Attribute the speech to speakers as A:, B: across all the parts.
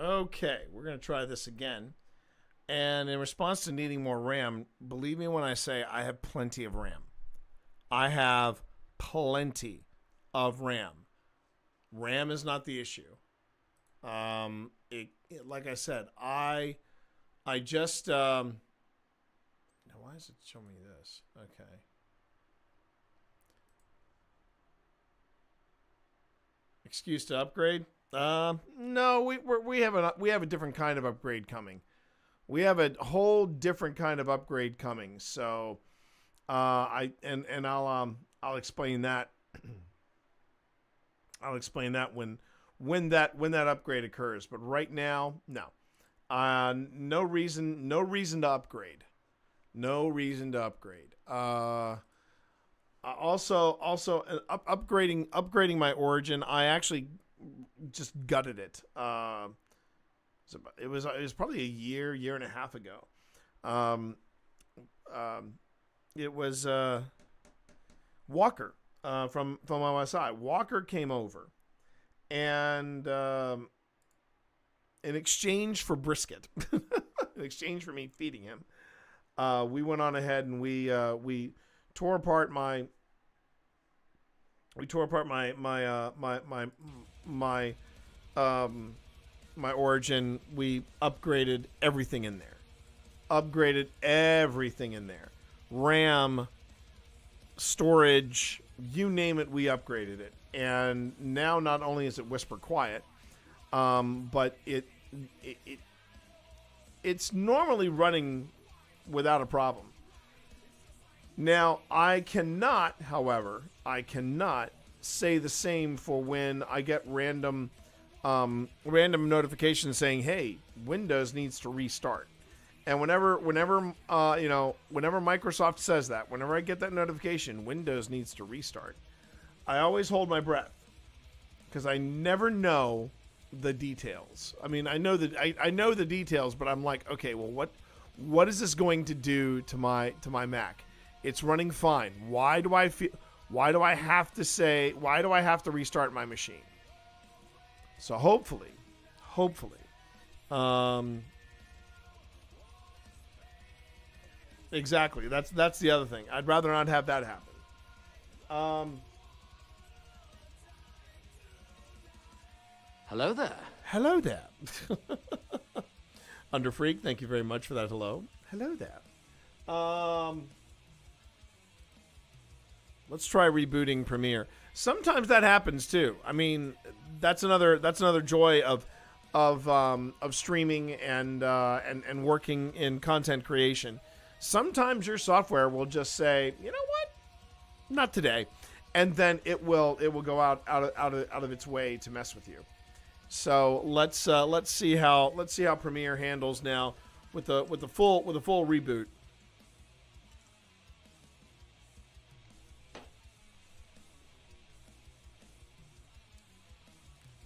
A: Okay, we're going to try this again. And in response to needing more RAM, believe me when I say I have plenty of RAM. I have plenty of RAM. RAM is not the issue. Like I said, I just now why is it showing me this? Okay. Excuse to upgrade? No, we have a different kind of upgrade coming. We have a whole different kind of upgrade coming. So, I'll explain that. I'll explain that when that upgrade occurs. But right now, no. No reason to upgrade. No reason to upgrade. Also, upgrading my Origin. I actually just gutted it. It was probably a year and a half ago. It was Walker from OSI. Walker came over, and in exchange for brisket, in exchange for me feeding him, we went on ahead and we tore apart my Origin. We upgraded everything in there. RAM, storage, you name it, we upgraded it. And now not only is it whisper quiet, but it's normally running without a problem. Now, I cannot say the same for when I get random notifications saying, "Hey, Windows needs to restart." And whenever Microsoft says that, whenever I get that notification, Windows needs to restart, I always hold my breath because I never know the details. I mean, I know the details, but I'm like, okay, well, what is this going to do to my Mac? It's running fine. Why do I have to restart my machine? So hopefully, exactly. That's the other thing. I'd rather not have that happen.
B: Hello there.
A: Hello there. Underfreak, thank you very much for that hello. Hello there. Let's try rebooting Premiere. Sometimes that happens too. I mean, that's another joy of streaming and working in content creation. Sometimes your software will just say, you know what, not today, and then it will go out of its way to mess with you. So let's see how Premiere handles now with the full reboot.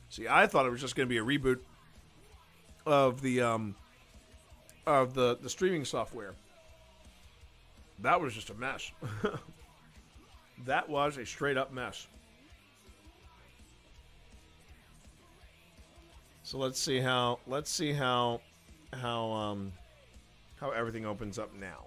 A: See, I thought it was just going to be a reboot of the streaming software. That was just a mess. That was a straight up mess. So let's see how everything opens up now.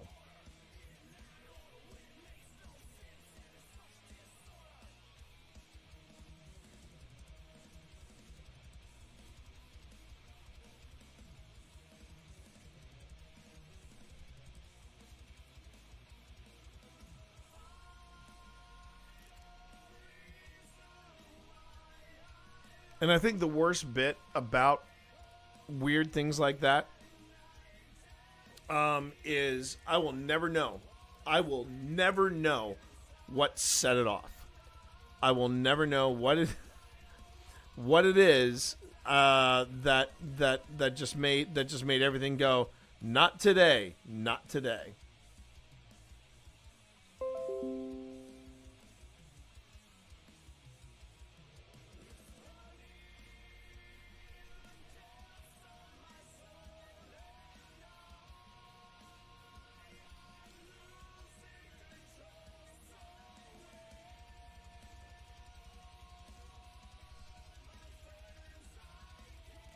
A: And I think the worst bit about weird things like that is I will never know. I will never know what set it off. I will never know what it is that just made everything go, not today, not today.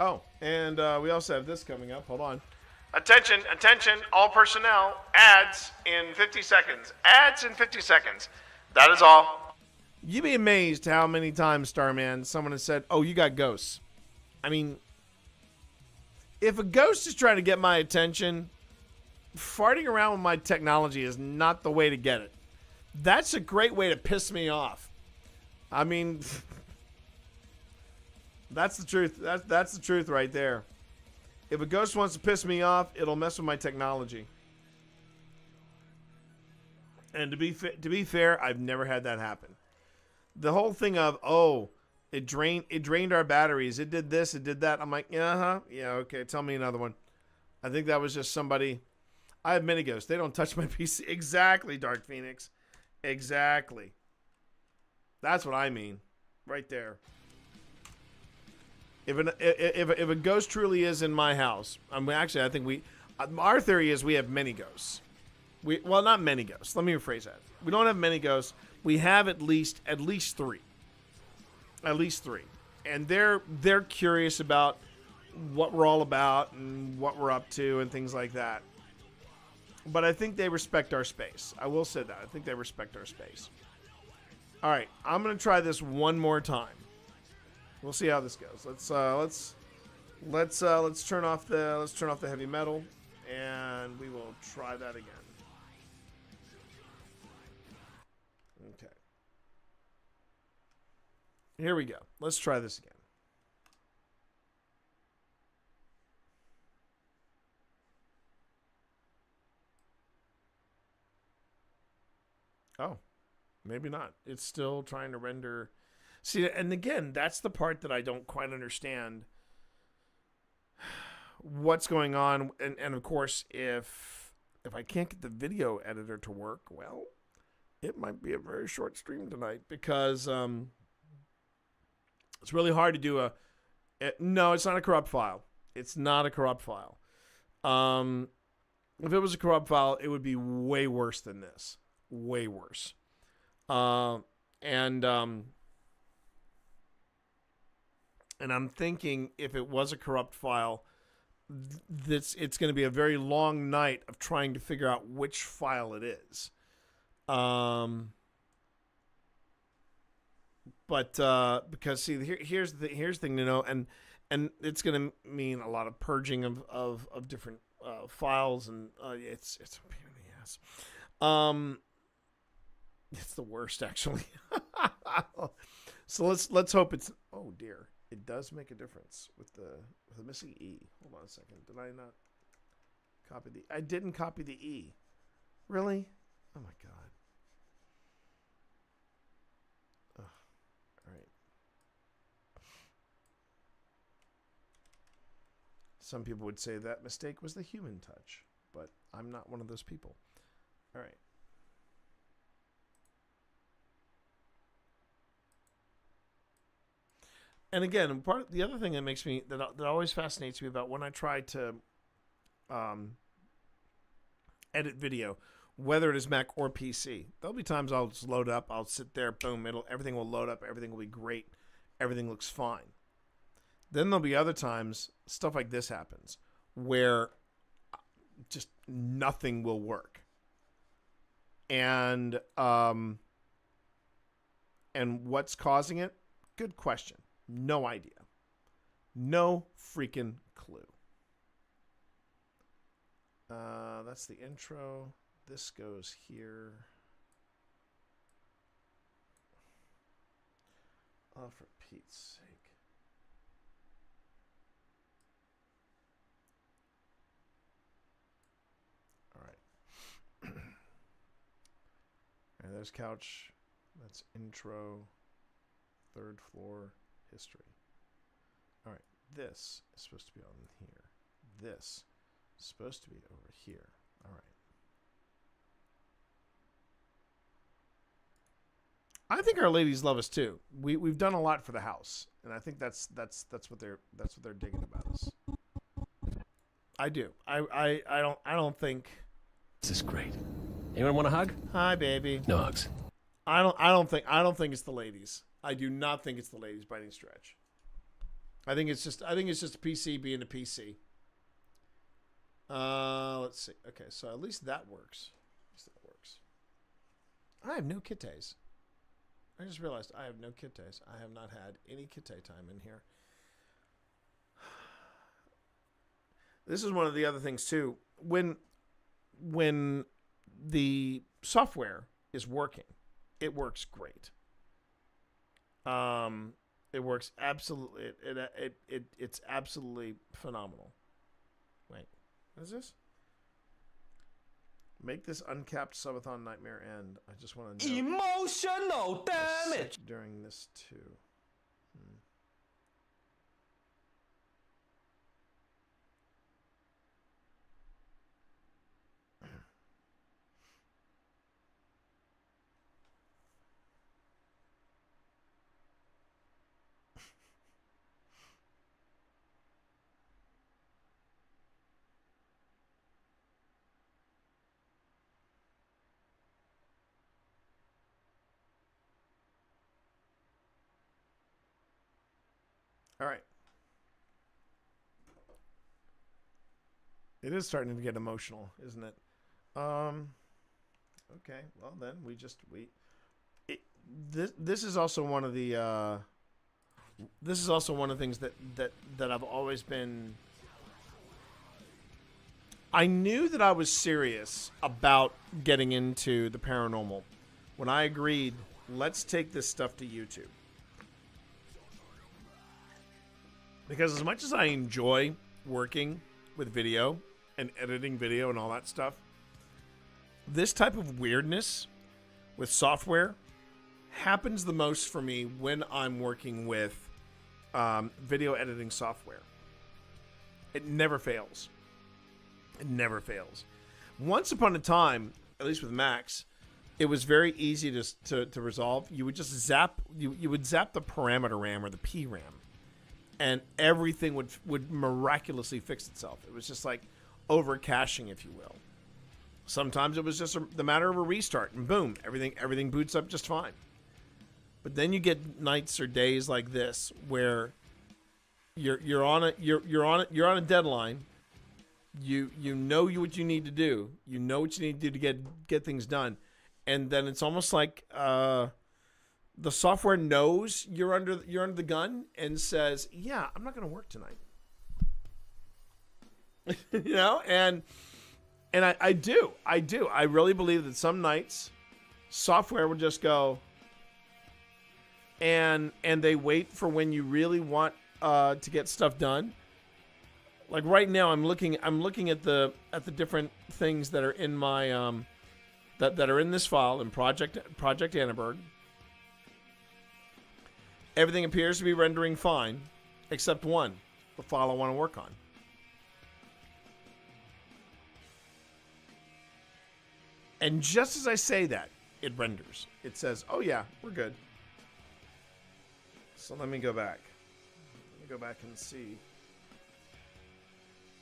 A: Oh, and we also have this coming up. Hold on. Attention, attention, all personnel. Ads in 50 seconds. Ads in 50 seconds. That is all. You'd be amazed how many times, Starman, someone has said, oh, you got ghosts. I mean, if a ghost is trying to get my attention, farting around with my technology is not the way to get it. That's a great way to piss me off. I mean, that's the truth. That's the truth right there. If a ghost wants to piss me off, it'll mess with my technology. And to be fair, I've never had that happen. The whole thing of, oh, it drained our batteries. It did this, it did that. I'm like, yeah, okay, tell me another one. I think that was just somebody. I have many ghosts. They don't touch my PC. Exactly, Dark Phoenix. Exactly. That's what I mean. Right there. If a ghost truly is in my house, I think our theory is we have many ghosts. Well, not many ghosts. Let me rephrase that. We don't have many ghosts. We have at least three. At least three. And they're curious about what we're all about and what we're up to and things like that. But I think they respect our space. I will say that. I think they respect our space. All right, I'm going to try this one more time. We'll see how this goes. Let's turn off the heavy metal, and we will try that again. Okay. Here we go. Let's try this again. Oh, maybe not. It's still trying to render. See, and again, that's the part that I don't quite understand. What's going on? And of course, if I can't get the video editor to work, well, it might be a very short stream tonight because it's really hard to do no, it's not a corrupt file. It's not a corrupt file. If it was a corrupt file, it would be way worse than this. Way worse. And I'm thinking if it was a corrupt file, it's going to be a very long night of trying to figure out which file it is. But because see, here's the thing to know, and it's going to mean a lot of purging of different files, and it's a pain in the ass. It's the worst, actually. So let's hope it's. Oh dear, it does make a difference with the missing E. Hold on a second. Did I not copy the? I didn't copy the E. Really? Oh my god. Ugh. All right. Some people would say that mistake was the human touch, but I'm not one of those people. All right. And again, the other thing that makes me that always fascinates me about when I try to edit video, whether it is Mac or PC, there'll be times I'll just load up, I'll sit there, boom, everything will load up, everything will be great, everything looks fine. Then there'll be other times stuff like this happens where just nothing will work, and what's causing it? Good question. No idea. No freaking clue. That's the intro. This goes here. Oh, for Pete's sake. All right. And there's couch. That's intro. Third floor. History. All right, this is supposed to be on here. This is supposed to be over here. All right. I think our ladies love us too. We've done a lot for the house, and I think that's what they're digging about us. I do. I don't think
C: This is great. Anyone want a hug?
A: Hi, baby.
C: No hugs.
A: I don't think it's the ladies. I do not think it's the ladies by any stretch. I think it's just a PC being a PC. Let's see. Okay, so at least that works. I have no kittes. I just realized I have no kittes. I have not had any kitte time in here. This is one of the other things too. When the software is working, it works great. It works absolutely. It's absolutely phenomenal. Wait, what is this? Make this uncapped subathon nightmare end. I just want to know
D: emotional damage
A: during this too. All right. It is starting to get emotional, isn't it? Okay. Well, then this is also one of the this is also one of the things that I've always been. I knew that I was serious about getting into the paranormal when I agreed, let's take this stuff to YouTube. Because as much as I enjoy working with video and editing video and all that stuff, this type of weirdness with software happens the most for me when I'm working with video editing software. It never fails. It never fails. Once upon a time, at least with Macs, it was very easy to resolve. You would just zap you would zap the parameter RAM or the PRAM, and everything would miraculously fix itself. It was just like over caching, if you will. Sometimes it was just the matter of a restart, and boom, everything boots up just fine. But then you get nights or days like this where you're on a deadline. You know what you need to do. You know what you need to do to get things done, and then it's almost like the software knows you're under the gun and says, "Yeah, I'm not going to work tonight." You know, and I do. I really believe that some nights software will just go, and they wait for when you really want to get stuff done. Like right now, I'm looking at the different things that are in my that are in this file in Project Annaburg. Everything appears to be rendering fine, except one, the file I want to work on. And just as I say that, it renders. It says, "Oh yeah, we're good." So let me go back. Let me go back and see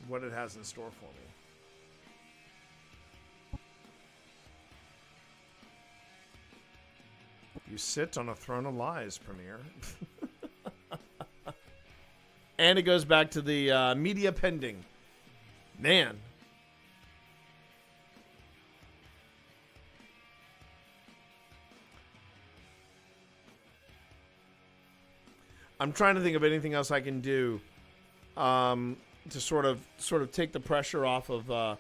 A: what it has in store for me. You sit on a throne of lies, Premiere. And it goes back to the media pending. Man. I'm trying to think of anything else I can do to sort of take the pressure off of the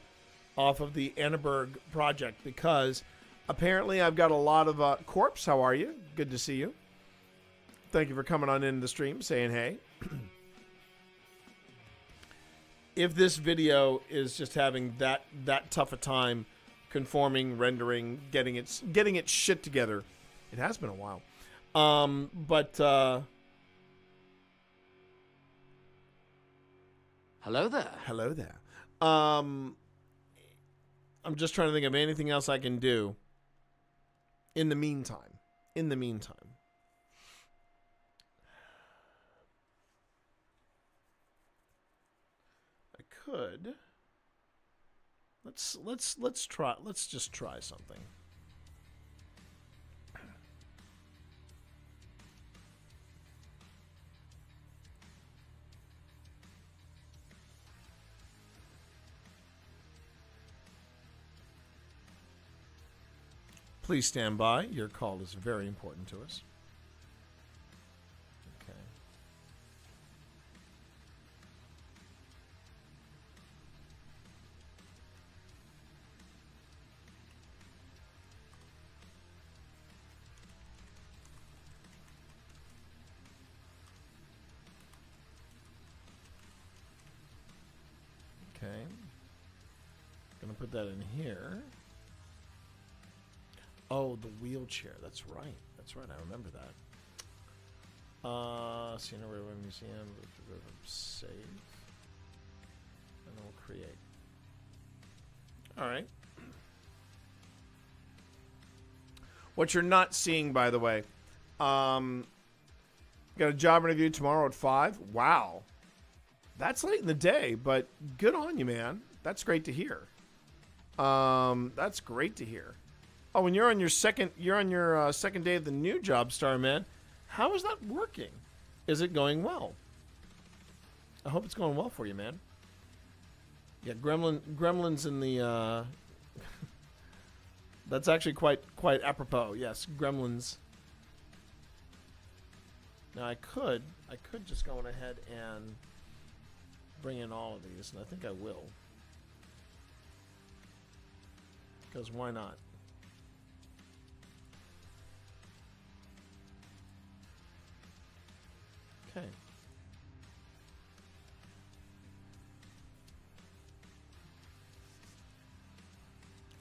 A: Annaburg project, because apparently I've got a lot of Corpse. How are you? Good to see you. Thank you for coming on into the stream, saying hey. If this video is just having that tough a time conforming, rendering, getting its shit together, it has been a while.
B: Hello there.
A: Hello there. I'm just trying to think of anything else I can do in the meantime. I could. Let's just try something. Please stand by. Your call is very important to us. Okay. Okay. Gonna put that in here. Oh, the wheelchair. That's right. That's right. I remember that. C&O Railway Museum. Save. And then we'll create. All right. What you're not seeing, by the way, got a job interview tomorrow at 5. Wow. That's late in the day, but good on you, man. That's great to hear. That's great to hear. Oh, when you're on your second day of the new job, Starman, how is that working? Is it going well? I hope it's going well for you, man. Yeah, Gremlins in the. That's actually quite apropos. Yes, Gremlins. Now I could just go on ahead and bring in all of these, and I think I will. Because why not? Okay.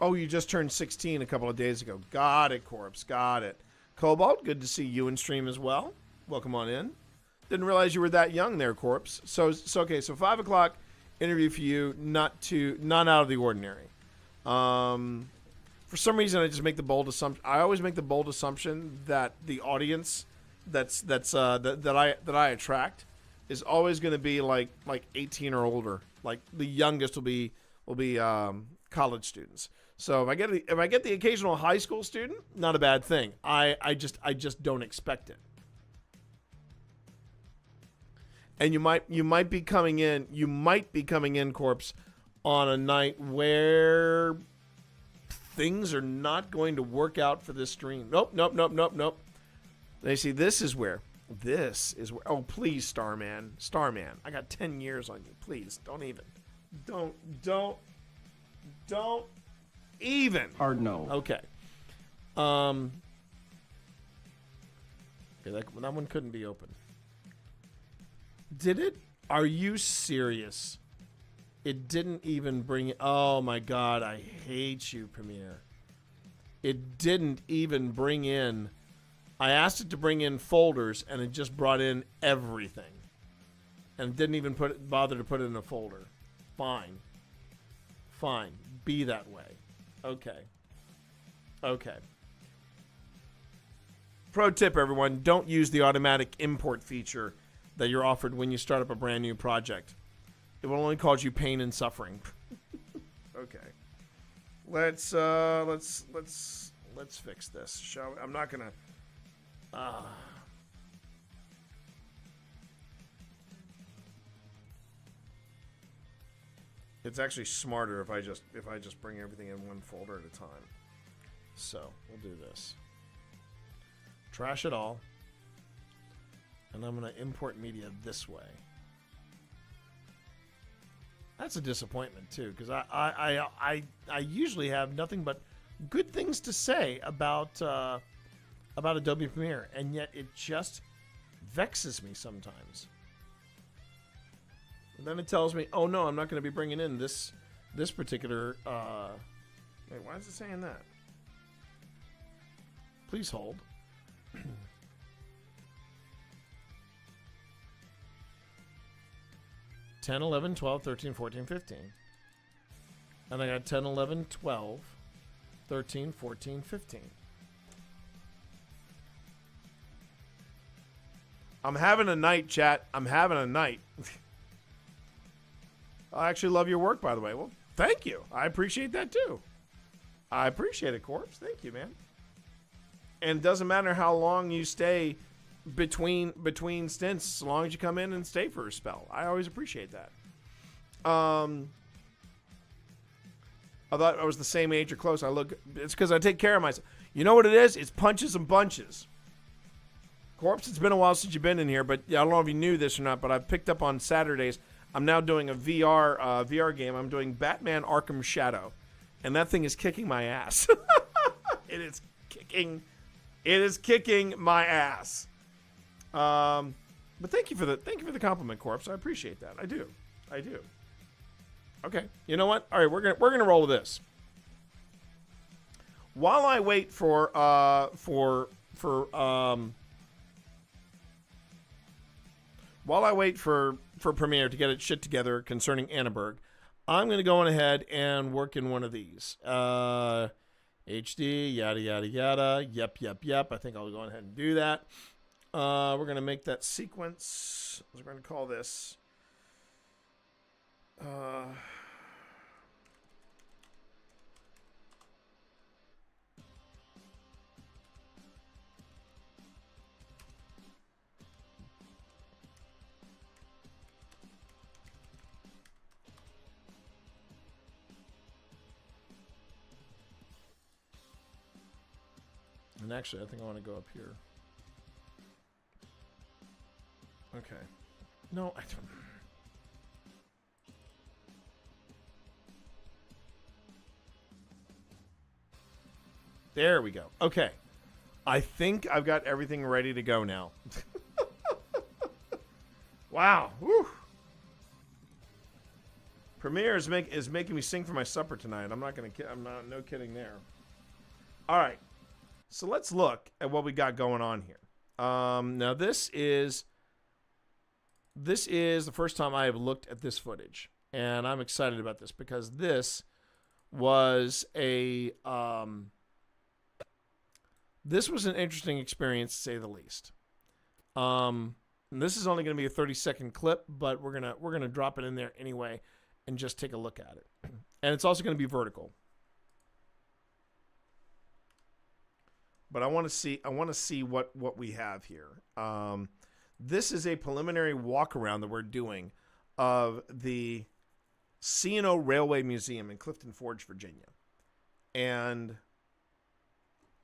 A: Oh, you just turned 16 a couple of days ago. Got it, Corpse. Got it. Cobalt, good to see you in stream as well. Welcome on in. Didn't realize you were that young there, Corpse. So okay, so 5 o'clock interview for you, not out of the ordinary. For some reason, I just make the bold assumption. I always make the bold assumption that the audience that I attract is always going to be like 18 or older. Like the youngest will be college students. So if I get the occasional high school student, not a bad thing. I just don't expect it. And you might be coming in, Corpse, on a night where things are not going to work out for this stream. Nope. They see this is where. Oh, please, Starman. I got 10 years on you. Please, don't even. Don't even.
D: Hard no.
A: Okay. Okay, that one couldn't be open. Did it? Are you serious? It didn't even bring it. Oh my God, I hate you, Premiere. It didn't even bring in. I asked it to bring in folders, and it just brought in everything, and didn't even bother to put it in a folder. Fine. Be that way. Okay. Pro tip, everyone: don't use the automatic import feature that you're offered when you start up a brand new project. It will only cause you pain and suffering. Okay. Let's fix this. Shall we? I'm not gonna. It's actually smarter if I just bring everything in one folder at a time. So we'll do this. Trash it all. And I'm going to import media this way. That's a disappointment too, because I usually have nothing but good things to say about Adobe Premiere, and yet it just vexes me sometimes. And then it tells me, "Oh no, I'm not going to be bringing in this particular." Wait, why is it saying that? Please hold. 10, 11, 12, 13, 14, 15. And I got 10, 11, 12, 13, 14, 15. I'm having a night, chat. I'm having a night. I actually love your work, by the way. Well, thank you. I appreciate that, too. I appreciate it, Corpse. Thank you, man. And it doesn't matter how long you stay between stints, as long as you come in and stay for a spell. I always appreciate that. I thought I was the same age or close. It's because I take care of myself. You know what it is? It's punches and bunches. Corpse, it's been a while since you've been in here, but I don't know if you knew this or not, but I've picked up on Saturdays. I'm now doing a VR game. I'm doing Batman Arkham Shadow, and that thing is kicking my ass. It is kicking my ass. But thank you for the compliment, Corpse. I appreciate that. I do. Okay. You know what? All right, we're gonna roll with this. While I wait for Premiere to get its shit together concerning Annaburg, I'm going to go on ahead and work in one of these. HD, yada, yada, yada. Yep. I think I'll go ahead and do that. We're going to make that sequence. We're going to call this. And actually, I think I want to go up here. Okay. No, I don't. There we go. Okay. I think I've got everything ready to go now. Wow. Woo. Premiere is making me sing for my supper tonight. I'm not no kidding there. All right. So let's look at what we got going on here. Now this is the first time I have looked at this footage, and I'm excited about this because this was an interesting experience, to say the least. This is only going to be a 30-second clip, but we're gonna drop it in there anyway and just take a look at it. And it's also going to be vertical. But I want to see what we have here. This is a preliminary walk around that we're doing of the C&O Railway Museum in Clifton Forge, Virginia. And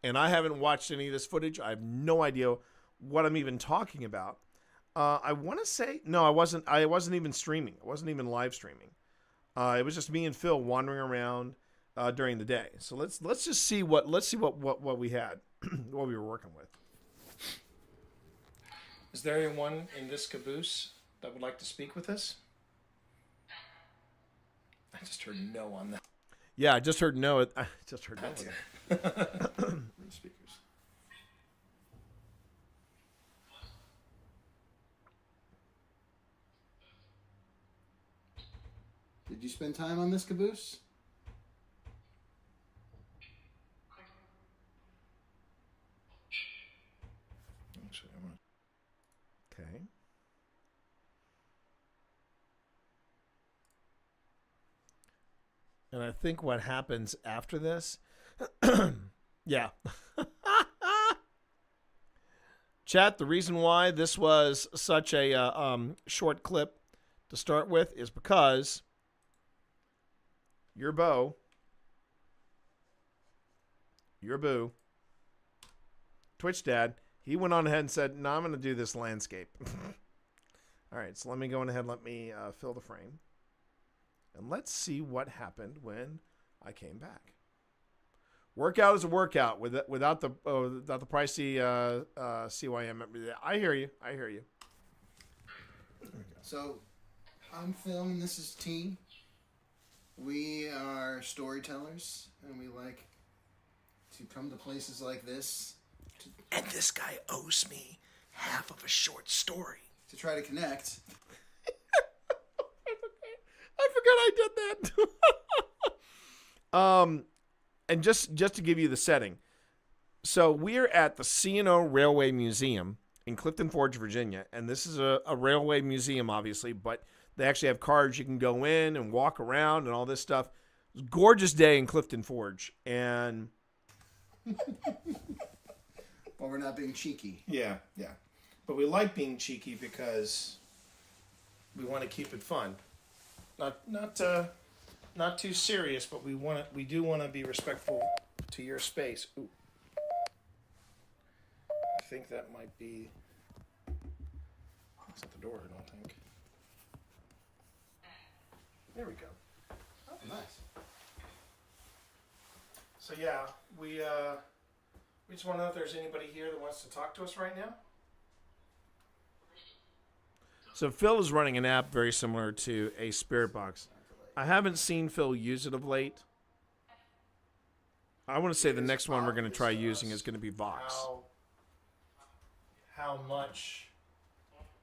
A: I haven't watched any of this footage. I have no idea what I'm even talking about. I want to say no, I wasn't even streaming. I wasn't even live streaming. It was just me and Phil wandering around during the day. So let's just see what we had. What we were working with. Is there anyone in this caboose that would like to speak with us? I just heard no on that. Yeah, I just heard no. I just heard no. Speakers.
E: Did you spend time on this caboose?
A: Okay. And I think what happens after this, yeah. Chat, the reason why this was such a short clip to start with is because your boo, Twitch Dad, he went on ahead and said, no, I'm going to do this landscape. All right, so let me go on ahead and let me fill the frame. And let's see what happened when I came back. Workout is a workout without the pricey CYM. I hear you.
E: So, I'm Phil and this is T. We are storytellers and we like to come to places like this.
A: And this guy owes me half of a short story.
E: To try to connect.
A: I forgot I did that. And just to give you the setting. So we're at the C&O Railway Museum in Clifton Forge, Virginia. And this is a railway museum, obviously. But they actually have cars you can go in and walk around and all this stuff. It was a gorgeous day in Clifton Forge. And...
E: Well, we're not being cheeky.
A: Yeah. But we like being cheeky because we want to keep it fun. Not too serious, but we do want to be respectful to your space. Ooh. think that might be... It's at the door, I don't think. There we go.
E: Oh, nice.
A: So yeah, we just want to know if there's anybody here that wants to talk to us right now. So Phil is running an app very similar to a spirit box. I haven't seen Phil use it of late. I want to say the next one we're going to try using is going to be Vox. How much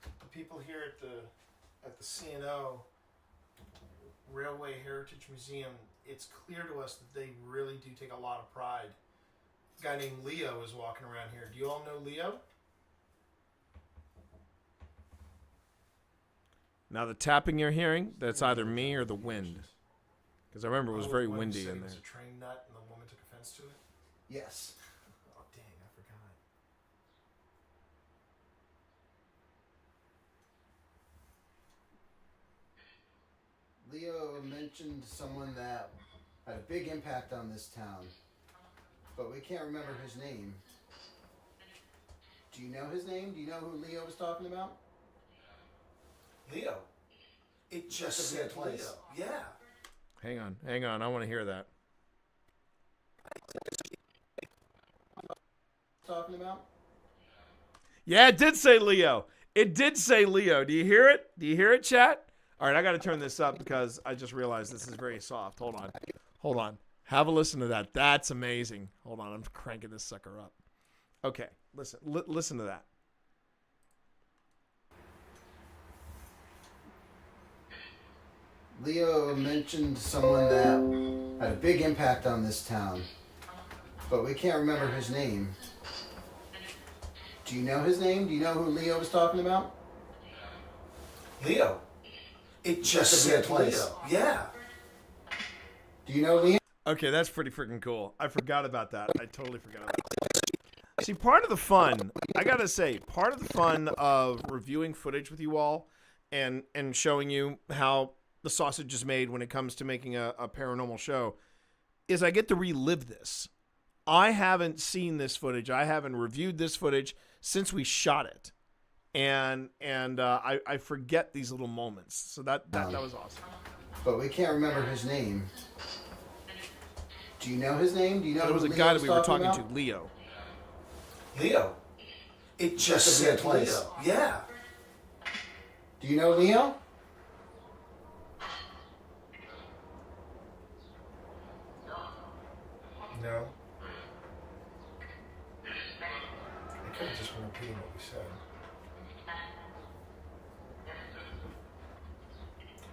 A: the people here at the C&O Railway Heritage Museum, it's clear to us that they really do take a lot of pride. A guy named Leo is walking around here. Do you all know Leo? Now the tapping you're hearing, that's either me or the wind. Because I remember it was very windy in there. It was a train nut and the woman took offense to it?
E: Yes.
A: Oh, dang, I forgot.
E: Leo mentioned someone that had a big impact on this town, but we can't remember his name. Do you know his name? Do you know who Leo was talking about?
A: Leo. It just
E: That's a
A: said
E: good place.
A: Leo. Yeah. Hang on. I want to hear that.
E: Talking about?
A: Yeah, it did say Leo. It did say Leo. Do you hear it? Do you hear it, chat? All right, I got to turn this up because I just realized this is very soft. Hold on. Have a listen to that. That's amazing. Hold on. I'm cranking this sucker up. Okay, listen to that.
E: Leo mentioned someone that had a big impact on this town, but we can't remember his name. Do you know his name? Do you know who Leo was talking about?
A: Leo. It just
E: That's a good
A: said
E: place.
A: Leo. Yeah.
E: Do you know Leo?
A: Okay, that's pretty freaking cool. I forgot about that. I totally forgot about that. See, part of the fun, I gotta say, part of the fun of reviewing footage with you all and showing you how the sausage is made when it comes to making a paranormal show is I get to relive this. I haven't seen this footage. I haven't reviewed this footage since we shot it. And I forget these little moments. So that was awesome.
E: But we can't remember his name. Do you know his name? Do you know
A: But it was
E: who
A: a
E: Leo
A: guy that we were talking
E: about?
A: to, Leo. Leo. It just
E: That's a
A: said
E: good place.
A: Leo. Yeah.
E: Do you know Leo?
A: No. I could have just been repeating what we said.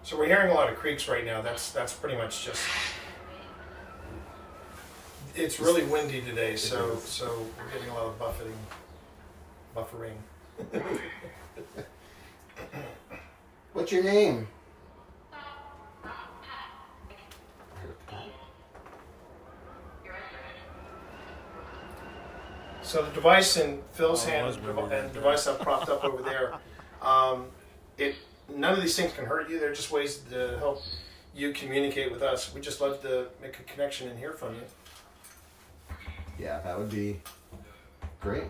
A: So we're hearing a lot of creaks right now. That's pretty much just. It's really windy today, so we're getting a lot of buffering.
E: What's your name?
A: So the device in Phil's hand and the device I've propped up over there, none of these things can hurt you. They're just ways to help you communicate with us. We just love to make a connection and hear from you.
E: Yeah, that would be great.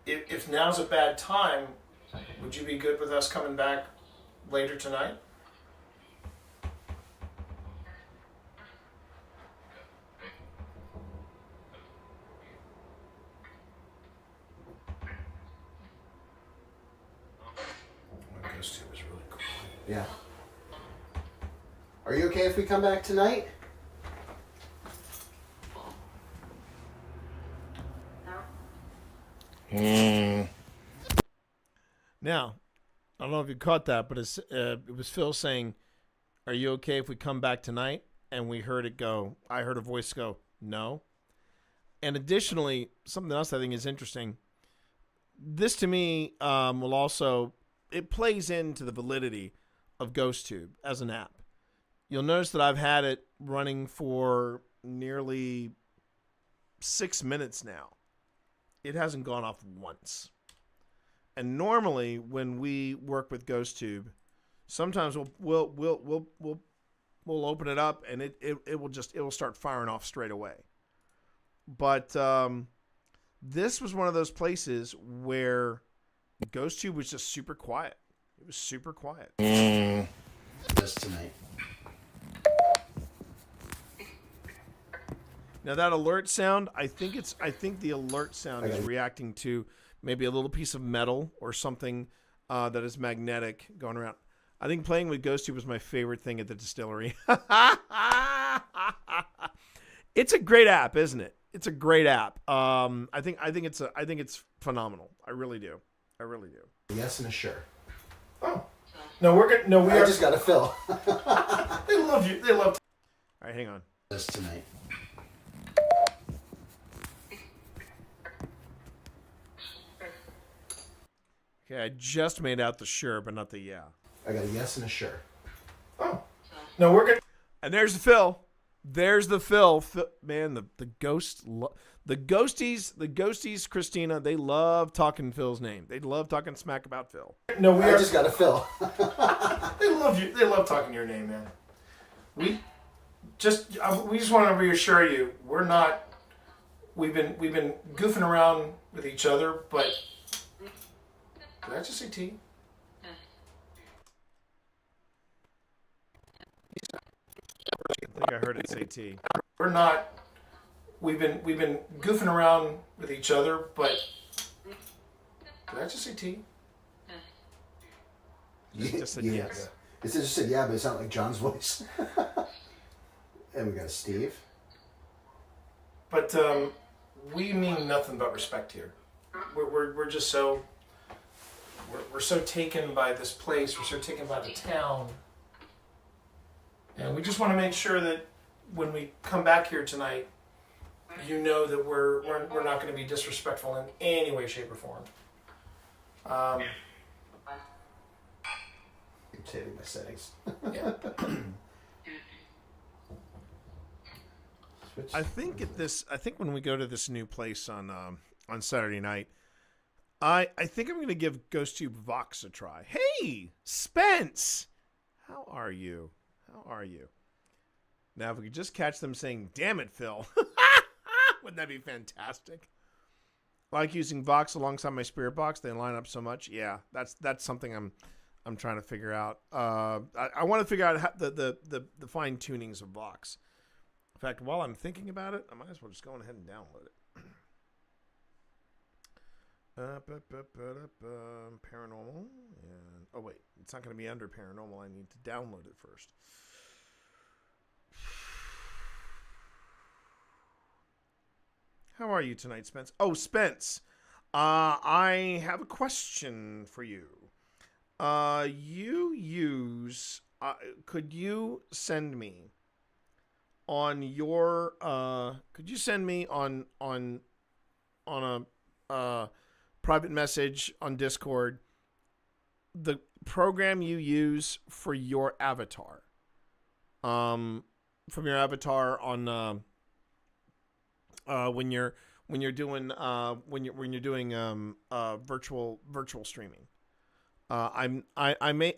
A: If now's a bad time, would you be good with us coming back later tonight? Ghost Tube is really cool.
E: Yeah. Are you okay if we come back tonight?
A: Now, I don't know if you caught that, but it was Phil saying, "Are you okay if we come back tonight?" And we heard it go. I heard a voice go, "No." And additionally, something else I think is interesting. This to me will also, it plays into the validity of GhostTube as an app. You'll notice that I've had it running for nearly 6 minutes now. It hasn't gone off once. And normally when we work with GhostTube, sometimes we'll open it up and it will start firing off straight away. But this was one of those places where Ghost Tube was just super quiet. It was super quiet.
E: This tonight.
A: Now that alert sound, I think the alert sound is reacting to maybe a little piece of metal or something that is magnetic going around. I think playing with Ghost Tube was my favorite thing at the distillery. It's a great app, isn't it? It's a great app. I think it's phenomenal. I really do.
E: Yes and a sure.
A: Oh. No, we're good. No, we
E: I
A: are.
E: just got to fill.
A: They love you. They love. All right, hang on.
E: This tonight.
A: Okay, I just made out the sure, but not the yeah.
E: I got a yes and a sure.
A: Oh. No, we're good. And there's the Phil. There's the Phil. Man, the ghosties, Christina, they love talking Phil's name. They love talking smack about Phil. No,
E: I just got to fill.
A: They love you. They love talking your name, man. We just want to reassure you, we're not. We've been goofing around with each other, but did I just say T? I think I heard it say T. We're not. We've been goofing around with each other, but did I just say T? Just said yes.
E: It just said yeah, but it sounded like John's voice. And we got Steve.
A: But we mean nothing but respect here. We're just so we're so taken by this place. We're so taken by the town, and we just want to make sure that when we come back here tonight, you know that we're not going to be disrespectful in any way, shape, or form.
E: I'm saving my settings.
A: Yeah. I think when we go to this new place on Saturday night, I think I'm going to give GhostTube Vox a try. Hey, Spence, how are you? Now, if we could just catch them saying, "Damn it, Phil," wouldn't that be fantastic? I like using Vox alongside my Spirit Box. They line up so much. Yeah, that's something I'm trying to figure out. I want to figure out how the fine tunings of Vox. In fact, while I'm thinking about it, I might as well just go ahead and download it. Paranormal. And, oh, wait. It's not going to be under paranormal. I need to download it first. How are you tonight, Spence? Oh, Spence. I have a question for you. Could you send me on your could you send me on a private message on Discord the program you use for your avatar, from your avatar on when you're doing virtual streaming. I may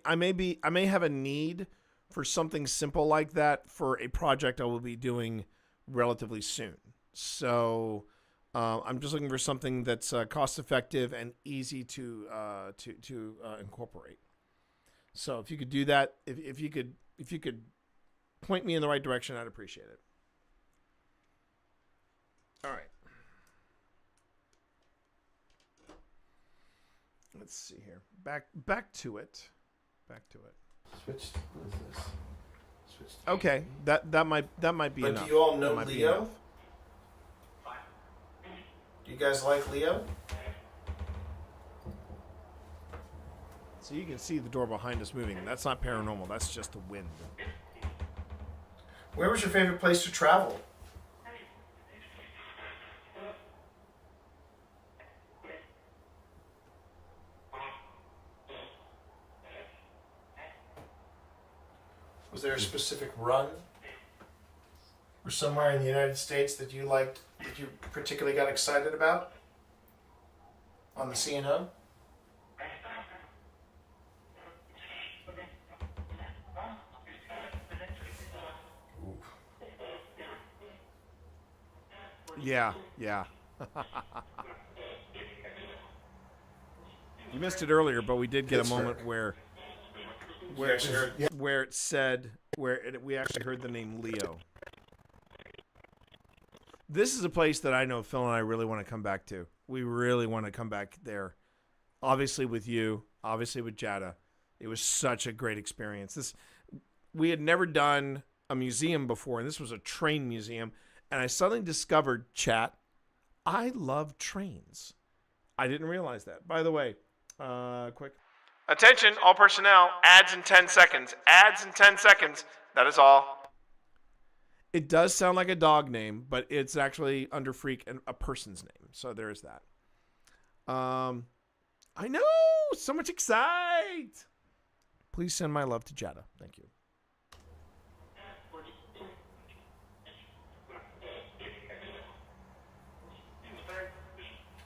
A: have a need for something simple like that for a project I will be doing relatively soon. So I'm just looking for something that's cost effective and easy to incorporate. So if you could do that, if you could point me in the right direction, I'd appreciate it. All right. Let's see here. Back to it.
E: Switched. What is this? Switched.
A: Okay, that might be
F: but
A: enough.
F: Do you all know
A: Leo?
F: Do you guys like Leo?
A: So you can see the door behind us moving. That's not paranormal. That's just the wind.
F: Where was your favorite place to travel? Was there a specific run or somewhere in the United States that you liked, that you particularly got excited about on the C&O?
A: Yeah, yeah. You missed it earlier, but we did get a moment where it said we actually heard the name Leo. This is a place that I know Phil and I really want to come back to. We really want to come back there. Obviously with you, obviously with Jada. It was such a great experience. We had never done a museum before, and this was a train museum. And I suddenly discovered, chat, I love trains. I didn't realize that. By the way, quick. Attention, all personnel. Ads in 10 seconds. Ads in 10 seconds. That is all. It does sound like a dog name, but it's actually under Freak and a person's name. So there is that. I know. So much excite. Please send my love to Jada. Thank you.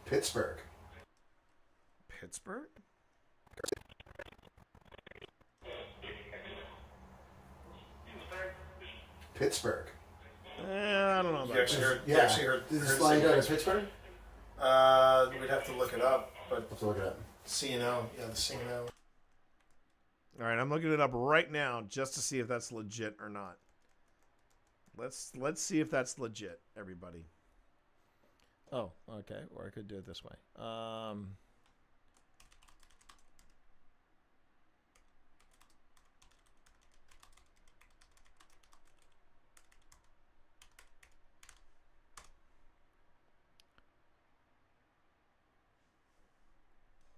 E: Pittsburgh.
A: Pittsburgh?
E: Pittsburgh.
A: I don't know about that.
E: You actually heard this line out of Pittsburgh?
F: We'd have to look it up, but
E: Let's look it up.
F: C&O, yeah, the C&O.
A: All right, I'm looking it up right now just to see if that's legit or not. Let's see if that's legit, everybody. Oh, okay. Or I could do it this way.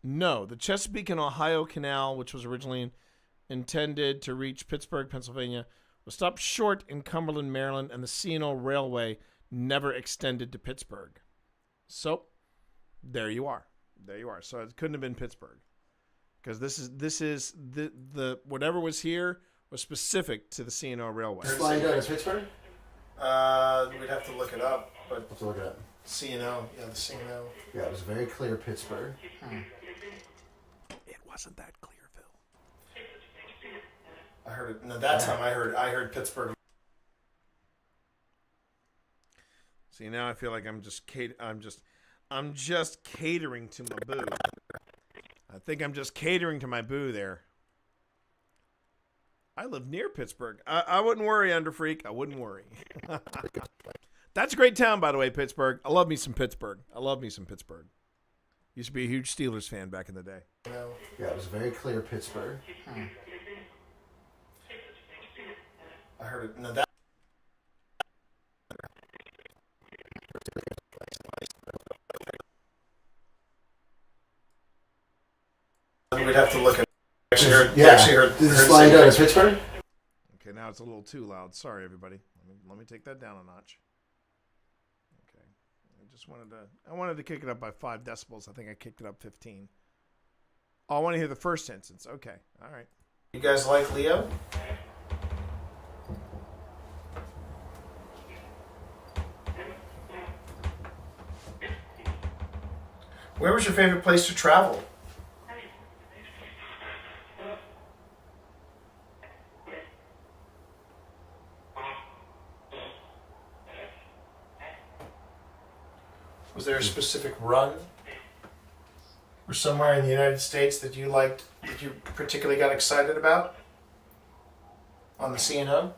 A: No, the Chesapeake and Ohio Canal, which was originally intended to reach Pittsburgh, Pennsylvania, was stopped short in Cumberland, Maryland, and the C&O Railway never extended to Pittsburgh. So, there you are. There you are. So it couldn't have been Pittsburgh, because this is the whatever was here was specific to the C&O Railway.
E: This line out of Pittsburgh?
F: We'd have to look it up, but
E: Let's look it up.
F: C&O, yeah, the C&O.
E: Yeah, it was very clear Pittsburgh.
A: It wasn't that clear, Phil.
F: I heard it. No, that time I heard Pittsburgh.
A: See, now I feel like I'm just catering to my boo. I think I'm just catering to my boo there. I live near Pittsburgh. I wouldn't worry, Underfreak. I wouldn't worry. That's a great town, by the way, Pittsburgh. I love me some Pittsburgh. Used to be a huge Steelers fan back in the day.
E: Yeah, it was very clear Pittsburgh.
F: I heard it. No, that. We'd have to look at. Actually heard
E: this line out of Pittsburgh?
A: Okay, now it's a little too loud. Sorry, everybody. Let me take that down a notch. Okay, I wanted to kick it up by 5 decibels. I think I kicked it up 15. Oh, I want to hear the first sentence. Okay, all right.
F: You guys like Leo? Where was your favorite place to travel? Was there a specific run or somewhere in the United States that you liked, that you particularly got excited about on the C&O?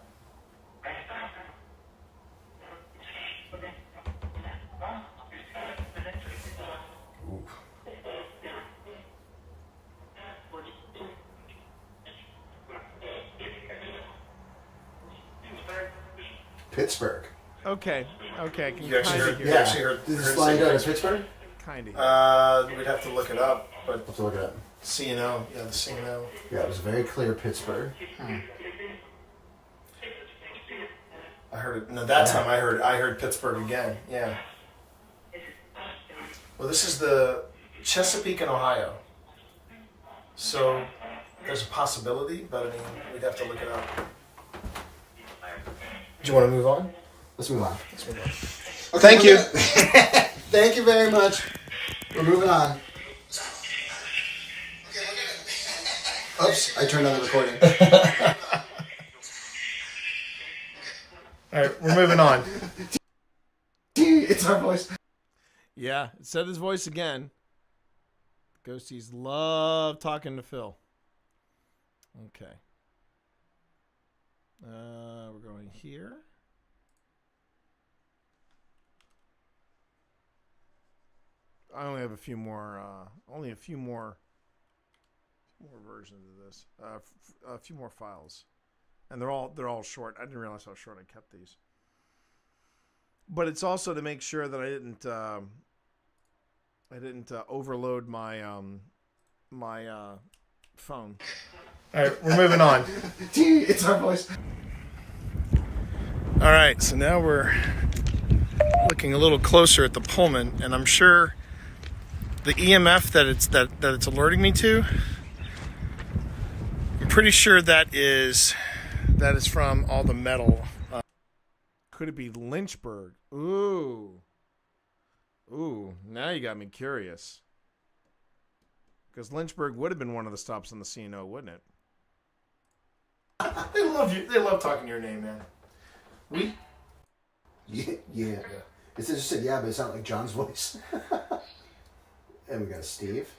E: Pittsburgh.
A: Okay. I can
F: You actually
A: kind of
F: heard,
A: hear
F: you
A: it.
F: actually heard
E: This line out of Pittsburgh?
A: Kind of.
F: We'd have to look it up, but
E: Let's look it up.
F: C&O, yeah, the C&O.
E: Yeah, it was very clear Pittsburgh.
F: I heard it. No, that time I heard Pittsburgh again. Yeah. Well, this is the Chesapeake and Ohio. So there's a possibility, but I mean, we'd have to look it up. Do you want to move on?
E: Let's move on.
F: Okay, thank you.
E: Thank you very much. We're moving on. Oops, I turned on the recording.
F: All right, we're moving on. It's our voice.
A: Yeah, it said his voice again. Ghosties love talking to Phil. Okay. We're going here. I only have a few more. More versions of this. A few more files, and they're all short. I didn't realize how short I kept these. But it's also to make sure that I didn't overload my phone.
F: All right, we're moving on. It's our voice. All right, so now we're looking a little closer at the Pullman, and I'm sure the EMF that it's alerting me to, I'm pretty sure that is from all the metal.
A: Could it be Lynchburg? Ooh, now you got me curious. Because Lynchburg would have been one of the stops on the C&O, wouldn't it?
F: They love you. They love talking your name, man.
E: Yeah. It just said yeah, but it sounded like John's voice. And we got Steve.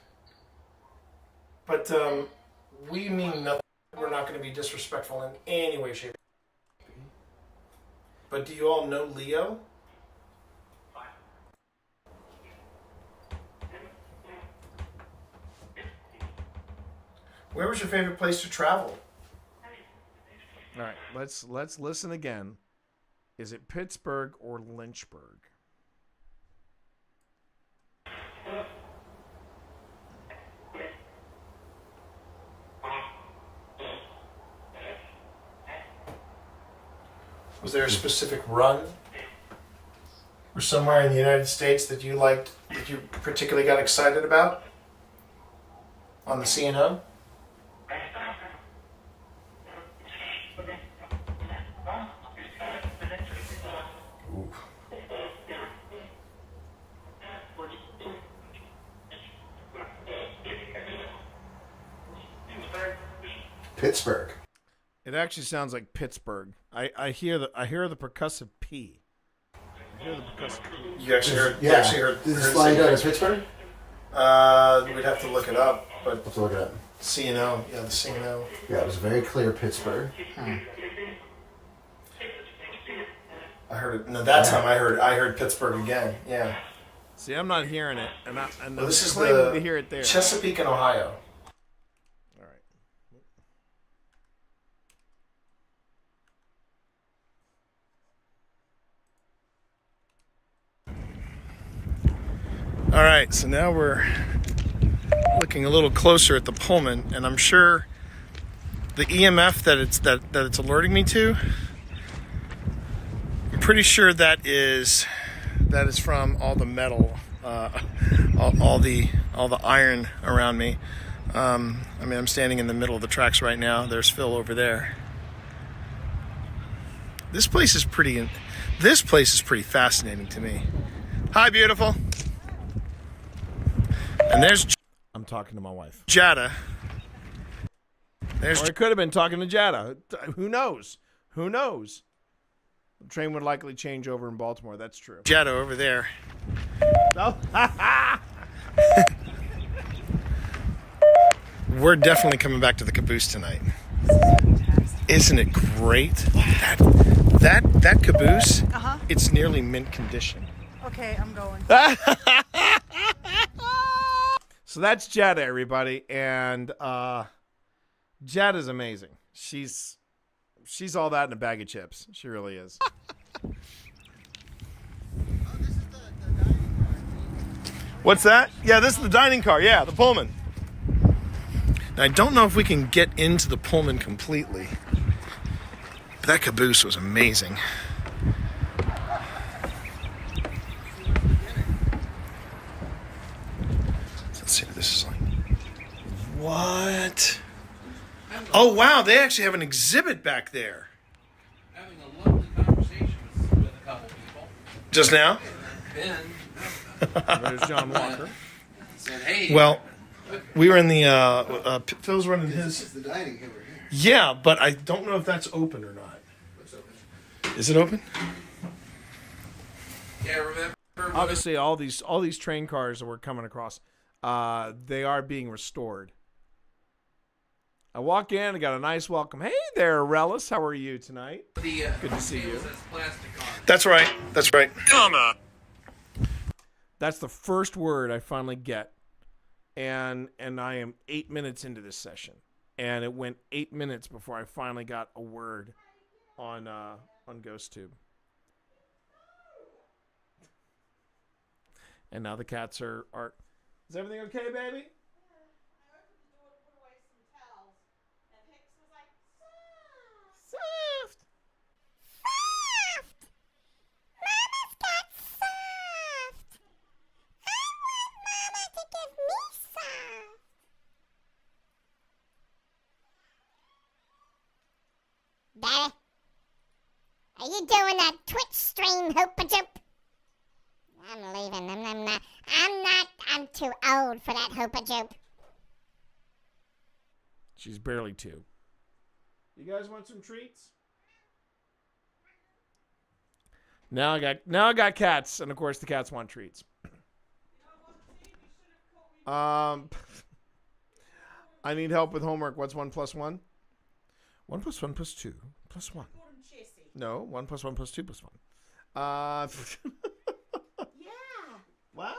F: But we mean nothing. We're not going to be disrespectful in any way, shape. But do you all know Leo? Where was your favorite place to travel?
A: All right, let's listen again. Is it Pittsburgh or Lynchburg?
F: Was there a specific run or somewhere in the United States that you liked, that you particularly got excited about on the C&O?
E: Pittsburgh.
A: It actually sounds like Pittsburgh. I hear the percussive P. I hear the percussive P.
F: You actually heard?
E: Yeah.
F: You actually heard?
E: Did this
F: heard
E: fly
F: the
E: out of
F: same
E: Pittsburgh?
F: We'd have to look it up, but
E: Let's look it up.
F: C&O, yeah, the C&O.
E: Yeah, it was very clear Pittsburgh.
F: I heard it. No, that time I heard Pittsburgh again. Yeah.
A: See, I'm not hearing it, and I'm
F: Well, this is
A: claiming
F: the
A: to hear it there.
F: Chesapeake in Ohio.
A: All right.
F: All right, so now we're looking a little closer at the Pullman, and I'm sure the EMF that it's alerting me to, I'm pretty sure that is from all the metal, all the iron around me. I'm standing in the middle of the tracks right now. There's Phil over there. This place is pretty fascinating to me. Hi, beautiful. And there's
A: I'm talking to my wife.
F: Jada. There's
A: Or I could have been talking to Jada. Who knows? Who knows? The train would likely change over in Baltimore. That's true.
F: Jada over there.
A: No.
F: We're definitely coming back to the caboose tonight. Isn't it great? That caboose, it's nearly mint condition.
G: Okay, I'm going.
A: So that's Jada, everybody, and Jada's amazing. She's all that in a bag of chips. She really is. What's that? Yeah, this is the dining car. Yeah, the Pullman.
F: Now, I don't know if we can get into the Pullman completely, but that caboose was amazing. Let's see what this is like. What? Oh, wow, they actually have an exhibit back there.
B: Having a lovely conversation with a couple people.
F: Just now?
B: Ben
A: There's John Walker.
B: said, hey.
F: Well, we were in the, Phil's running his.
E: It's the dining over here.
F: Yeah, but I don't know if that's open or not. Is it open?
B: Yeah, remember?
A: Obviously, all these train cars that we're coming across, they are being restored. I walk in and got a nice welcome. Hey there, Relis. How are you tonight? Good to see you.
F: That's right. That's right.
A: That's the first word I finally get, and I am 8 minutes into this session, and it went 8 minutes before I finally got a word on GhostTube. And now the cats are. Is everything okay, baby? Soft. Soft. Mama's got soft. I want Mama to give me soft. Daddy, are you doing that Twitch stream hoop-a-joop? I'm leaving. I'm too old for that hoop-a-joop. She's barely 2. You guys want some treats? Now I got cats, and of course the cats want treats. I need help with homework. What's 1 + 1? 1 + 1 + 2 + 1. No, 1 + 1 + 2 + 1.
G: Yeah.
A: What?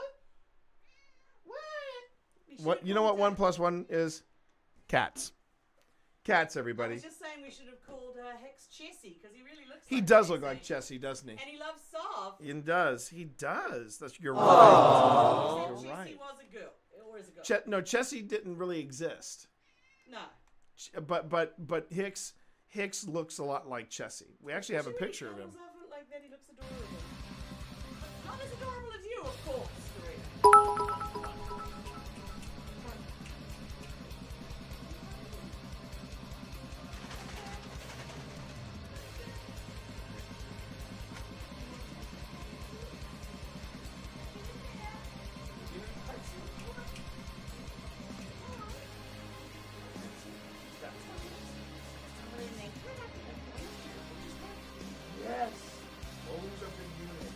A: What? You know what 1 + 1 is? Cats. Cats,
G: I
A: everybody.
G: was just saying we should have called Hex Chessie because he really looks.
A: He
G: like
A: does
G: Chessie.
A: look like Chessie, doesn't he?
G: And he loves soft.
A: He does. He does. You're
G: Except
A: right. You're
G: Chessie
A: right.
G: was a girl. Or is a girl.
A: No, Chessie didn't really exist.
G: No.
A: But Hicks looks a lot like Chessie. We actually have a picture of him.
G: Like that, he looks adorable. Not as adorable as you, of course, Serena.
A: Yes. Always a big unit.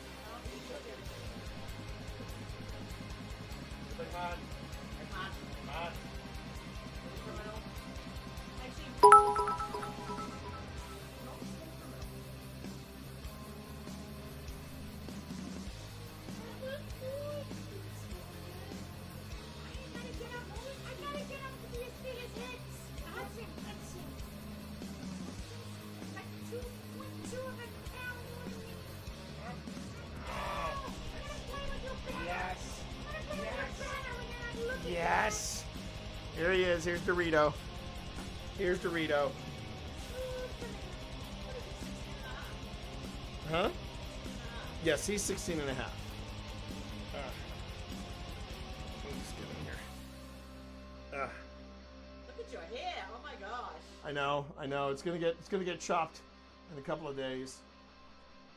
A: Come on. Yes. Here he is. Here's Dorito. Here's Dorito. Huh? Yes, he's 16 and a half. Let me just get in here.
G: Look at your hair. Oh my gosh.
A: I know. It's gonna get chopped in a couple of days.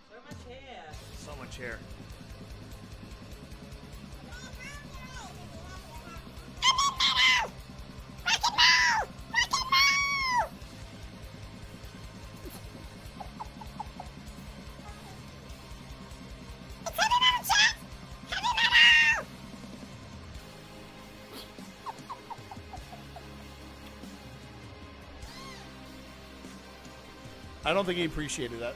G: So much hair.
A: So much hair. I don't think he appreciated that.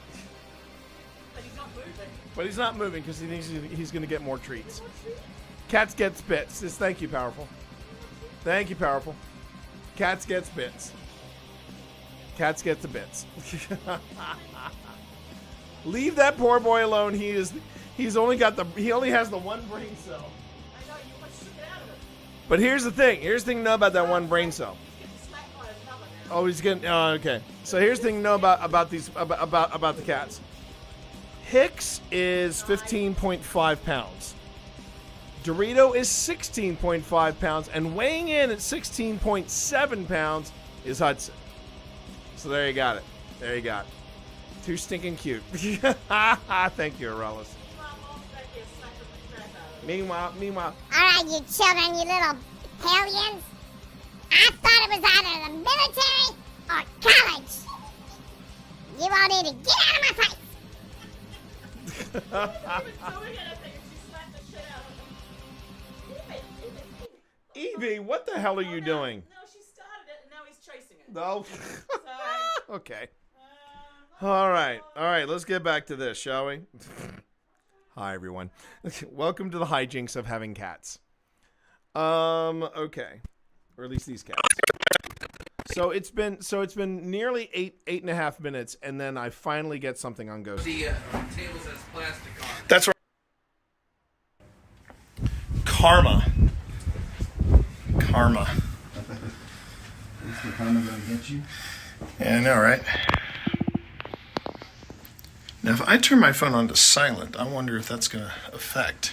G: But he's not moving.
A: But he's not moving because he thinks he's going to get more treats. Cats gets bits. Says, thank you, Powerful. Thank you, Powerful. Cats gets bits. Cats get the bits. Leave that poor boy alone. He only has the one brain cell.
G: I know, you must shoot it out of him.
A: But here's the thing. Here's the thing to know about that one brain cell.
G: He's getting slapped by another now.
A: Oh, he's getting. Oh, okay. So here's the thing to know about the cats. Hicks is 15.5 pounds. Dorito is 16.5 pounds, and weighing in at 16.7 pounds is Hudson. So there you got it. There you got it. Too stinking cute. Thank you, Arelis. Meanwhile.
H: All right, you children, you little hellions. I thought it was either the military or college. You all need to get out of my face.
G: doing anything and she slapped the shit out of him.
A: Evie, what the hell are you doing?
G: No, she started it and now he's chasing it.
A: No.
G: Sorry.
A: Okay. All right. Let's get back to this, shall we? Hi, everyone. Welcome to the hijinks of having cats. Okay, or at least these cats. So it's been nearly eight and a half minutes, and then I finally get something on Ghost.
B: The tables has plastic on it.
F: That's right. Karma.
E: Is the karma gonna get you?
F: Yeah, I know, right? Now, if I turn my phone on to silent, I wonder if that's going to affect.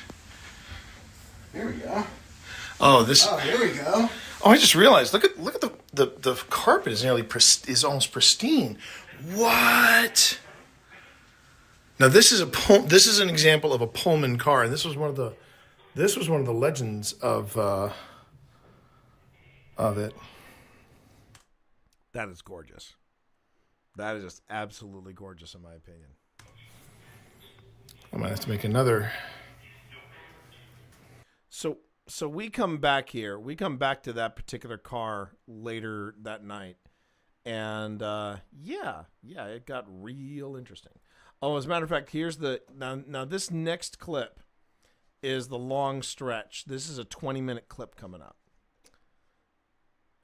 E: Here we go.
F: Oh,
E: here we go.
F: Oh, I just realized. Look at the carpet is is almost pristine. What? Now this is an example of a Pullman car, and this was one of the legends of it.
A: That is gorgeous. That is just absolutely gorgeous, in my opinion.
F: I might have to make another.
A: So we come back here. We come back to that particular car later that night, and it got real interesting. Oh, as a matter of fact, here's the now. This next clip is the long stretch. This is a 20-minute clip coming up,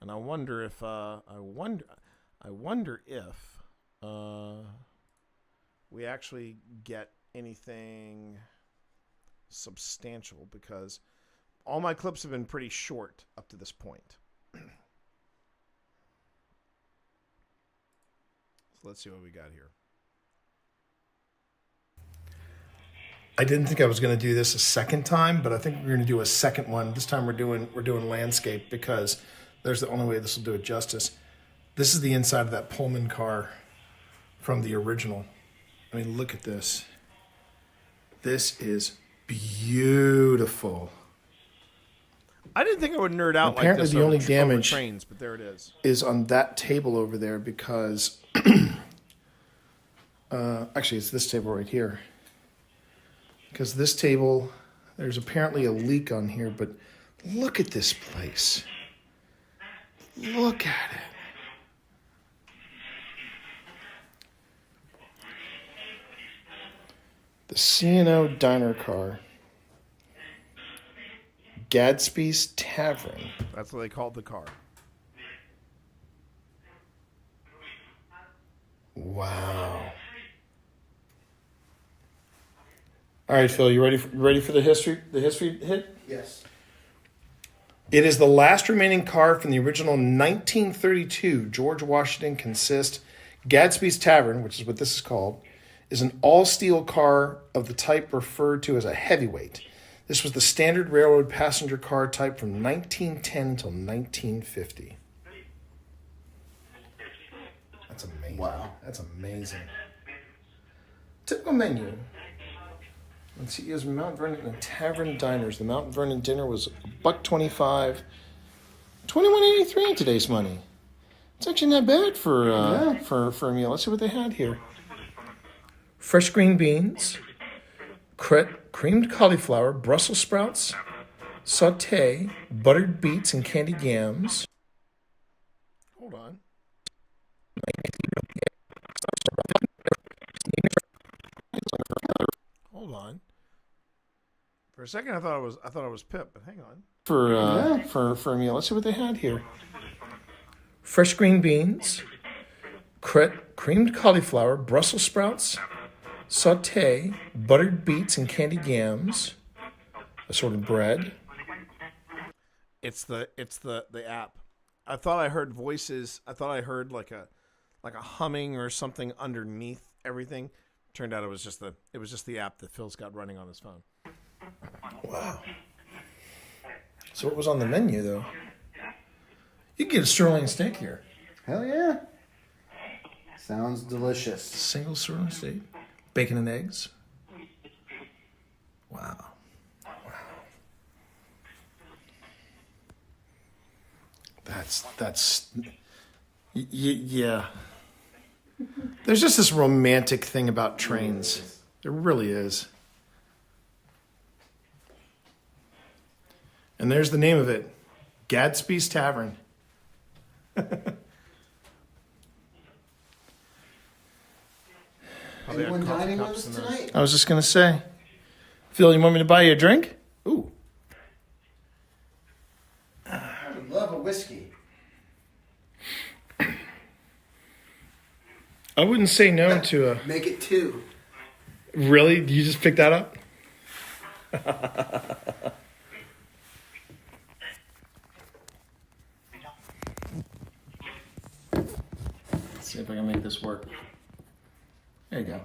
A: and I wonder if we actually get anything substantial, because all my clips have been pretty short up to this point. So let's see what we got here.
F: I didn't think I was going to do this a second time, but I think we're going to do a second one. This time we're doing landscape, because there's the only way this will do it justice. This is the inside of that Pullman car from the original. I mean, look at this. This is beautiful.
A: I didn't think I would nerd out
F: Apparently
A: like this.
F: the only
A: over
F: damage
A: trains, but there it
F: is on that table over there, because actually it's this table right here. Because this table, there's apparently a leak on here, but look at this place. Look at it. The C&O diner car. Gadsby's Tavern.
A: That's what they called the car.
F: Wow. All right, Phil, you ready for the history hit?
E: Yes.
F: It is the last remaining car from the original 1932 George Washington consist. Gadsby's Tavern, which is what this is called, is an all-steel car of the type referred to as a heavyweight. This was the standard railroad passenger car type from 1910 until 1950. That's amazing.
E: Wow.
F: That's amazing. Typical menu. Let's see, here's Mount Vernon and Tavern Diners. The Mount Vernon dinner was $1.25, $21.83 in today's money. It's actually not bad for a meal. Let's see what they had here. Fresh green beans, creamed cauliflower, Brussels sprouts, sauté, buttered beets, and candied yams.
A: Hold on. Hold on. For a second, I thought it was Pip, but hang on.
F: For a meal. Let's see what they had here. Fresh green beans, creamed cauliflower, Brussels sprouts, sauté, buttered beets, and candied yams, assorted bread.
A: It's the app. I thought I heard voices. I thought I heard like a humming or something underneath everything. Turned out it was just the app that Phil's got running on his phone.
F: Wow. So what was on the menu, though? You can get a sirloin steak here.
E: Hell yeah. Sounds delicious.
F: Single sirloin steak, bacon and eggs. Wow. That's yeah. There's just this romantic thing about trains. There really is. And there's the name of it, Gadsby's Tavern.
A: Probably
E: Anyone
A: have coffee
E: dining with
A: cups
E: us
A: in those.
E: tonight?
F: I was just going to say, Phil, you want me to buy you a drink? Ooh.
E: I would love a whiskey.
F: I wouldn't say no to a...
E: Make it 2.
F: Really? You just picked that up? Let's see if I can make this work. There you go.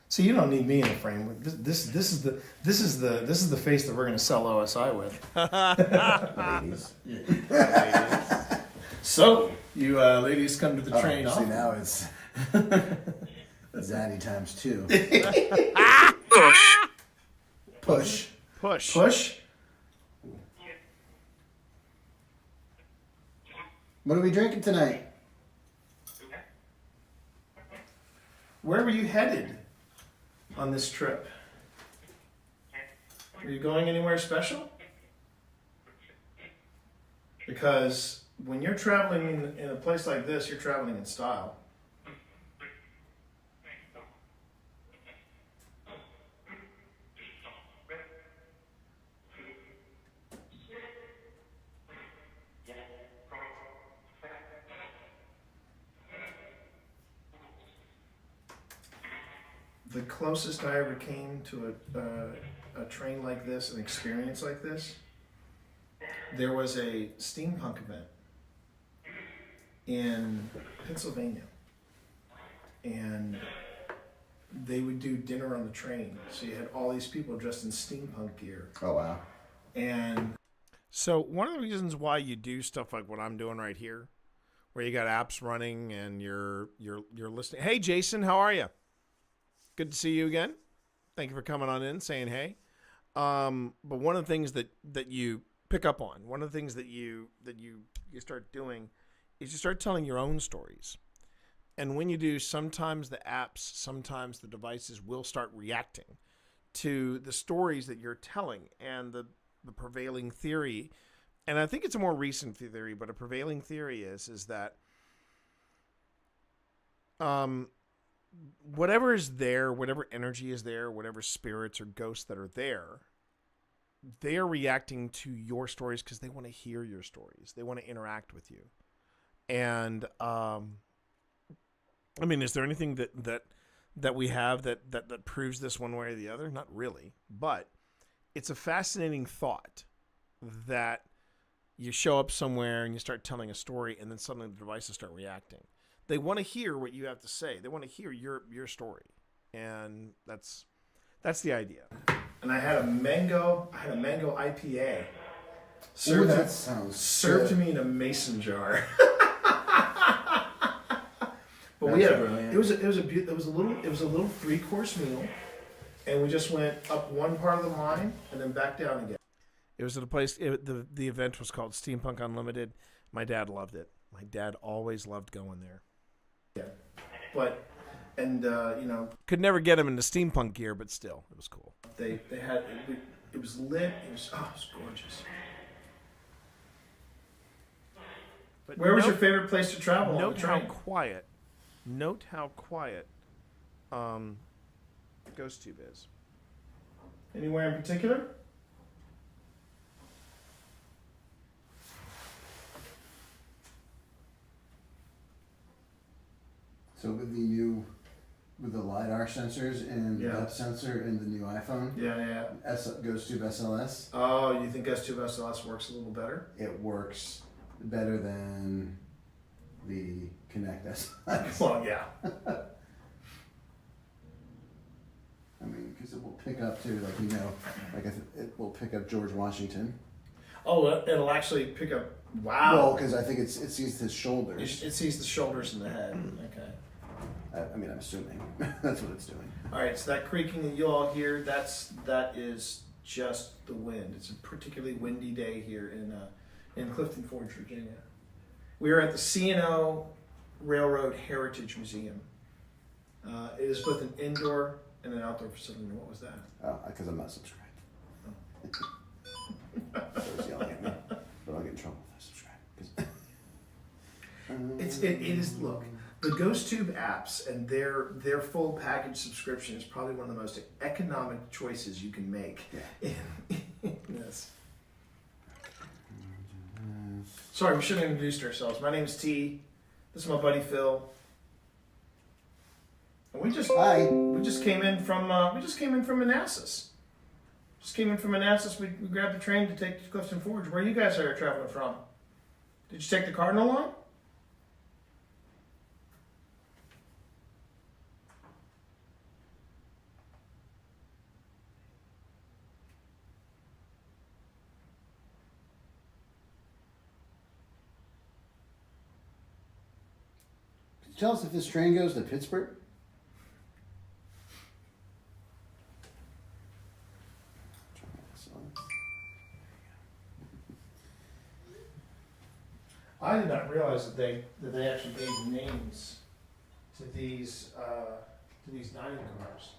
F: See, you don't need me in the frame. This is the face that we're going to sell OSI with.
E: Ladies.
F: So, you ladies come to the train
E: See,
F: off.
E: now it's Zaddy times 2. Push.
A: Push.
F: Push.
E: What are we drinking tonight?
F: Where were you headed on this trip? Are you going anywhere special? Because when you're traveling in a place like this, you're traveling in style. The closest I ever came to a train like this, an experience like this, there was a steampunk event in Pennsylvania, and they would do dinner on the train. So you had all these people dressed in steampunk gear,
E: Oh, wow.
F: and
A: So one of the reasons why you do stuff like what I'm doing right here, where you got apps running and you're listening. Hey, Jason, how are you? Good to see you again. Thank you for coming on in, saying hey. But one of the things that you pick up on, one of the things that you start doing, is you start telling your own stories. And when you do, sometimes the apps, sometimes the devices will start reacting to the stories that you're telling and the prevailing theory. And I think it's a more recent theory, but a prevailing theory is that whatever is there, whatever energy is there, whatever spirits or ghosts that are there, they are reacting to your stories because they want to hear your stories. They want to interact with you. And I mean, is there anything that we have that proves this one way or the other? Not really, but it's a fascinating thought that you show up somewhere and you start telling a story, and then suddenly the devices start reacting. They want to hear what you have to say. They want to hear your story, and that's the idea.
F: I had a mango IPA
E: Ooh, that sounds
F: served to
E: good.
F: me in a mason jar. But
E: That's
F: we had
E: brilliant.
F: it was a little 3-course meal, and we just went up one part of the line and then back down again.
A: It was at a place. The event was called Steampunk Unlimited. My dad loved it. My dad always loved going there.
F: But
A: Could never get him into steampunk gear, but still, it was cool.
F: they had it was lit. It was gorgeous.
A: But
F: Where was
A: note-
F: your favorite place to travel on the
A: Note how
F: train?
A: quiet. Note how quiet. Ghost Tube is.
F: Anywhere in particular?
E: So with the LiDAR sensors and the
F: Yeah.
E: depth sensor in the new iPhone,
F: Yeah.
E: Ghost Tube SLS,
F: Oh, you think S2 SLS works a little better?
E: it works better than the Connect SLS.
F: Well, yeah.
E: I mean, because it will pick up too, it will pick up George Washington.
F: Oh, it'll actually pick up. Wow.
E: Well, because I think it sees his shoulders.
F: It sees the shoulders and the head. Okay.
E: I mean, I'm assuming that's what it's doing.
F: All right. So that creaking that you all hear, that is just the wind. It's a particularly windy day here in Clifton Forge, Virginia. We are at the C&O Railroad Heritage Museum. It is both an indoor in an outdoor facility. What was that?
E: Oh, because I'm not subscribed. So it's yelling at me. But I'll get in trouble if I subscribe.
F: It is, look, the GhostTube apps and their full package subscription is probably one of the most economic choices you can make in this. Sorry, we should have introduced ourselves. My name is T. This is my buddy Phil. And we just came in from Manassas. Just came in from Manassas. We grabbed the train to take to Clifton Forge. Where you guys are traveling from? Did you take the Cardinal line?
E: Could you tell us if this train goes to Pittsburgh?
F: I did not realize that they actually gave names to these dining cars.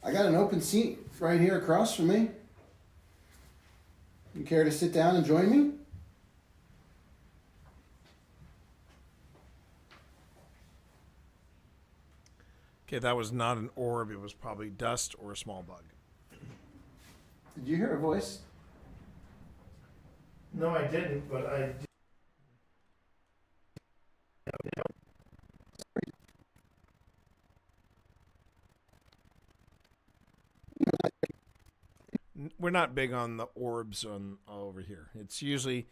E: I got an open seat right here across from me. You care to sit down and join me?
A: Okay, that was not an orb. It was probably dust or a small bug.
E: Did you hear a voice?
F: No, I didn't, but I did.
A: We're not big on the orbs on over here. It's usually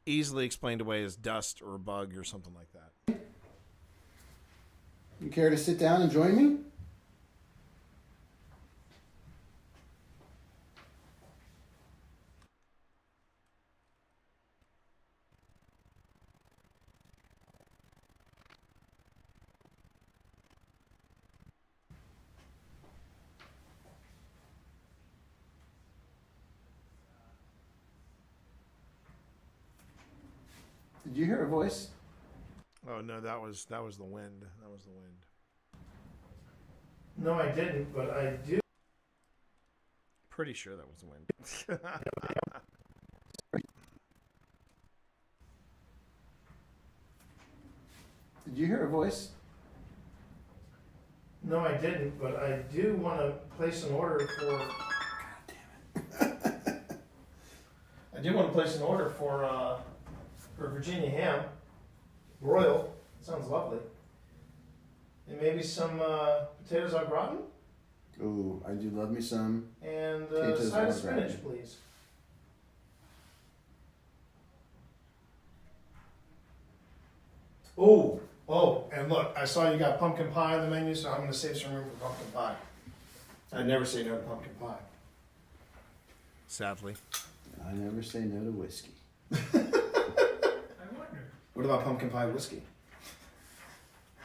A: easily explained away as dust or a bug or something like that.
E: You care to sit down and join me? Did you hear a voice?
A: Oh no, that was the wind. That was the wind.
F: No, I didn't, but I do.
A: Pretty sure that was the wind.
E: Did you hear a voice?
F: No, I didn't, but I do want to place an order for. God damn it! I do want to place an order for Virginia ham, broiled. Sounds lovely. And maybe some potatoes au gratin.
E: Ooh, I do love me some.
F: And
E: Potatoes
F: side
E: au
F: of spinach,
E: gratin.
F: please. Oh, and look, I saw you got pumpkin pie on the menu, so I'm going to save some room for pumpkin pie. I'd never say no to pumpkin pie.
A: Sadly.
E: I never say no to whiskey.
F: I wonder. What about pumpkin pie whiskey?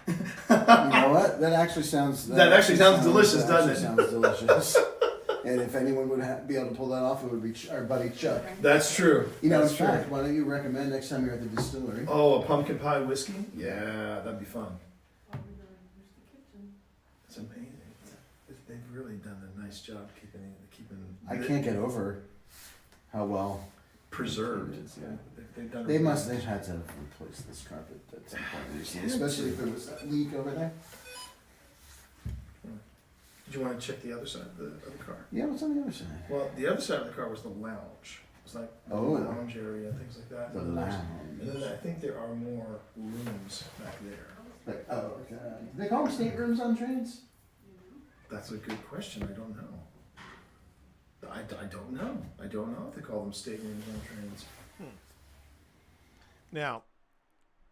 E: You know what? That actually sounds.
F: That actually sounds delicious,
E: that
F: doesn't
E: actually
F: it?
E: Sounds delicious. And if anyone would be able to pull that off, it would be our buddy Chuck.
F: That's true.
E: You know,
F: That's
E: in
F: true.
E: fact, why don't you recommend next time you're at the distillery?
F: Oh, a pumpkin pie whiskey? Yeah, that'd be fun. It's amazing. They've really done a nice job keeping
E: I can't get over how well
F: preserved.
E: it is, yeah.
F: They've done.
E: They've had to replace this carpet at some point recently, especially if there was that leak over there.
F: Did you want to check the other side of the car?
E: Yeah, what's on the other side?
F: Well, the other side of the car was the lounge. It was like the lounge area, things like that.
E: The
F: And
E: lounge.
F: then I think there are more rooms back there.
E: Like, oh, okay. Do they call them staterooms on trains?
F: That's a good question. I don't know. I don't know. I don't know if they call them staterooms on trains.
A: Now,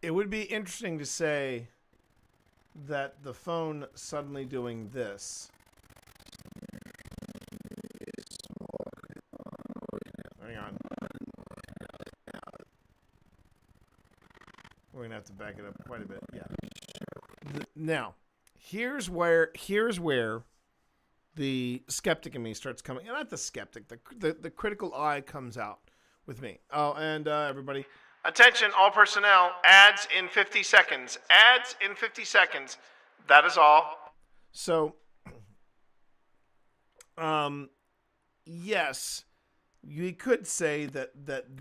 A: it would be interesting to say that the phone suddenly doing this. Hang on. We're gonna have to back it up quite a bit. Yeah. Now, here's where the skeptic in me starts coming. And not the skeptic. The critical eye comes out with me. Oh, and everybody. Attention, all personnel. Ads in 50 seconds. Ads in 50 seconds. That is all. So, yes, you could say that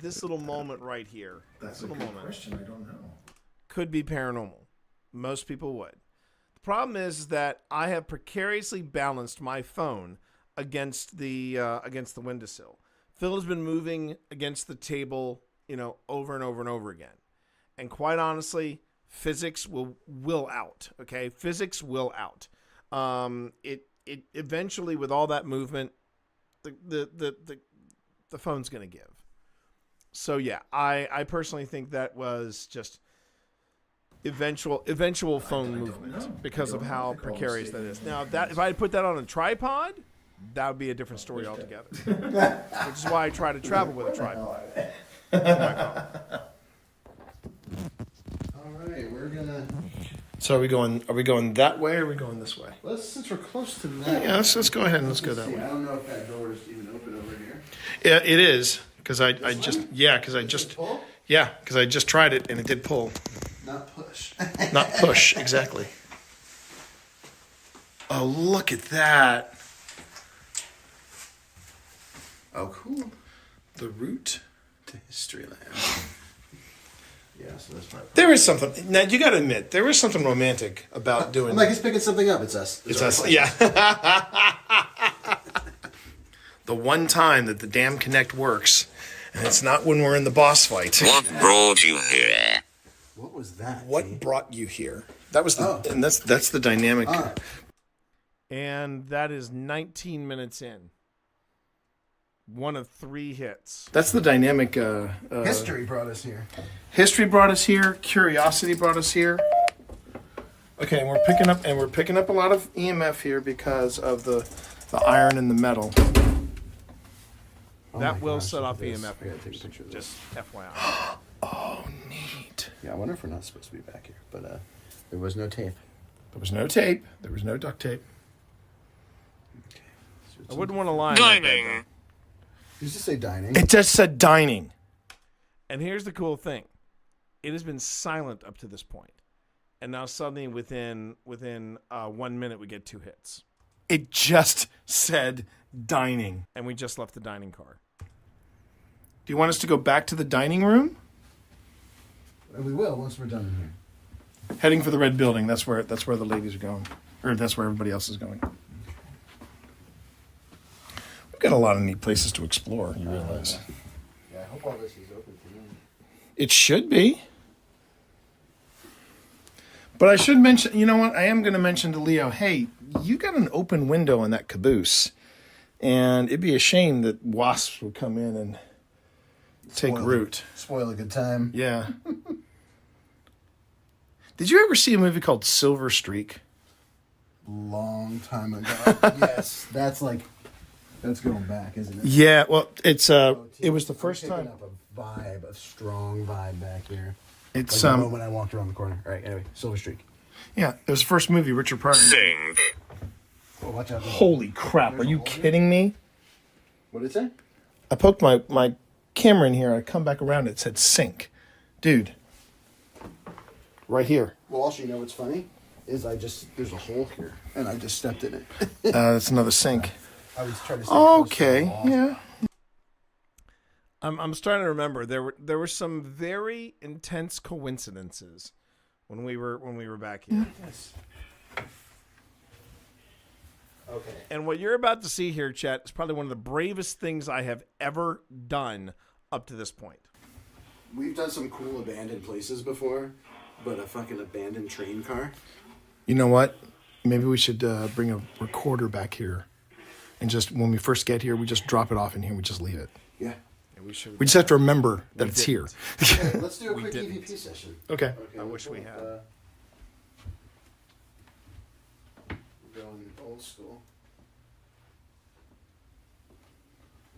A: this little moment right here,
F: That's
A: this
F: a
A: little
F: good
A: moment,
F: question. I don't know.
A: could be paranormal. Most people would. The problem is that I have precariously balanced my phone against the windowsill. Phil has been moving against the table, over and over and over again. And quite honestly, physics will out. Okay, physics will out. It eventually, with all that movement, the phone's gonna give. So yeah, I personally think that was just eventual phone movement because of how precarious that is. Now, if I had put that on a tripod, that would be a different story altogether. Which is why I try to travel with a tripod.
E: All right, we're gonna.
F: So are we going that way or are we going this way?
E: Since we're close to that.
F: Yeah, let's go ahead and let's go that way.
E: I don't know if that door is even open over here.
F: Yeah, it is because I just
E: Pull?
F: tried it and it did pull,
E: Not push.
F: not push. Exactly. Oh, look at that!
E: Oh, cool.
F: The route
E: To Historyland. Yeah, so that's probably.
F: There is something. Now you got to admit there is something romantic about doing.
E: I'm like, he's picking something up. It's us.
F: It's us. Yeah. The one time that the damn Connect works, and it's not when we're in the boss fight.
I: What brought you here?
E: What was that?
F: What brought you here? That was the,
E: Oh.
F: and that's the dynamic.
E: All right.
A: And that is 19 minutes in. One of 3 hits.
F: That's the dynamic.
E: History brought us here.
F: History brought us here. Curiosity brought us here. Okay, and we're picking up a lot of EMF here because of the iron and the metal.
E: Oh
A: That
E: my
A: will
E: gosh,
A: set
E: look
A: off
E: at this.
A: EMF.
E: I gotta take a picture of this.
A: Just FYI.
F: Oh, neat.
E: Yeah, I wonder if we're not supposed to be back here, but there was no tape.
F: There was no tape. There was no duct tape.
A: I wouldn't want to lie. in that bed,
I: Dining.
A: though.
E: Did you just say dining?
F: It just said dining.
A: And here's the cool thing. It has been silent up to this point. And now suddenly within 1 minute we get 2 hits.
F: It just said dining.
A: And we just left the dining car.
F: Do you want us to go back to the dining room?
E: We will once we're done in here.
F: Heading for the red building. That's where the ladies are going, or that's where everybody else is going. We've got a lot of neat places to explore. You realize?
E: Yeah, I hope all this is open for me.
F: It should be. But I should mention, you know what? I am going to mention to Leo, hey, you got an open window in that caboose. And it'd be a shame that wasps would come in and take root.
E: Spoil a good time.
F: Yeah. Did you ever see a movie called Silver Streak?
E: Long time ago. Yes, that's going back, isn't it?
F: Yeah, well, it was the first
E: I'm
F: time.
E: picking up a strong vibe back here.
F: It's
E: The moment I walked around the corner. All right, anyway, Silver Streak.
F: yeah, it was the first movie Richard Pryor.
I: Sing.
E: Oh, watch out.
F: Holy crap, are you kidding me?
E: What did it say?
F: I poked my camera in here, I come back around, it said sink. Dude. Right here.
E: Well, also, you know what's funny? Is there's a hole here, and I just stepped in it.
F: That's another sink.
E: I was trying to stay close to the
F: Okay,
E: wall.
F: yeah.
A: I'm starting to remember there were some very intense coincidences when we were back here.
E: Yes. Okay.
A: And what you're about to see here, Chet, is probably one of the bravest things I have ever done up to this point.
E: We've done some cool abandoned places before, but a fucking abandoned train car.
F: You know what? Maybe we should bring a recorder back here. And just, when we first get here, we just drop it off in here, we just leave it.
E: Yeah.
A: We should.
F: We just have to remember that it's here.
E: Okay, let's do a quick
A: didn't.
E: EVP session.
F: Okay.
E: Okay,
A: I
E: we'll
A: wish we
E: pull up,
A: had.
E: We're going old school.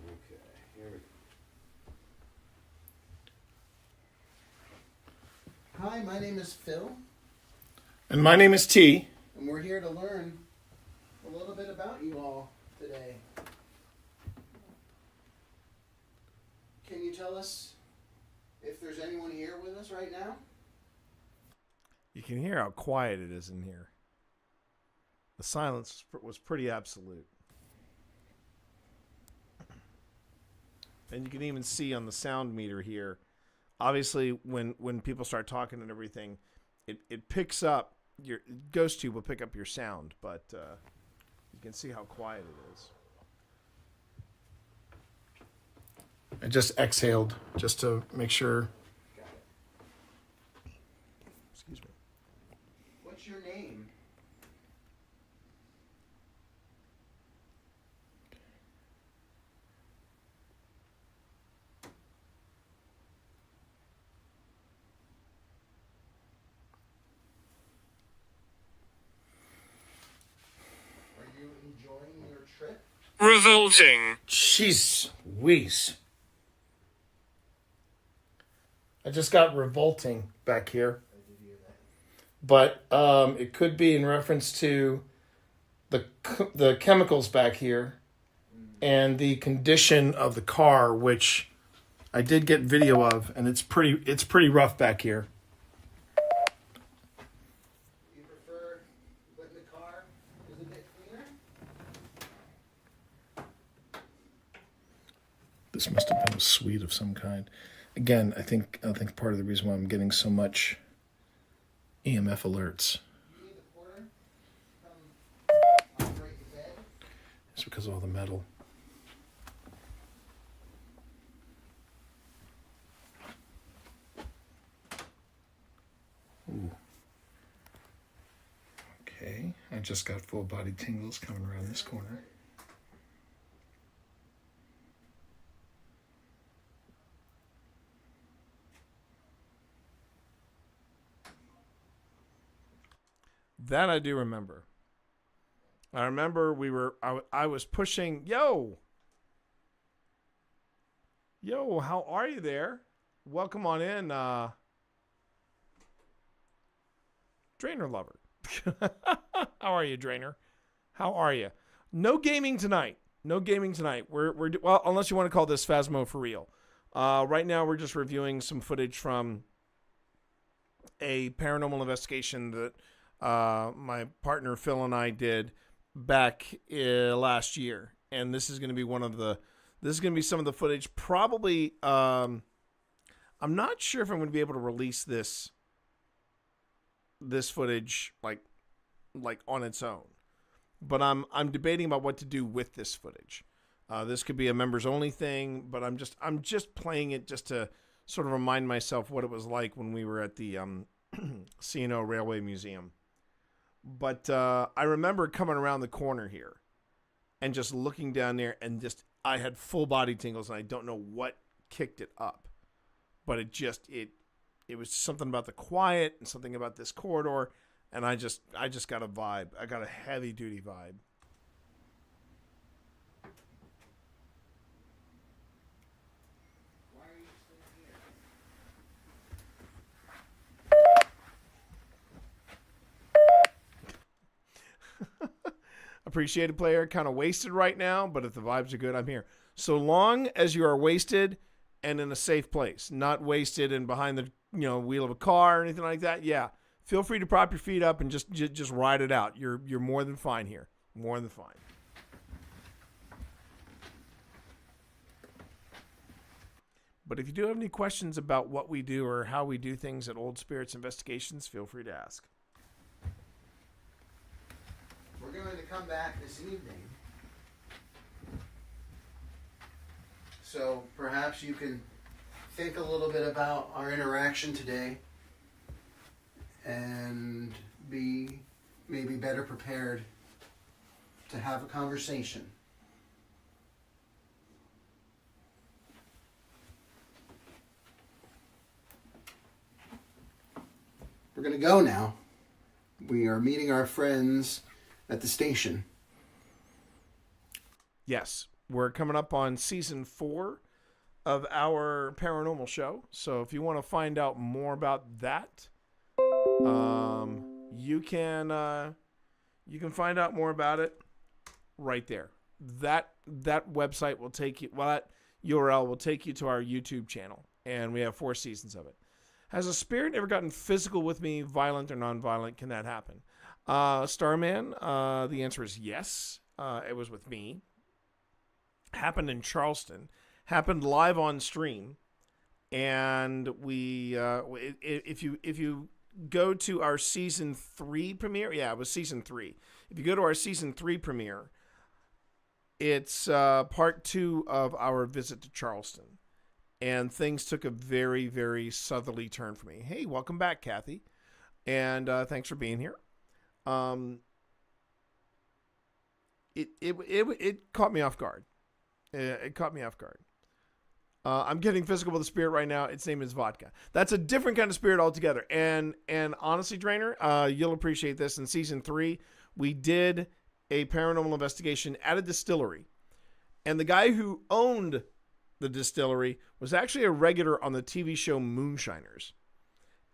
E: Okay, here we go. Hi, my name is Phil,
F: And my name is T.
E: and we're here to learn a little bit about you all today. Can you tell us if there's anyone here with us right now.
A: You can hear how quiet it is in here. The silence was pretty absolute. And you can even see on the sound meter here, obviously when people start talking and everything, it picks up, your Ghost Tube will pick up your sound, but you can see how quiet it is.
F: I just exhaled just to make sure.
A: Excuse me.
E: What's your name? Are you enjoying your trip?
I: Revolting.
F: Jeez Louise. I just got revolting back here. But it could be in reference to the chemicals back here and the condition of the car, which I did get video of, and it's pretty rough back here.
E: You prefer when the car is a bit cleaner?
F: This must have been a suite of some kind. Again, I think part of the reason why I'm getting so much EMF alerts
E: You need the porter to come operate the bed.
F: is because of all the metal. Ooh. Okay, I just got full body tingles coming around this corner.
A: That I do remember. I remember I was pushing, yo, how are you there? Welcome on in, Drainer Lover. How are you, Drainer? How are you? No gaming tonight. We're well, unless you want to call this Phasmo for real. Right now we're just reviewing some footage from a paranormal investigation that my partner Phil and I did back last year, and this is going to be some of the footage. Probably, I'm not sure if I'm going to be able to release this footage like on its own, but I'm debating about what to do with this footage. This could be a members only thing, but I'm just playing it just to sort of remind myself what it was like when we were at the C&O Railway Museum. But I remember coming around the corner here and just looking down there, and I had full body tingles, and I don't know what kicked it up. But it was something about the quiet and something about this corridor, and I just got a vibe. I got a heavy duty vibe.
E: Why are you still here?
A: Appreciated player, kind of wasted right now, but if the vibes are good, I'm here. So long as you are wasted and in a safe place, not wasted and behind the wheel of a car or anything like that, yeah, feel free to prop your feet up and just ride it out. You're more than fine here, more than fine. But if you do have any questions about what we do or how we do things at Old Spirits Investigations, feel free to ask.
E: We're going to come back this evening. So perhaps you can think a little bit about our interaction today and be maybe better prepared to have a conversation. We're going to go now. We are meeting our friends at the station.
A: Yes, we're coming up on season 4 of our paranormal show. So if you want to find out more about that, you can find out more about it right there. That website will take you. Well, that URL will take you to our YouTube channel, and we have 4 seasons of it. Has a spirit ever gotten physical with me, violent or non-violent? Can that happen? Starman, the answer is yes. It was with me. Happened in Charleston. Happened live on stream. And we, if you go to our season 3 premiere, yeah, it was season 3. If you go to our season 3 premiere, it's part 2 of our visit to Charleston. And things took a very, very southerly turn for me. Hey, welcome back, Kathy. And thanks for being here. It caught me off guard. It caught me off guard. I'm getting physical with a spirit right now. Its name is vodka. That's a different kind of spirit altogether. And honestly, Drainer, you'll appreciate this. In season 3, we did a paranormal investigation at a distillery. And the guy who owned the distillery was actually a regular on the TV show Moonshiners.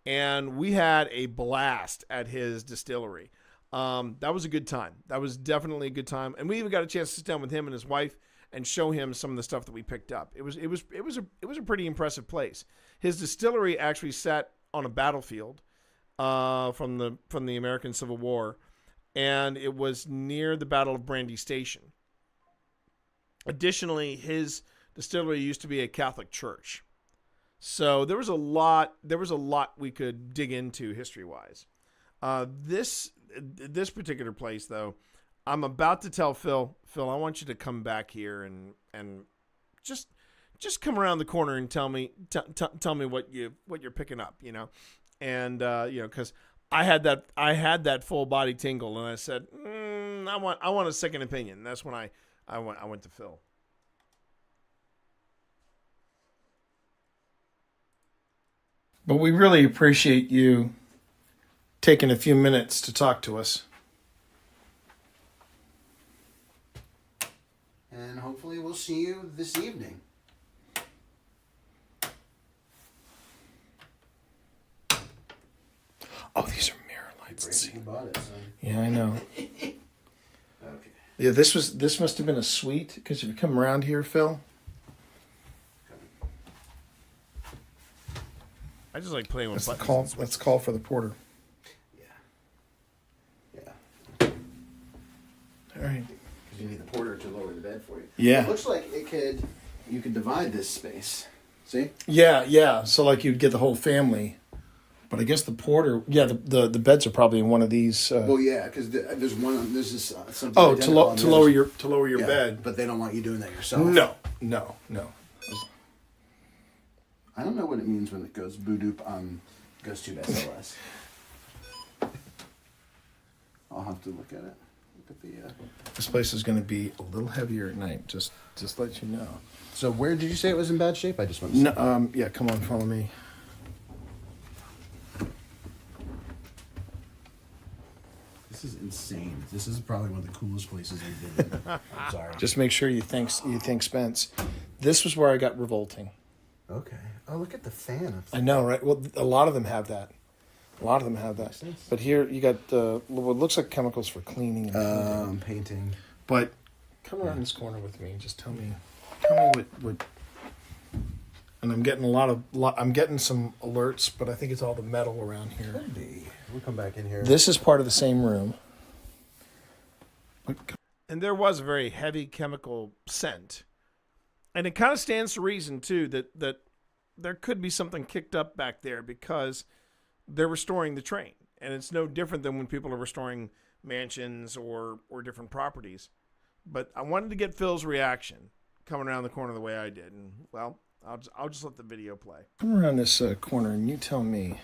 A: And we had a blast at his distillery. That was a good time. That was definitely a good time. And we even got a chance to sit down with him and his wife and show him some of the stuff that we picked up. It was a pretty impressive place. His distillery actually sat on a battlefield from the American Civil War, and it was near the Battle of Brandy Station. Additionally, his distillery used to be a Catholic church. So there was a lot we could dig into history-wise. This particular place, though, I'm about to tell Phil, I want you to come back here and just come around the corner and tell me what you're picking up, you know. And because I had that full body tingle, and I said, I want a second opinion. And that's when I went to Phil.
F: But we really appreciate you taking a few minutes to talk to us.
E: And hopefully we'll see you this evening.
F: Oh, these are mirror lights. Let's see.
E: You bought it, son.
F: Yeah, I know.
E: Okay.
F: Yeah, this must have been a suite, because if you come around here, Phil.
A: I just like playing with buttons.
F: Let's call for the porter.
E: Yeah.
F: All right.
E: Because you need the porter to lower the bed for you.
F: Yeah.
E: It looks like you could divide this space. See?
F: Yeah. So like you'd get the whole family. But I guess the porter, the beds are probably in one of these.
E: Well, yeah, because there's this something.
F: Oh, to lower your
E: yeah,
F: bed.
E: But they don't want you doing that yourself.
F: No.
E: I don't know what it means when it goes boodoop on GhostTube SLS. I'll have to look at it. Look at the.
F: This place is going to be a little heavier at night. Just let you know.
E: So where did you say it was in bad shape? I just want to see.
F: No, yeah, come on, follow me.
E: This is insane. This is probably one of the coolest places I've been in. I'm sorry.
F: Just make sure you thank Spence. This was where I got revolting.
E: Okay. Oh, look at the fan up there.
F: I know, right? Well, a lot of them have that. But here you got what looks like chemicals for cleaning and
E: painting.
F: But come around this corner with me and just tell me what. And I'm getting I'm getting some alerts, but I think it's all the metal around here.
E: Could be. We'll come back in here.
F: This is part of the same room.
A: And there was a very heavy chemical scent. And it kind of stands to reason, too, that there could be something kicked up back there because they're restoring the train. And it's no different than when people are restoring mansions or different properties. But I wanted to get Phil's reaction coming around the corner the way I did. And, well, I'll just let the video play.
F: Come around this corner and you tell me.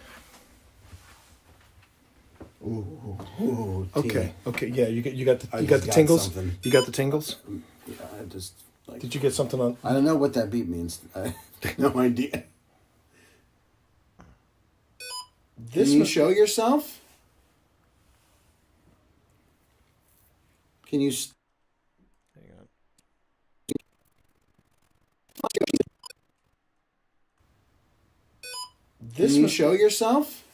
E: Ooh,
F: okay. Yeah, you got the tingles.
E: Something.
F: You got the tingles.
E: Yeah, I just.
F: Did you get something on?
E: I don't know what that beep means. I have no idea. Can you show yourself? Can you?
A: Hang on.
E: Can you show yourself?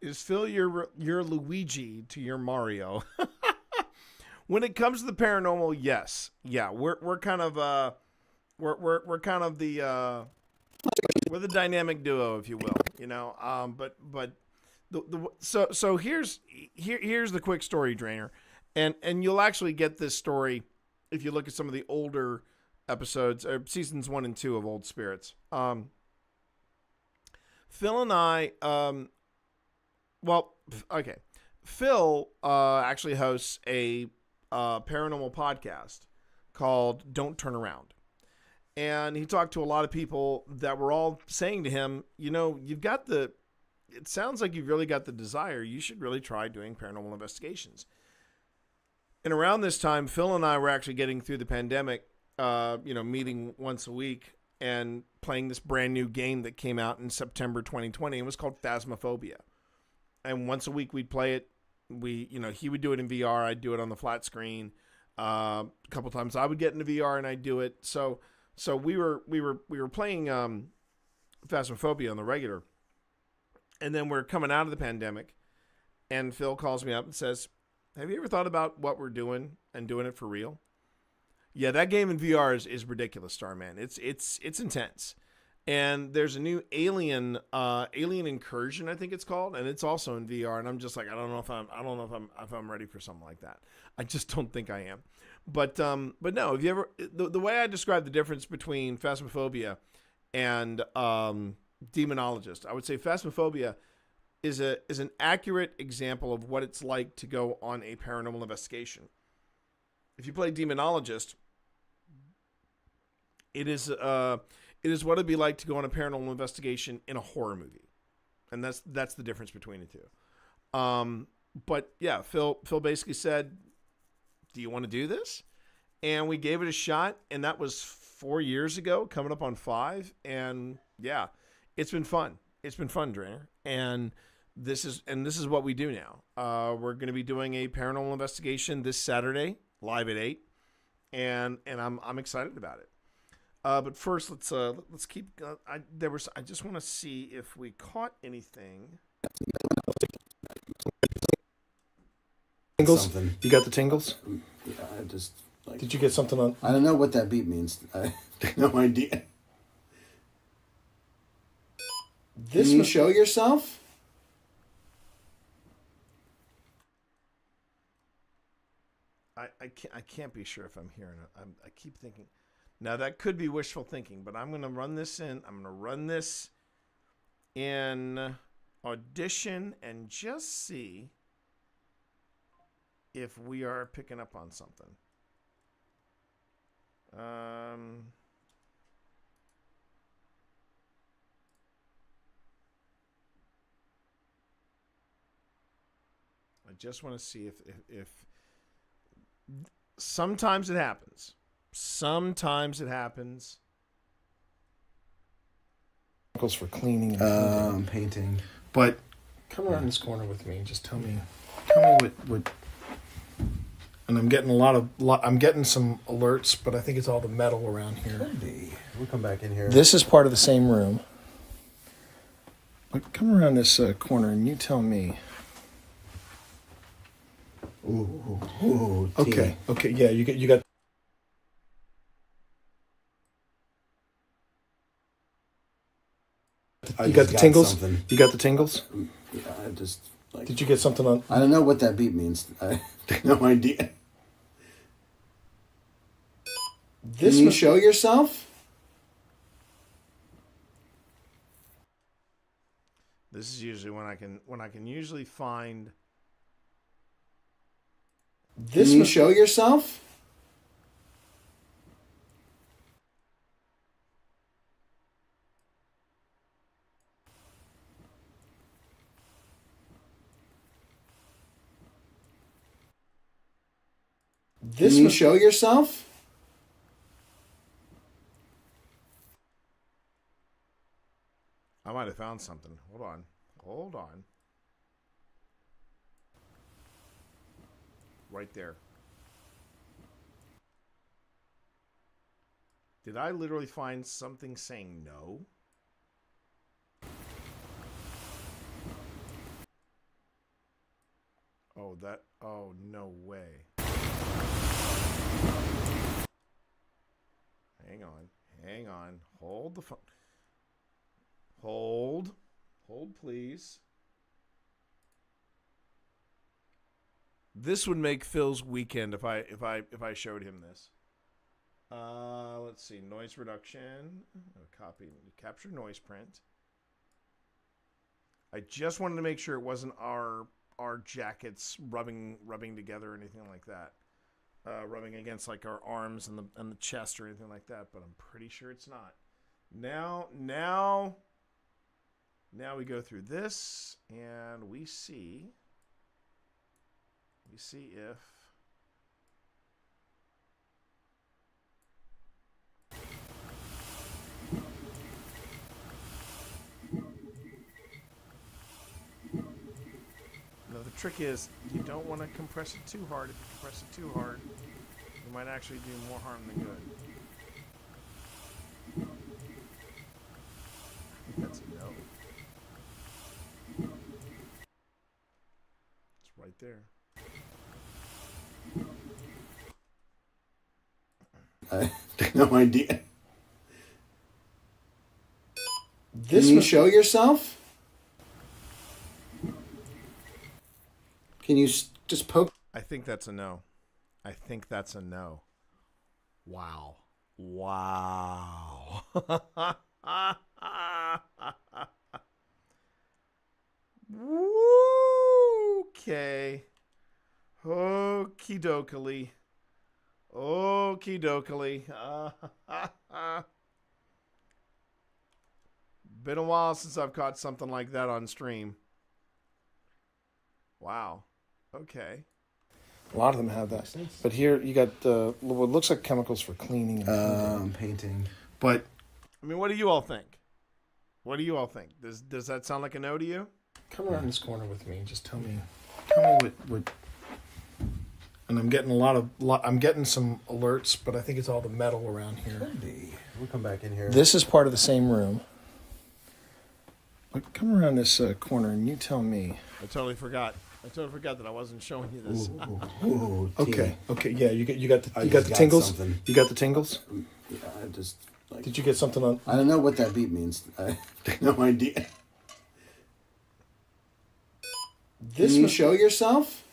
A: Is Phil your Luigi to your Mario? When it comes to the paranormal, yes, yeah, we're kind of we're kind of the we're the dynamic duo, if you will, you know. But so here's the quick story, Drainer, and you'll actually get this story if you look at some of the older episodes or seasons 1 and 2 of Old Spirits. Phil and I, Phil actually hosts a paranormal podcast called Don't Turn Around. And he talked to a lot of people that were all saying to him, you know, it sounds like you've really got the desire. You should really try doing paranormal investigations. And around this time, Phil and I were actually getting through the pandemic, meeting once a week and playing this brand new game that came out in September 2020. It was called Phasmophobia. And once a week we'd play it. He would do it in VR. I'd do it on the flat screen. A couple times I would get into VR and I'd do it. So we were playing Phasmophobia on the regular. And then we're coming out of the pandemic, and Phil calls me up and says, have you ever thought about what we're doing and doing it for real? Yeah, that game in VR is ridiculous, Starman. It's intense. And there's a new Alien Incursion, I think it's called, and it's also in VR. And I'm just like, I don't know if I'm ready for something like that. I just don't think I am. But no, have you ever the way I describe the difference between Phasmophobia and Demonologist, I would say Phasmophobia is an accurate example of what it's like to go on a paranormal investigation. If you play Demonologist, it is what it'd be like to go on a paranormal investigation in a horror movie, and that's the difference between the two. But yeah, Phil basically said, "Do you want to do this?" And we gave it a shot, and that was 4 years ago, coming up on 5, and yeah. It's been fun. It's been fun, Drainer. And this is what we do now. We're going to be doing a paranormal investigation this Saturday, live at 8, and I'm excited about it. But first, let's keep. I just want to see if we caught anything. Tingles?
E: Something.
A: You got the tingles?
E: Yeah, I just like.
A: Did you get something on?
E: I don't know what that beat means. I have no idea. Can you show yourself?
A: I can't be sure if I'm hearing it. I keep thinking. Now that could be wishful thinking, but I'm going to run this in. I'm going to run this in Audition and just see if we are picking up on something. I just want to see if sometimes it happens. Sometimes it happens. For cleaning and
E: painting.
A: But come around this corner with me and just tell me what. And I'm getting I'm getting some alerts, but I think it's all the metal around here.
E: Could be. We'll come back in here.
A: This is part of the same room. But come around this corner and you tell me.
E: Ooh.
A: Okay. Yeah, you got. You got the tingles?
E: Something.
A: You got the tingles?
E: Yeah, I just like.
A: Did you get something on?
E: I don't know what that beat means. I have no idea. Can you show yourself?
A: This is usually when I can usually find.
E: Can you show yourself? Can you show yourself?
A: I might have found something. Hold on. Right there. Did I literally find something saying no? Oh, no way. Hang on. Hold the phone. Hold, please. This would make Phil's weekend if I showed him this. Let's see, noise reduction, copy, capture noise print. I just wanted to make sure it wasn't our jackets rubbing together or anything like that, rubbing against like our arms and the chest or anything like that. But I'm pretty sure it's not. Now we go through this and we see if. The trick is you don't want to compress it too hard. If you compress it too hard, you might actually do more harm than good. I think that's a no. It's right there.
E: I have no idea.
F: This
E: Can you show yourself? Can you just poke?
A: I think that's a no. Wow. Okay. Okie dokie. Been a while since I've caught something like that on stream. Wow. Okay.
F: A lot of them have that. But here you got what looks like chemicals for cleaning and
E: Painting.
F: But
A: I mean, what do you all think? Does that sound like a no to you?
F: come around this corner with me. Just tell me what. And I'm getting I'm getting some alerts, but I think it's all the metal around here.
E: Could be. We'll come back in here.
F: This is part of the same room. But come around this corner and you tell me.
A: I totally forgot that I wasn't showing you this.
E: Ooh,
F: Okay. Yeah, you got the
E: got
F: tingles.
E: something.
F: You got the tingles.
E: Yeah, I just. Like,
F: Did you get something on?
E: I don't know what that beep means. I have no idea. Can you show yourself?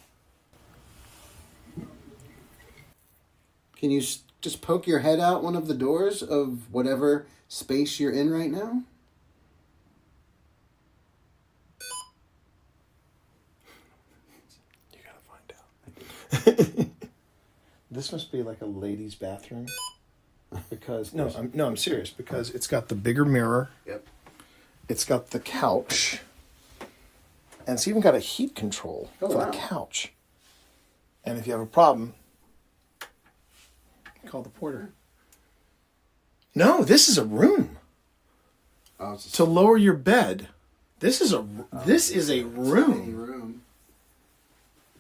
E: Can you just poke your head out one of the doors of whatever space you're in right now?
F: You gotta find out. This must be like a ladies' bathroom, because I'm serious, because it's got the bigger mirror.
E: Yep.
F: It's got the couch, and it's even got a heat control for
E: wow.
F: the couch. And if you have a problem, call the porter. No, this is a room
E: Oh, it's
F: to lower your bed. This is a
E: tiny
F: room
E: room.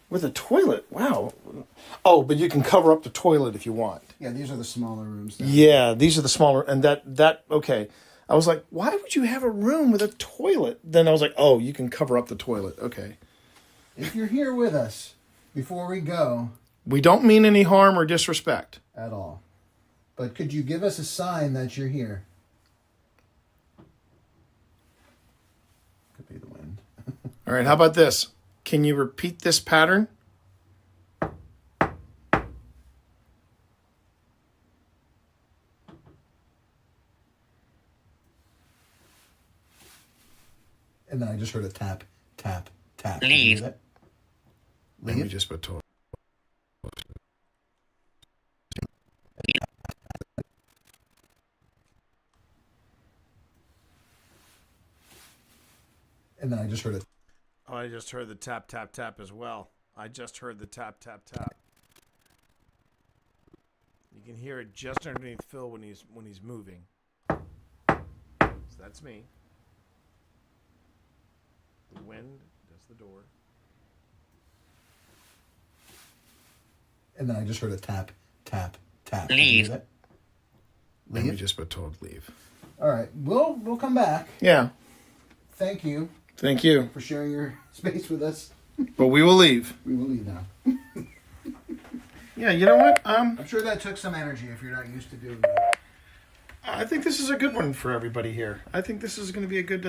F: with a toilet. Wow. Oh, but you can cover up the toilet if you want.
E: Yeah, these are the smaller rooms. Now.
F: Yeah, these are the smaller, and that okay. I was like, why would you have a room with a toilet? Then I was like, oh, you can cover up the toilet. Okay.
E: If you're here with us before we go
F: We don't mean any harm or disrespect.
E: at all, but could you give us a sign that you're here? Could be the wind.
F: All right, how about this? Can you repeat this pattern?
E: And then I just heard a tap, tap, tap.
I: Leave.
E: Did you hear that?
F: Let me
E: Leave?
F: just put total.
E: And then I just heard a.
A: Oh, I just heard the tap, tap, tap as well. I just heard the tap, tap, tap. You can hear it just underneath Phil when he's moving. So that's me. The wind does the door.
E: And then I just heard a tap, tap, tap. Did you
I: Leave.
E: hear that?
F: Let me
E: Leave?
F: just put total leave.
E: All right, we'll come back.
F: Yeah,
E: Thank you
F: thank you.
E: for sharing your space with us.
F: But we will leave.
E: We will leave now.
F: Yeah, you know what?
E: I'm sure that took some energy if you're not used to doing that.
F: I think this is a good one for everybody here. I think this is going to be a good.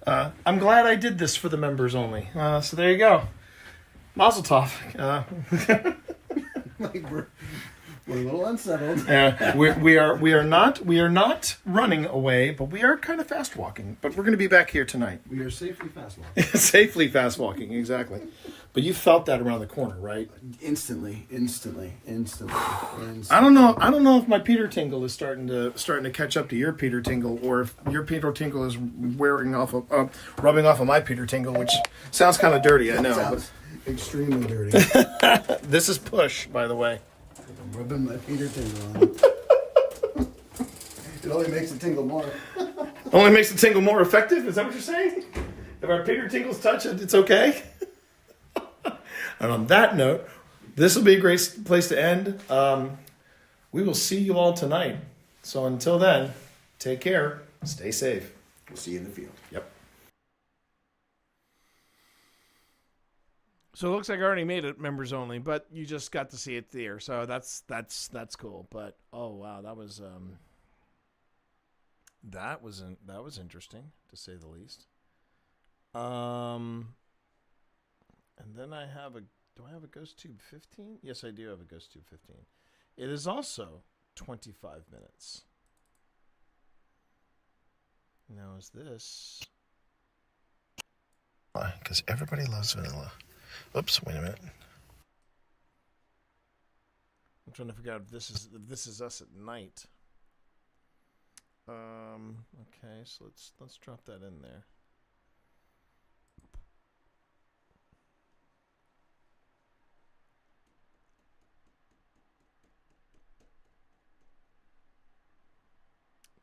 F: I'm glad I did this for the members only. So there you go. Mazel tov.
E: Like we're a little unsettled.
F: We are not running away, but we are kind of fast walking. But we're going to be back here tonight.
E: We are safely fast walking.
F: Safely fast walking, exactly. But you felt that around the corner, right?
E: Instantly.
F: I don't know if my Peter tingle is starting to catch up to your Peter tingle, or if your Peter tingle is rubbing off of my Peter tingle, which sounds kind of dirty, I know.
E: Sounds extremely dirty.
F: This is push, by the way.
E: I'm rubbing my Peter tingle on it. It only makes it tingle more.
F: Only makes the tingle more effective? Is that what you're saying? If our Peter tingles touch it, it's okay? And on that note, this will be a great place to end. We will see you all tonight. So until then, take care. Stay safe.
E: We'll see you in the field.
F: Yep.
A: So it looks like I already made it members only, but you just got to see it there. So that's cool. But oh wow, that was interesting to say the least. And then do I have a Ghost Tube 15? Yes, I do have a Ghost Tube 15. It is also 25 minutes. Now is this?
F: Because everybody loves vanilla. Oops, wait a minute.
A: I'm trying to figure out if this is us at night. Okay, so let's drop that in there.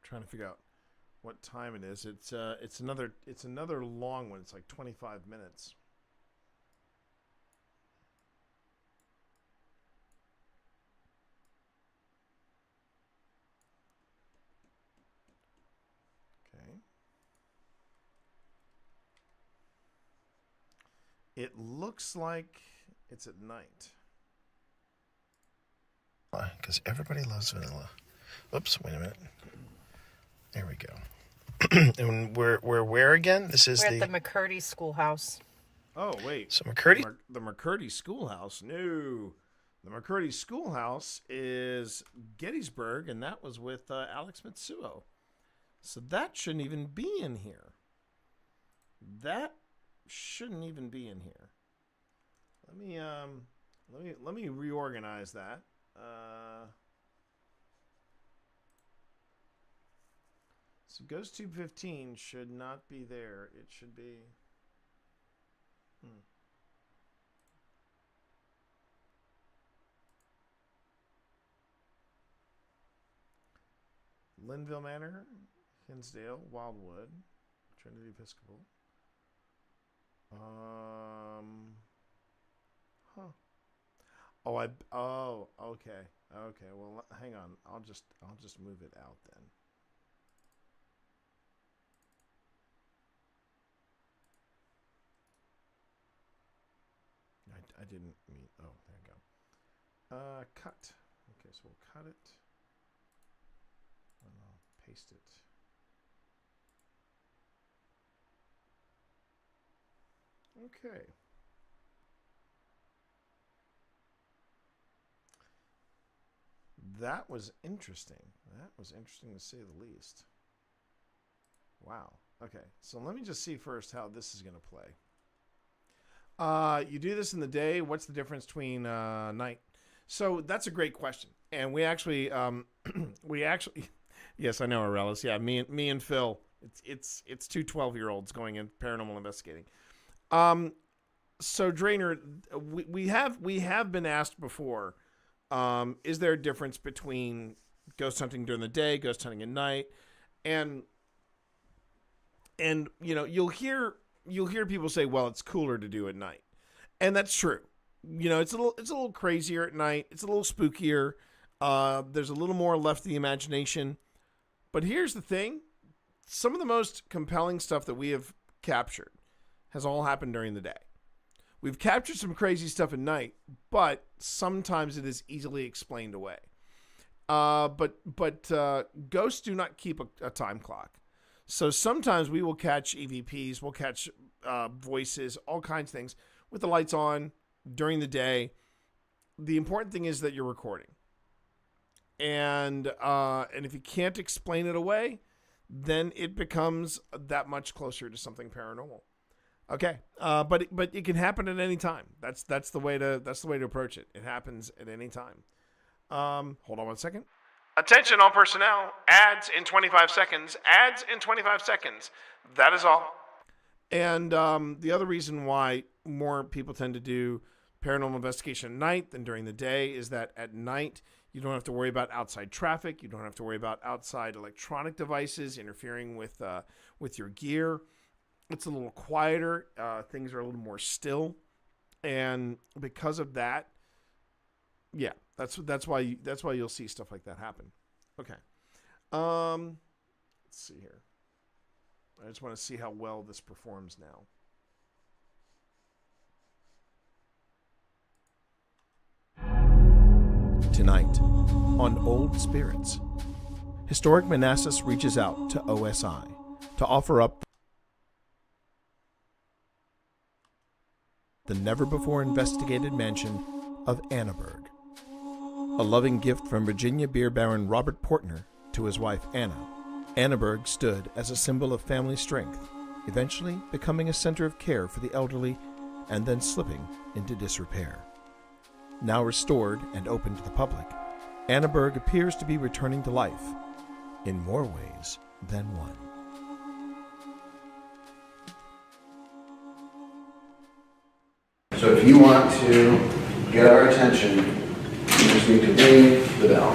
A: Trying to figure out what time it is. It's another long one. It's like 25 minutes. Okay. It looks like it's at night.
F: Because everybody loves vanilla. Oops, wait a minute. There we go. And we're where again? We're
J: at the McCurdy Schoolhouse.
A: Oh, wait.
F: So McCurdy?
A: The McCurdy Schoolhouse. No. The McCurdy Schoolhouse is Gettysburg, and that was with Alex Mitsuo. So that shouldn't even be in here. That shouldn't even be in here. Let me reorganize that. So Ghost Tube 15 should not be there. It should be... Linville Manor, Hinsdale, Wildwood, Trinity Episcopal. Okay. Okay. Well, hang on. I'll just move it out then. I didn't mean. Oh, there you go. Cut. Okay, so we'll cut it. And I'll paste it. Okay. That was interesting. That was interesting to say the least. Wow. Okay, so let me just see first how this is going to play. You do this in the day. What's the difference between night? So that's a great question. And we actually, yes, I know, Aurelius. Yeah, me and Phil. It's two 12-year-olds going in paranormal investigating. So Drainer, we have been asked before. Is there a difference between ghost hunting during the day, ghost hunting at night, and you know you'll hear people say, well, it's cooler to do at night, and that's true. You know, it's a little crazier at night. It's a little spookier. There's a little more left to the imagination. But here's the thing: some of the most compelling stuff that we have captured has all happened during the day. We've captured some crazy stuff at night, but sometimes it is easily explained away. But ghosts do not keep a time clock. So sometimes we will catch EVPs, we'll catch voices, all kinds of things with the lights on during the day. The important thing is that you're recording. And if you can't explain it away, then it becomes that much closer to something paranormal. Okay, but it can happen at any time. That's the way to approach it. It happens at any time. Hold on one second. Attention all personnel. Ads in 25 seconds. Ads in 25 seconds. That is all. And the other reason why more people tend to do paranormal investigation at night than during the day is that at night you don't have to worry about outside traffic. You don't have to worry about outside electronic devices interfering with your gear. It's a little quieter. Things are a little more still, and because of that, yeah, that's why you'll see stuff like that happen. Okay, let's see here. I just want to see how well this performs now. Tonight, on Old Spirits, Historic Manassas reaches out to OSI to offer up the never-before-investigated mansion of Annaburg. A loving gift from Virginia beer baron Robert Portner to his wife Anna, Annaburg stood as a symbol of family strength, eventually becoming a center of care for the elderly and then slipping into disrepair. Now restored and open to the public, Annaburg appears to be returning to life in more ways than one.
E: So if you want to get our attention, you just need to ring the bell.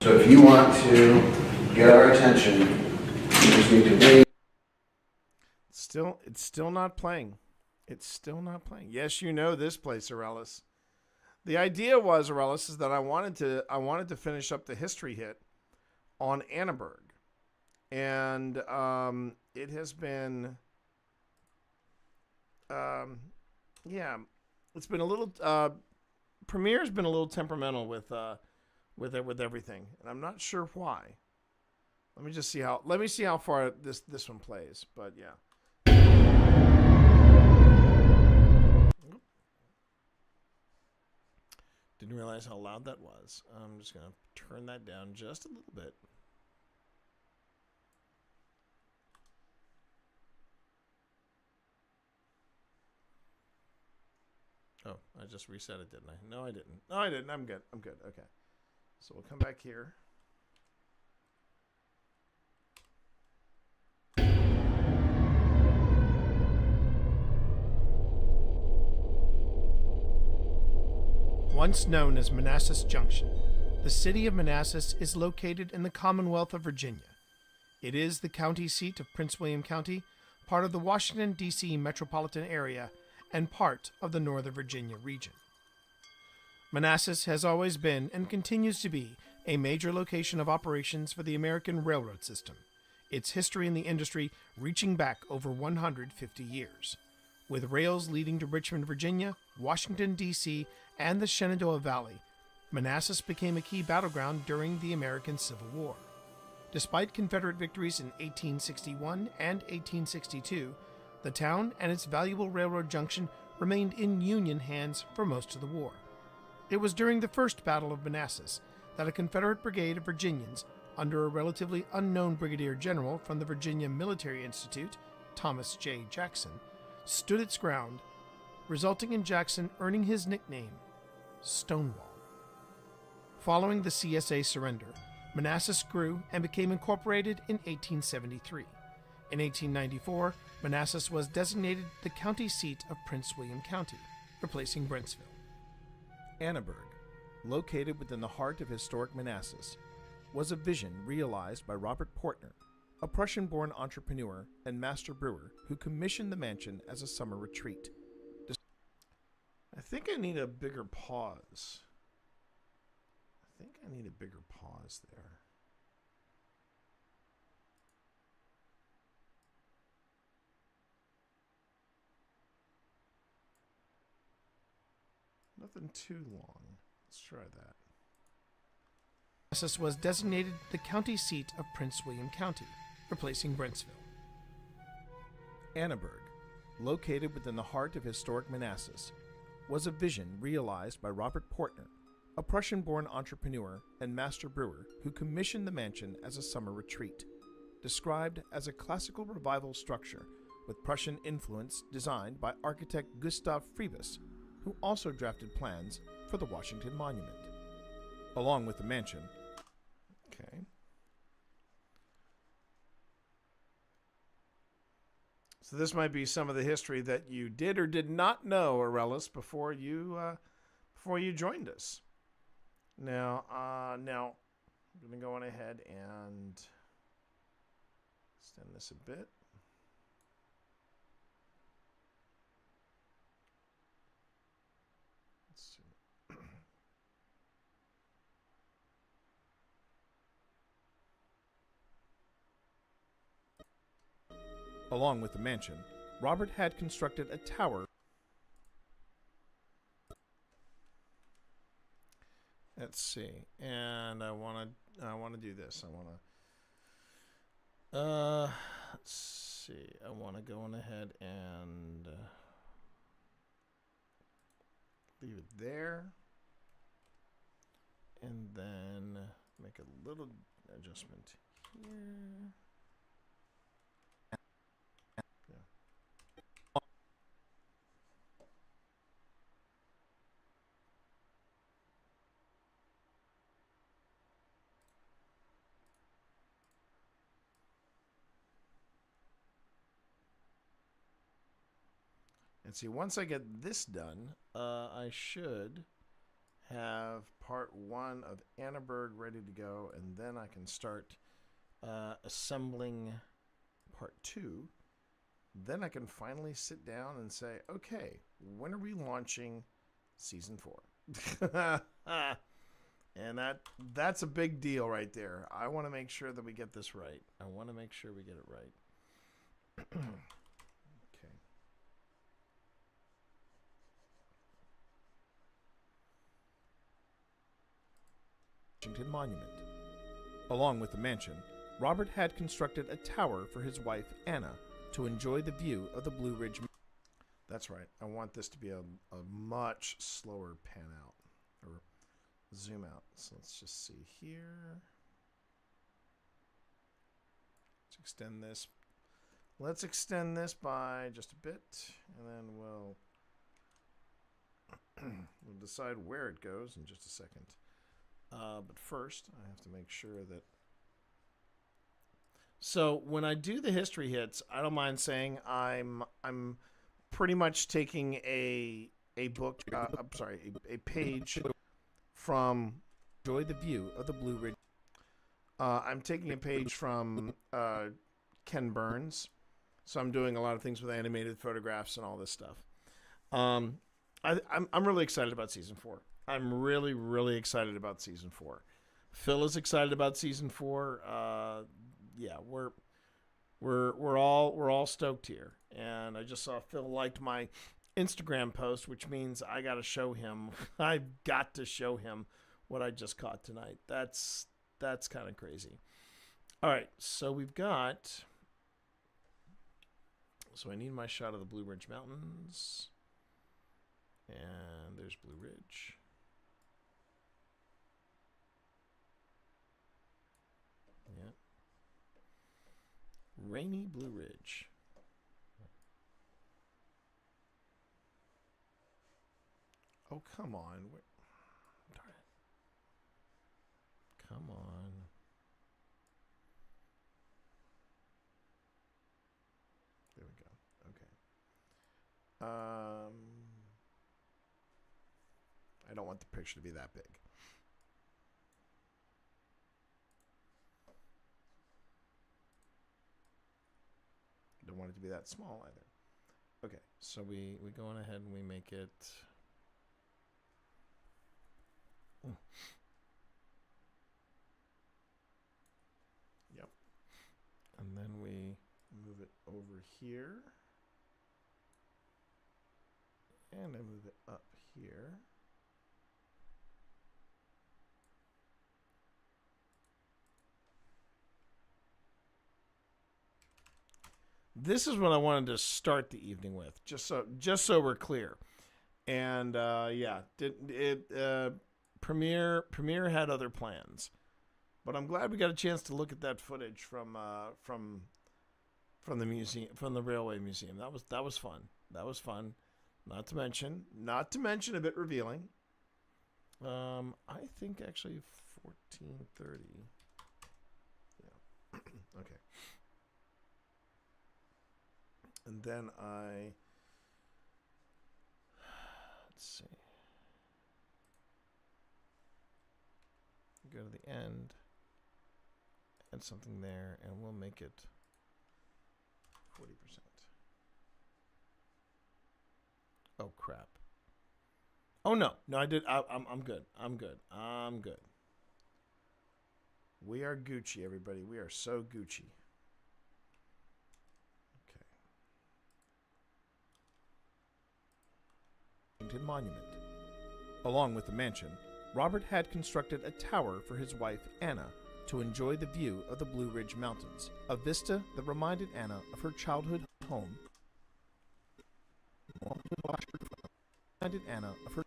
E: So if you want to get our attention, you just need to ring.
A: It's still not playing. It's still not playing. Yes, you know this place, Aurelius. The idea was, Aurelius, is that I wanted to finish up the history hit on Annaburg. And it has been it's been a little Premiere's been a little temperamental with everything, and I'm not sure why. Let me see how far this one plays, but yeah. Didn't realize how loud that was. I'm just going to turn that down just a little bit. Oh, I just reset it, didn't I? No, I didn't. No, I didn't. I'm good. Okay. So we'll come back here. Once known as Manassas Junction, the city of Manassas is located in the Commonwealth of Virginia. It is the county seat of Prince William County, part of the Washington, D.C. metropolitan area, and part of the Northern Virginia region. Manassas has always been and continues to be a major location of operations for the American railroad system, its history in the industry reaching back over 150 years. With rails leading to Richmond, Virginia, Washington, D.C., and the Shenandoah Valley, Manassas became a key battleground during the American Civil War. Despite Confederate victories in 1861 and 1862, the town and its valuable railroad junction remained in Union hands for most of the war. It was during the First Battle of Manassas that a Confederate brigade of Virginians, under a relatively unknown brigadier general from the Virginia Military Institute, Thomas J. Jackson, stood its ground, resulting in Jackson earning his nickname, Stonewall. Following the CSA surrender, Manassas grew and became incorporated in 1873. In 1894, Manassas was designated the county seat of Prince William County, replacing Brentsville. Annaburg, located within the heart of historic Manassas, was a vision realized by Robert Portner, a Prussian-born entrepreneur and master brewer who commissioned the mansion as a summer retreat. I think I need a bigger pause. I think I need a bigger pause there. Nothing too long. Let's try that.
F: Manassas was designated the county seat of Prince William County, replacing Brentsville. Annaburg, located within the heart of historic Manassas, was a vision realized by Robert Portner, a Prussian-born entrepreneur and master brewer who commissioned the mansion as a summer retreat, described as a classical revival structure with Prussian influence designed by architect Gustav Freibus, who also drafted plans for the Washington Monument. Along with the mansion.
A: Okay. So this might be some of the history that you did or did not know, Aurelius, before you joined us. Now, I'm going to go on ahead and extend this a bit. Let's see.
F: Along with the mansion, Robert had constructed a tower.
A: Let's see. And I want to do this. Let's see. I want to go on ahead and leave it there. And then make a little adjustment here. And see, once I get this done, I should have part 1 of Annaburg ready to go, and then I can start assembling part 2. Then I can finally sit down and say, okay, when are we launching season 4? And that's a big deal right there. I want to make sure that we get this right. I want to make sure we get it right. Okay.
F: Washington Monument. Along with the mansion, Robert had constructed a tower for his wife, Anna, to enjoy the view of the Blue Ridge.
A: That's right. I want this to be a much slower pan out or zoom out. So let's just see here. Let's extend this. Let's extend this by just a bit, and then we'll decide where it goes in just a second. But first, I have to make sure that. So when I do the history hits, I don't mind saying I'm pretty much taking a book. A page from.
F: Enjoy the view of the Blue Ridge.
A: I'm taking a page from Ken Burns, so I'm doing a lot of things with animated photographs and all this stuff. I'm really excited about season 4. I'm really, really excited about season 4. Phil is excited about season 4. Yeah, we're all stoked here. And I just saw Phil liked my Instagram post, which means I got to show him. I've got to show him what I just caught tonight. That's kind of crazy. All right, so we've got. So I need my shot of the Blue Ridge Mountains. And there's Blue Ridge. Yeah. Rainy Blue Ridge. Oh, come on. Darn it. Come on. There we go. Okay. I don't want the picture to be that big. Don't want it to be that small either. Okay, so we go on ahead and we make it. over here. And I move it up here. This is what I wanted to start the evening with, just so we're clear. And yeah, Premiere had other plans, but I'm glad we got a chance to look at that footage from the museum, from the Railway Museum. That was fun. That was fun. Not to mention a bit revealing. I think actually 14:30. Yeah. Okay. And then let's see. Go to the end. Add something there, and we'll make it 40%. Oh crap. Oh no, I did. I'm good. I'm good. We are Gucci, everybody. We are so Gucci. Monument. Along with the mansion, Robert had constructed a tower for his wife, Anna, to enjoy the view of the Blue Ridge Mountains, a vista that reminded Anna of her childhood home. Reminded Anna of her.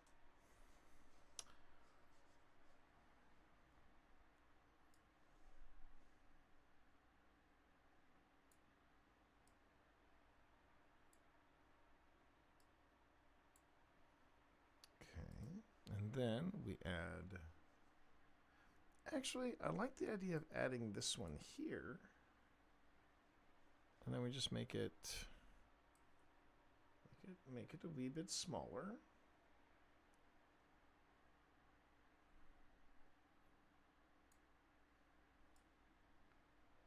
A: And then we add. Actually, I like the idea of adding this one here. And then we just make it a wee bit smaller.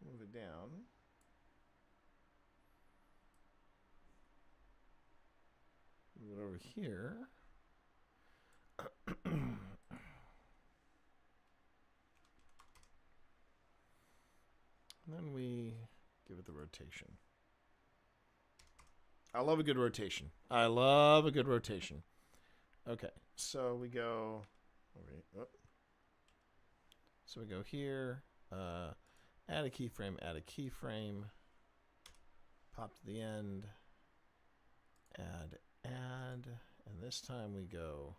A: Move it down. Move it over here. And then we give it the rotation. I love a good rotation. Okay, so we go over. So we go here. Add a keyframe. Pop to the end. Add. And this time we go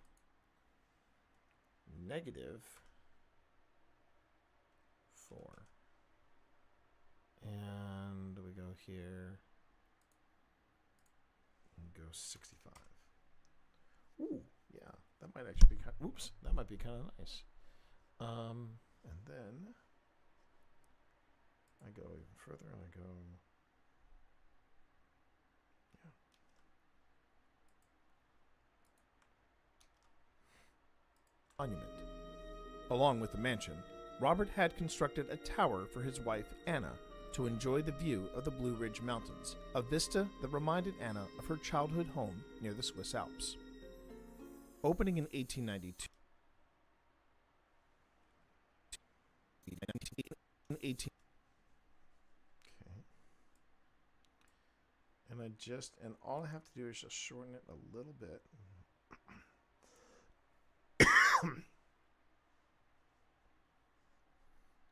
A: -4. And we go here and go 65. Ooh, yeah, that might actually be that might be kind of nice. And then I go even further and I go, yeah. Monument. Along with the mansion, Robert had constructed a tower for his wife, Anna, to enjoy the view of the Blue Ridge Mountains, a vista that reminded Anna of her childhood home near the Swiss Alps. Opening in 1892. Okay. And all I have to do is just shorten it a little bit.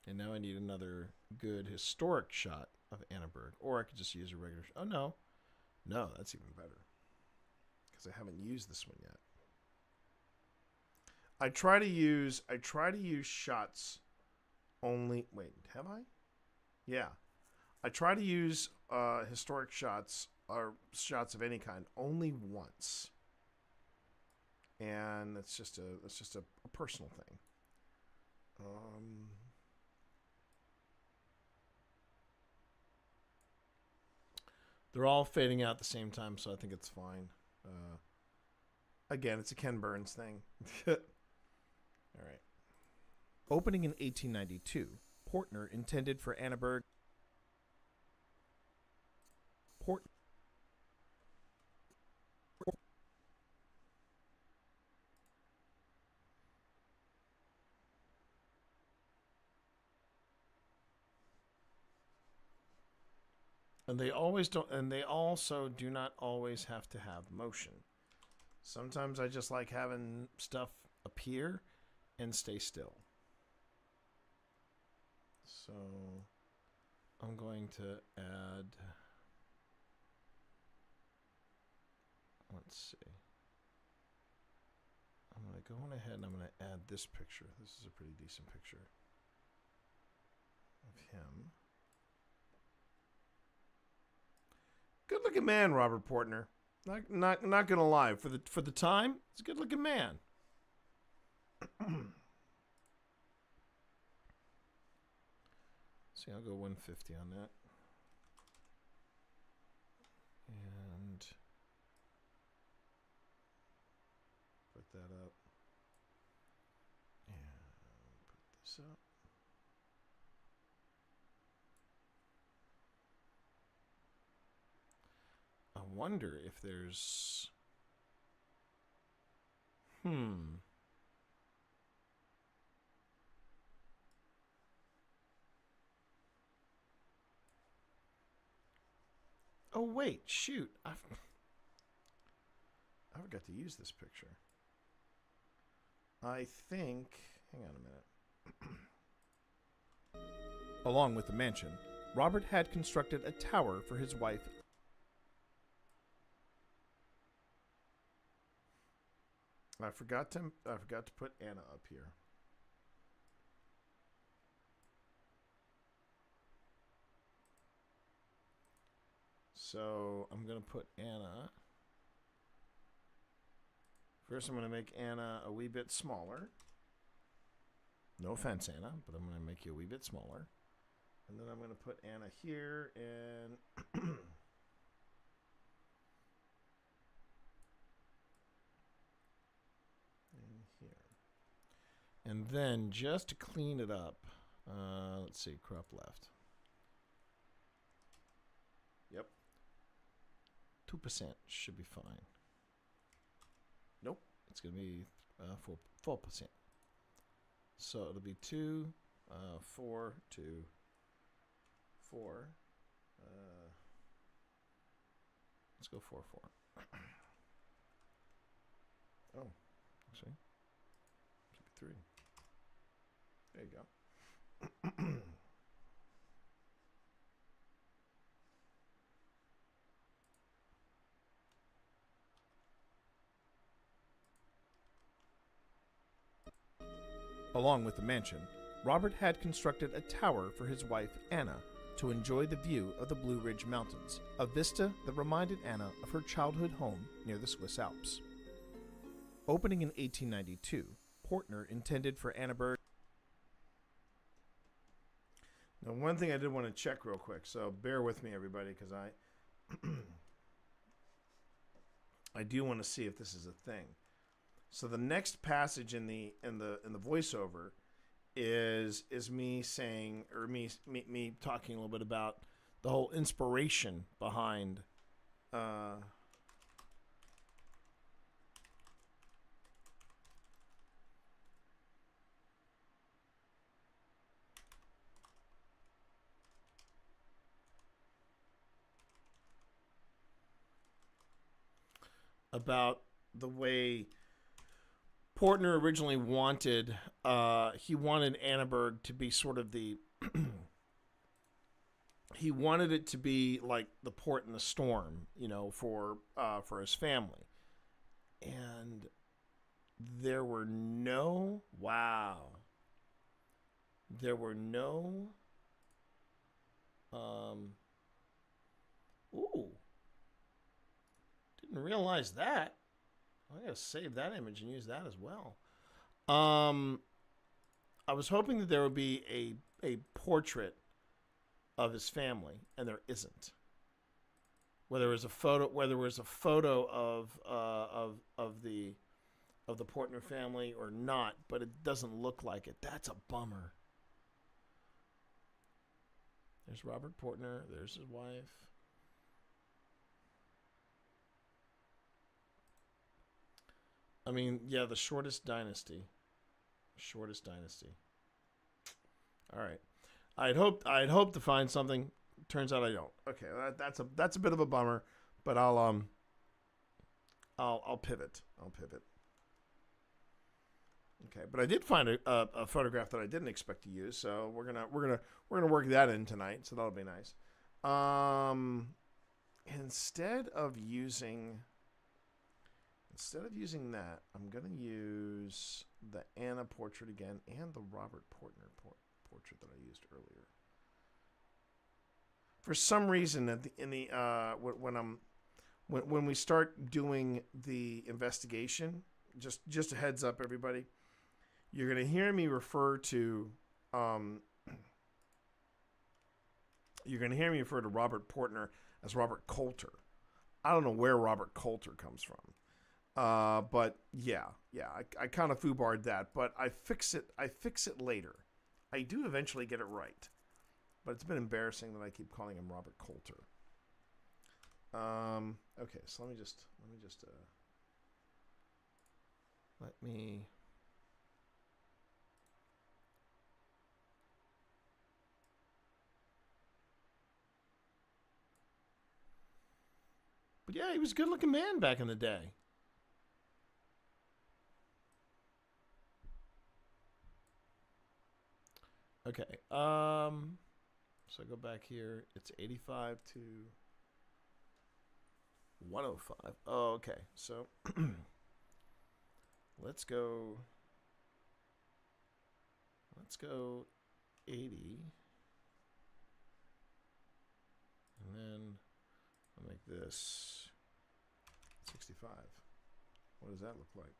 A: And now I need another good historic shot of Annaburg. Or I could just use a regular oh no. No, that's even better. Because I haven't used this one yet. I try to use shots only. Wait, have I? Yeah. I try to use historic shots or shots of any kind only once. And that's just a personal thing. They're all fading out at the same time, so I think it's fine. Again, it's a Ken Burns thing. All right. Opening in 1892, Portner intended for Annaburg. And they always don't, and they also do not always have to have motion. Sometimes I just like having stuff appear and stay still. So I'm going to add, let's see. I'm going to go on ahead and I'm going to add this picture. This is a pretty decent picture of him. Good looking man, Robert Portner. Not gonna lie. For the time, he's a good looking man. See, I'll go 150 on that. And put that up. And put this up. I wonder if there's... Oh, wait, shoot. I forgot to use this picture. I think... Hang on a minute. Along with the mansion, Robert had constructed a tower for his wife. I forgot to put Anna up here. So I'm going to put Anna. First I'm going to make Anna a wee bit smaller. No offense, Anna, but I'm going to make you a wee bit smaller. And then I'm going to put Anna here and and then just to clean it up, let's see, crop left. Yep. 2% should be fine. Nope, it's going to be 4%. So it'll be 2, 4, 2, 4. Let's go 4, 4. Oh, actually, should be 3. There you go. Along with the mansion, Robert had constructed a tower for his wife, Anna, to enjoy the view of the Blue Ridge Mountains, a vista that reminded Anna of her childhood home near the Swiss Alps. Opening in 1892, Portner intended for Annaburg's. Now, one thing I did want to check real quick, so bear with me, everybody, because I do want to see if this is a thing. So the next passage in the voiceover is me saying, or me talking a little bit about the whole inspiration behind about the way Portner originally wanted, he wanted Annaburg to be sort of the, he wanted it to be like the port in the storm, you know, for his family. And there were no, there were no, didn't realize that. I gotta save that image and use that as well. I was hoping that there would be a portrait of his family, and there isn't. Whether it was a photo, of the Portner family or not, but it doesn't look like it. That's a bummer. There's Robert Portner. There's his wife. I mean, yeah, the shortest dynasty. Shortest dynasty. All right. I'd hope to find something Turns out I don't. Okay, that's a bit of a bummer, but I'll pivot. I'll pivot. Okay, but I did find a photograph that I didn't expect to use, so we're gonna work that in tonight. So that'll be nice. Instead of using that, I'm gonna use the Anna portrait again and the Robert Portner portrait that I used earlier. For some reason, when we start doing the investigation, just a heads up, everybody, you're gonna hear me refer to Robert Portner as Robert Coulter. I don't know where Robert Coulter comes from. But yeah, I kind of foobarred that, but I fix it later. I do eventually get it right, but it's been embarrassing that I keep calling him Robert Coulter. Okay, so let me But yeah, he was a good-looking man back in the day. Okay. So I go back here. It's 85 to 105. Oh, okay. So let's go 80. And then I'll make this 65. What does that look like?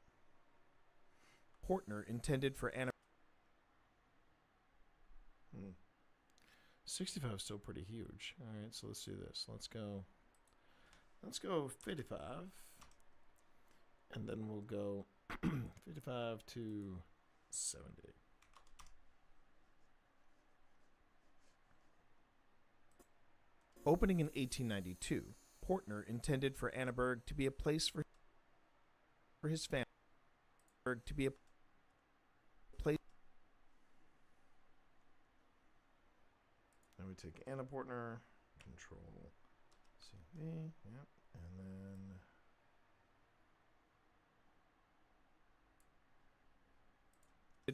A: Portner intended for Anna. 65 is still pretty huge. All right, so let's do this. Let's go 55. And then we'll go 55 to 70. Opening in 1892, Portner intended for Annaburg to be a place for his family. To be a place. Then we take Anna Portner, Control CV, yep, and then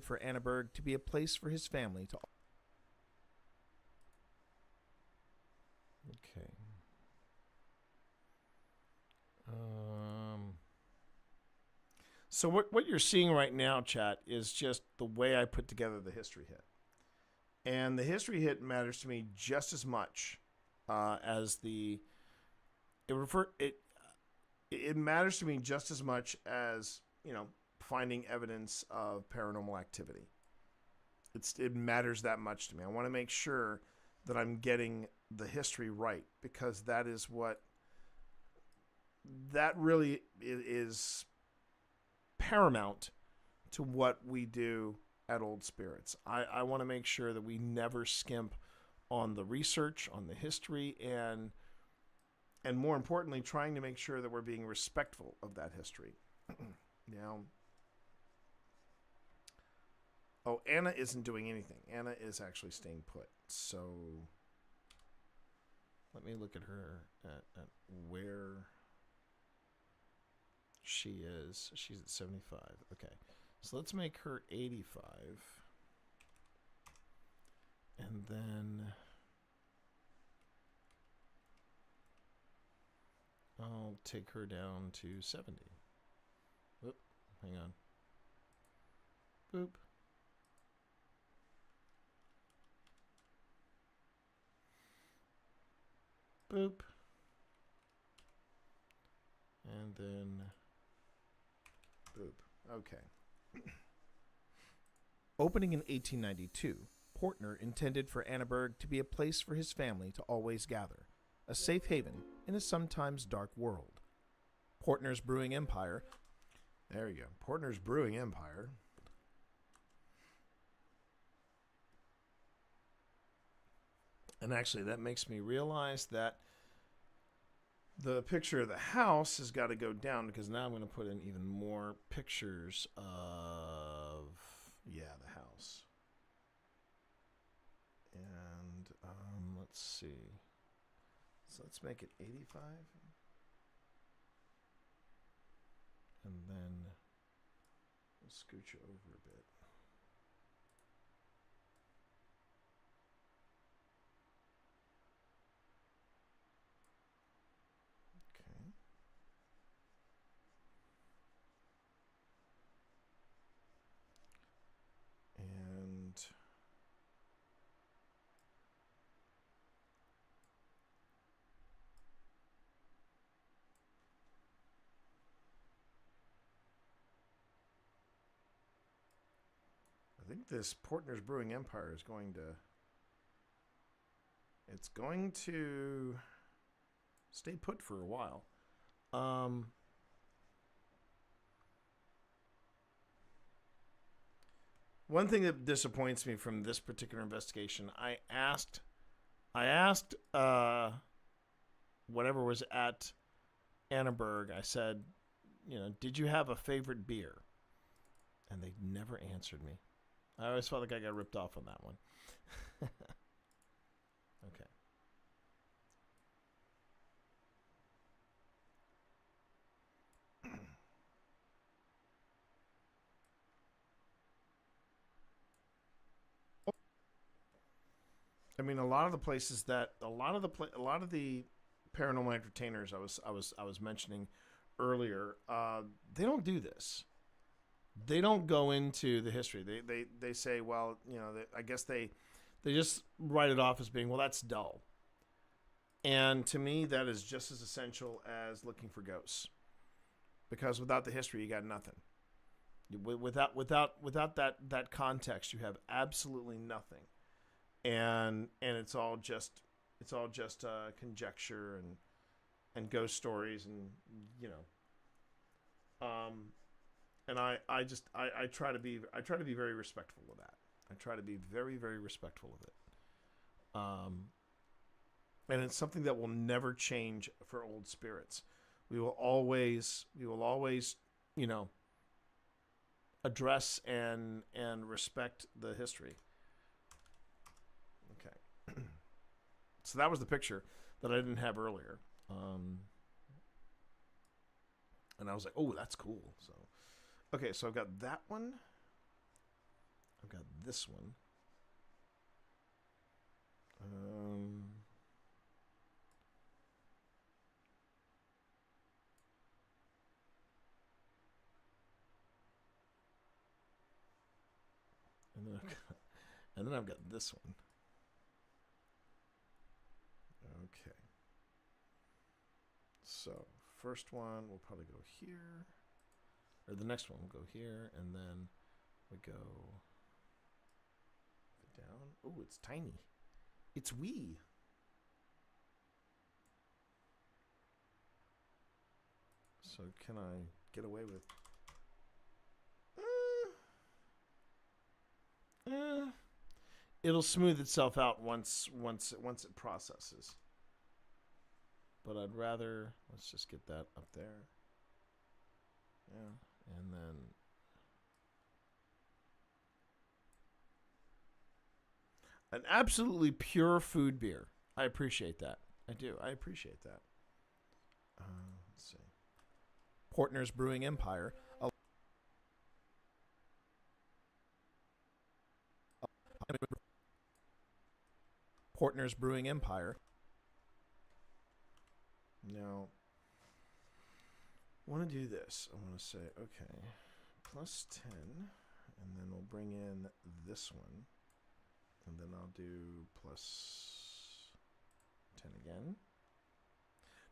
A: for Annaburg to be a place for his family to. Okay. So what you're seeing right now, chat, is just the way I put together the history hit. And the history hit matters to me just as much as the it matters to me just as much as, finding evidence of paranormal activity. It matters that much to me. I want to make sure that I'm getting the history right, because that really is paramount to what we do at Old Spirits. I want to make sure that we never skimp on the research, on the history, and more importantly, trying to make sure that we're being respectful of that history. Now, Anna isn't doing anything. Anna is actually staying put. So let me look at her at where she is. She's at 75. Okay. So let's make her 85. And then I'll take her down to 70. Whoop. Hang on. Boop. Boop. And then boop. Okay. Opening in 1892, Portner intended for Annaburg to be a place for his family to always gather, a safe haven in a sometimes dark world. Portner's brewing empire. There you go. Portner's brewing empire. And actually, that makes me realize that the picture of the house has got to go down, because now I'm going to put in even more pictures of, the house. And let's see. So let's make it 85. And then we'll scooch you over a bit. Okay. And I think this Portner's Brewing Empire is going to... It's going to stay put for a while. One thing that disappoints me from this particular investigation, I asked whatever was at Annaburg, I said, did you have a favorite beer? And they never answered me. I always felt like I got ripped off on that one. Okay. I mean, a lot of the paranormal entertainers I was mentioning earlier, they don't do this. They don't go into the history. They say, well, I guess they just write it off as being, well, that's dull. And to me, that is just as essential as looking for ghosts, because without the history, you got nothing. Without that context, you have absolutely nothing. And it's all just conjecture and ghost stories, and and I try to be very respectful of that. I try to be very, very respectful of it. And it's something that will never change for old spirits. We will always address and respect the history. Okay. So that was the picture that I didn't have earlier. And I was like, oh, that's cool. So, okay, so I've got that one. I've got this one. And then I've got this one. Okay. So, first one will probably go here. Or the next one will go here, and then we go down. Oh, it's tiny. It's wee. So can I get away with... it'll smooth itself out once it processes. But I'd rather... Let's just get that up there. Yeah, and then... An absolutely pure food beer. I appreciate that. I do. I appreciate that. Let's see. Portner's Brewing Empire. Portner's Brewing Empire. Now, I want to do this. I want to say, okay, plus 10, and then we'll bring in this one. And then I'll do plus 10 again.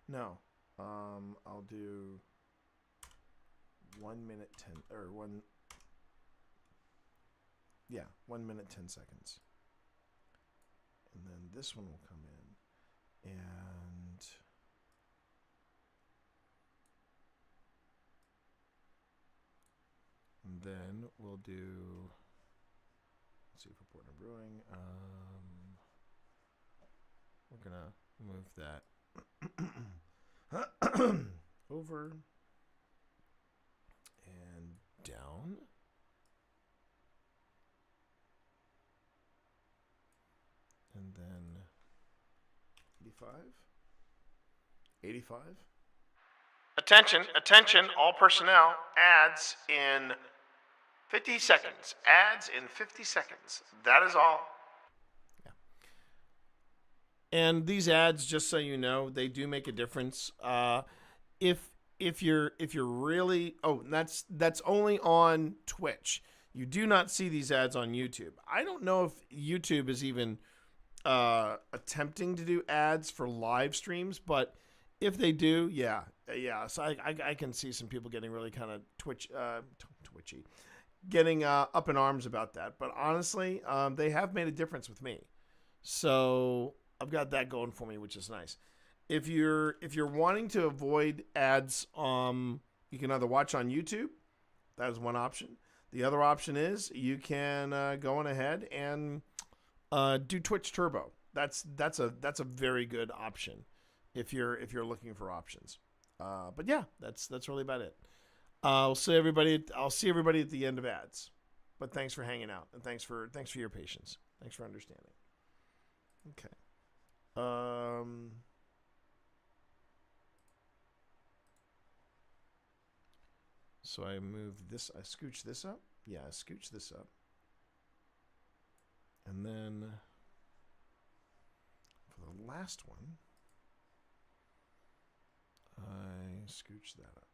A: No, I'll do 1 minute 10, or 1 minute 10 seconds. And then this one will come in, and then we'll do... Let's see, for Portner Brewing, we're gonna move that over and down, and then 85. 85. Attention, all personnel. Ads in 50 seconds. Ads in 50 seconds. That is all. Yeah. And these ads, just so you know, they do make a difference. If you're really that's only on Twitch. You do not see these ads on YouTube. I don't know if YouTube is even attempting to do ads for live streams, but if they do, yeah. So I can see some people getting really kind of twitchy, getting up in arms about that. But honestly, they have made a difference with me, so I've got that going for me, which is nice. If you're wanting to avoid ads, you can either watch on YouTube. That is one option. The other option is you can go on ahead and do Twitch Turbo. That's a very good option if you're looking for options. But yeah, that's really about it. I'll see everybody at the end of ads. But thanks for hanging out and thanks for your patience. Thanks for understanding. Okay. So I scooch this up. Yeah, I scooch this up. And then for the last one, I scooch that up.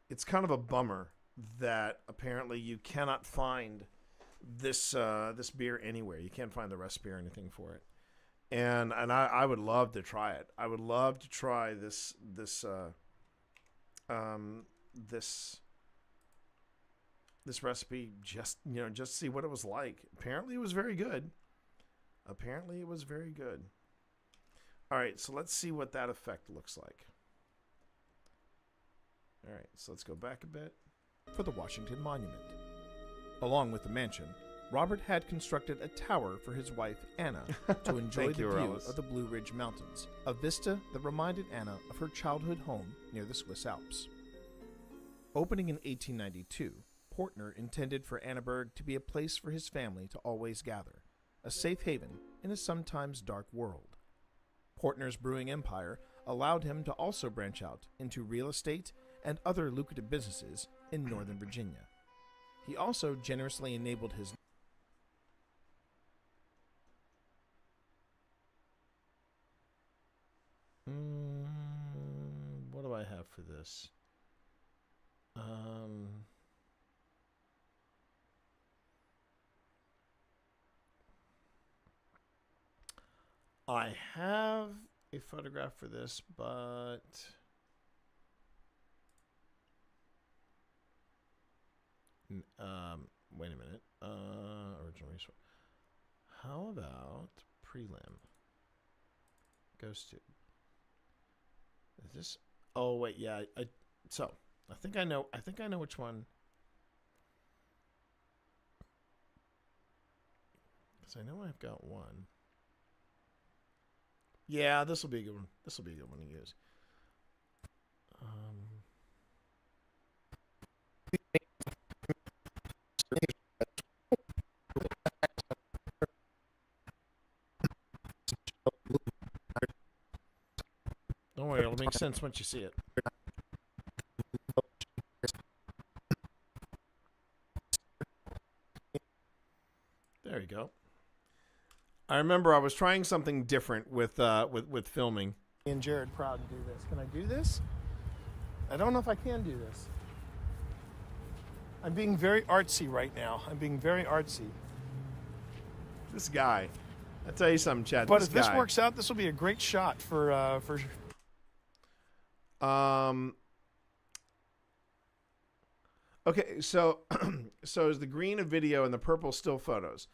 A: It's kind of a bummer that apparently you cannot find this beer anywhere. You can't find the recipe or anything for it. And I would love to try it. I would love to try this recipe, just see what it was like. Apparently it was very good. All right, so let's see what that effect looks like. All right, so let's go back a bit. For the Washington Monument. Along with the mansion, Robert had constructed a tower for his wife, Anna, to enjoy the view of the Blue Ridge Mountains, a vista that reminded Anna of her childhood home near the Swiss Alps. Opening in 1892, Portner intended for Annaburg to be a place for his family to always gather, a safe haven in a sometimes dark world. Portner's brewing empire allowed him to also branch out into real estate and other lucrative businesses in Northern Virginia. He also generously enabled his what do I have for this? I have a photograph for this, but wait a minute. Original resource. How about prelim? Goes to. Is this? Oh wait, yeah. So I think I know which one. Because I know I've got one. Yeah, this will be a good one. This will be a good one to use. Don't worry, it'll make sense once you see it. There you go. I remember I was trying something different with filming. And Jared proud to do this. Can I do this? I don't know if I can do this. I'm being very artsy right now. I'm being very artsy. This guy. I'll tell you something, Chad.
F: But if this works out, this will be a great shot for
A: Okay, so is the green a video and the purple still photos?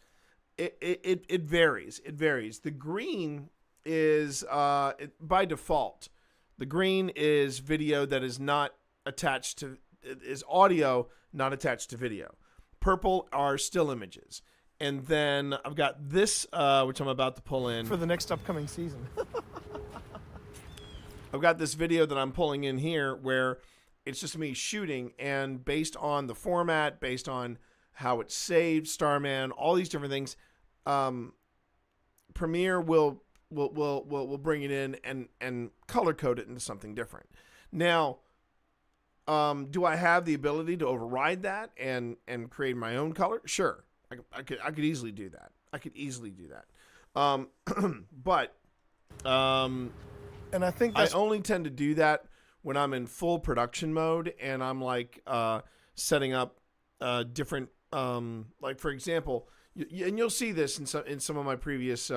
A: It varies. It varies. The green is by default. The green is video that is not attached to is audio not attached to video. Purple are still images. And then I've got this which I'm about to pull in
F: for the next upcoming season.
A: I've got this video that I'm pulling in here where it's just me shooting, and based on the format, based on how it's saved, Starman, all these different things. Premiere will bring it in and color code it into something different. Now, do I have the ability to override that and create my own color? Sure, I could easily do that. But and I think I only tend to do that when I'm in full production mode and I'm like setting up different like, for example, and you'll see this in some of my previous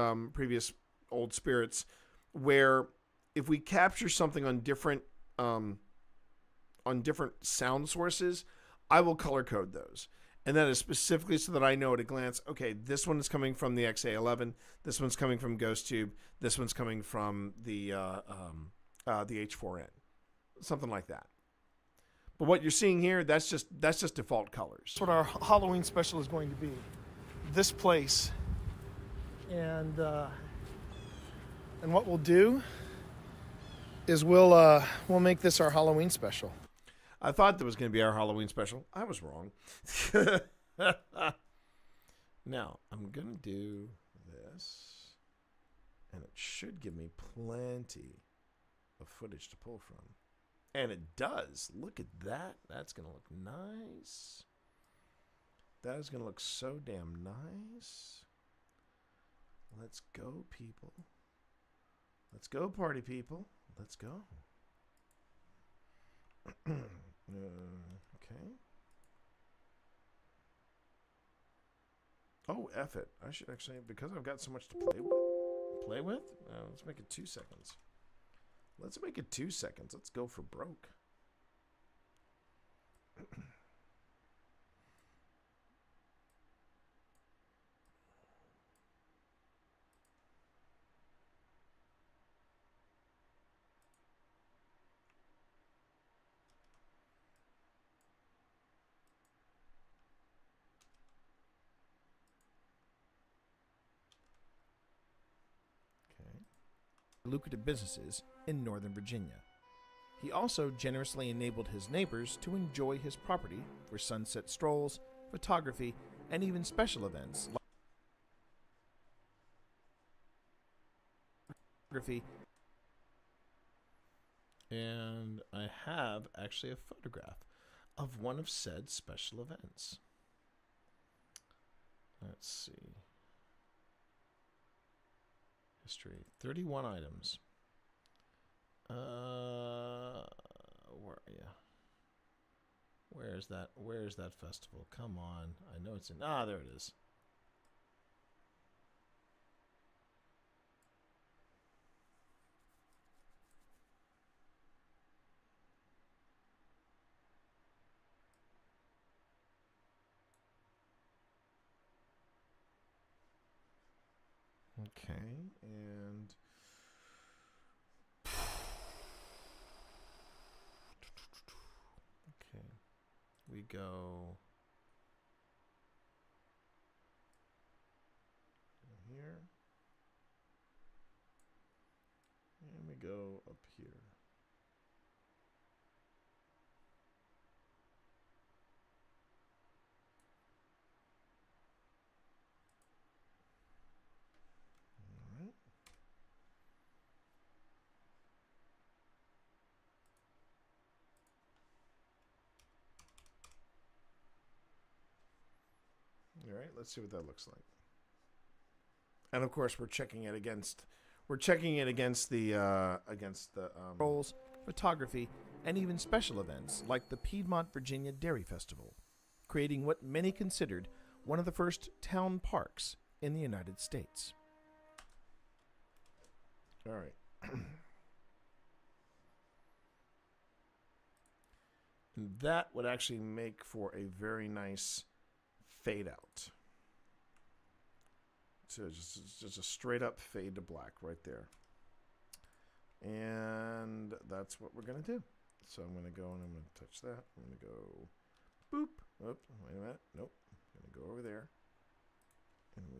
A: old spirits, where if we capture something on different sound sources, I will color code those. And that is specifically so that I know at a glance, okay, this one is coming from the XA11, this one's coming from GhostTube, this one's coming from the H4n, something like that. But what you're seeing here, that's just default colors.
F: That's what our Halloween special is going to be. This place, and what we'll do is we'll make this our Halloween special.
A: I thought that was going to be our Halloween special. I was wrong. Now, I'm going to do this, and it should give me plenty of footage to pull from. And it does. Look at that. That's going to look nice. That is going to look so damn nice. Let's go, people. Let's go, party people. Let's go. Okay. Oh, F it. I should actually, because I've got so much to play with? Let's make it 2 seconds. Let's make it 2 seconds. Let's go for broke. Lucrative businesses in Northern Virginia. He also generously enabled his neighbors to enjoy his property for sunset strolls, photography, and even special events like photography. And I have actually a photograph of one of said special events. Let's see. History, 31 items. Where are you? Where's that festival? Come on. I know it's in, there it is. Okay, and okay, we go here, and we go up here. All right, let's see what that looks like. And of course, we're checking it against the roles, photography, and even special events like the Piedmont, Virginia Dairy Festival, creating what many considered one of the first town parks in the United States. All right. And that would actually make for a very nice fade out. So just a straight up fade to black right there. And that's what we're going to do. So I'm going to go and I'm going to touch that. I'm going to go boop. Oops, wait a minute. Nope. I'm going to go over there. And we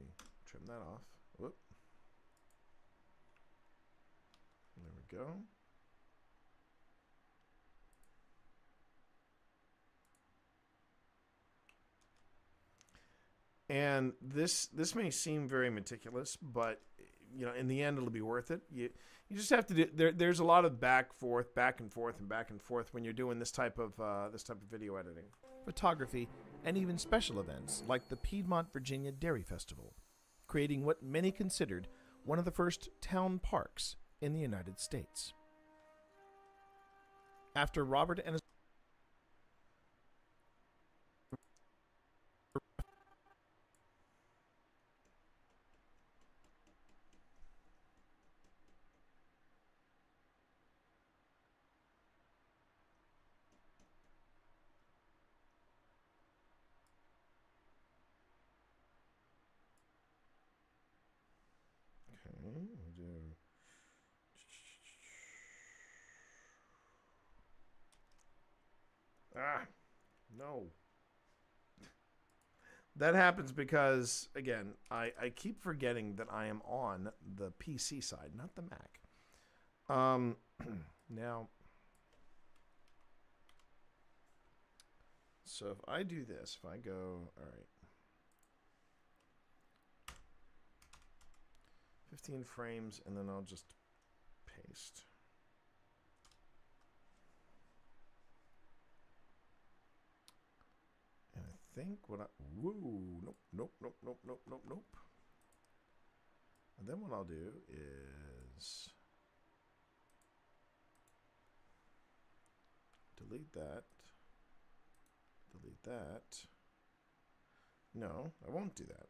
A: trim that off. Whoop. There we go. And this may seem very meticulous, but in the end, it'll be worth it. You just have to do. There's a lot of back and forth when you're doing this type of video editing.
K: Photography, and even special events like the Piedmont, Virginia Dairy Festival, creating what many considered one of the first town parks in the United States. After Robert and his
A: No. That happens because, again, I keep forgetting that I am on the PC side, not the Mac. Now, so if I do this, if I go, all right, 15 frames, and then I'll just paste. And I think nope. And then what I'll do is delete that. No, I won't do that.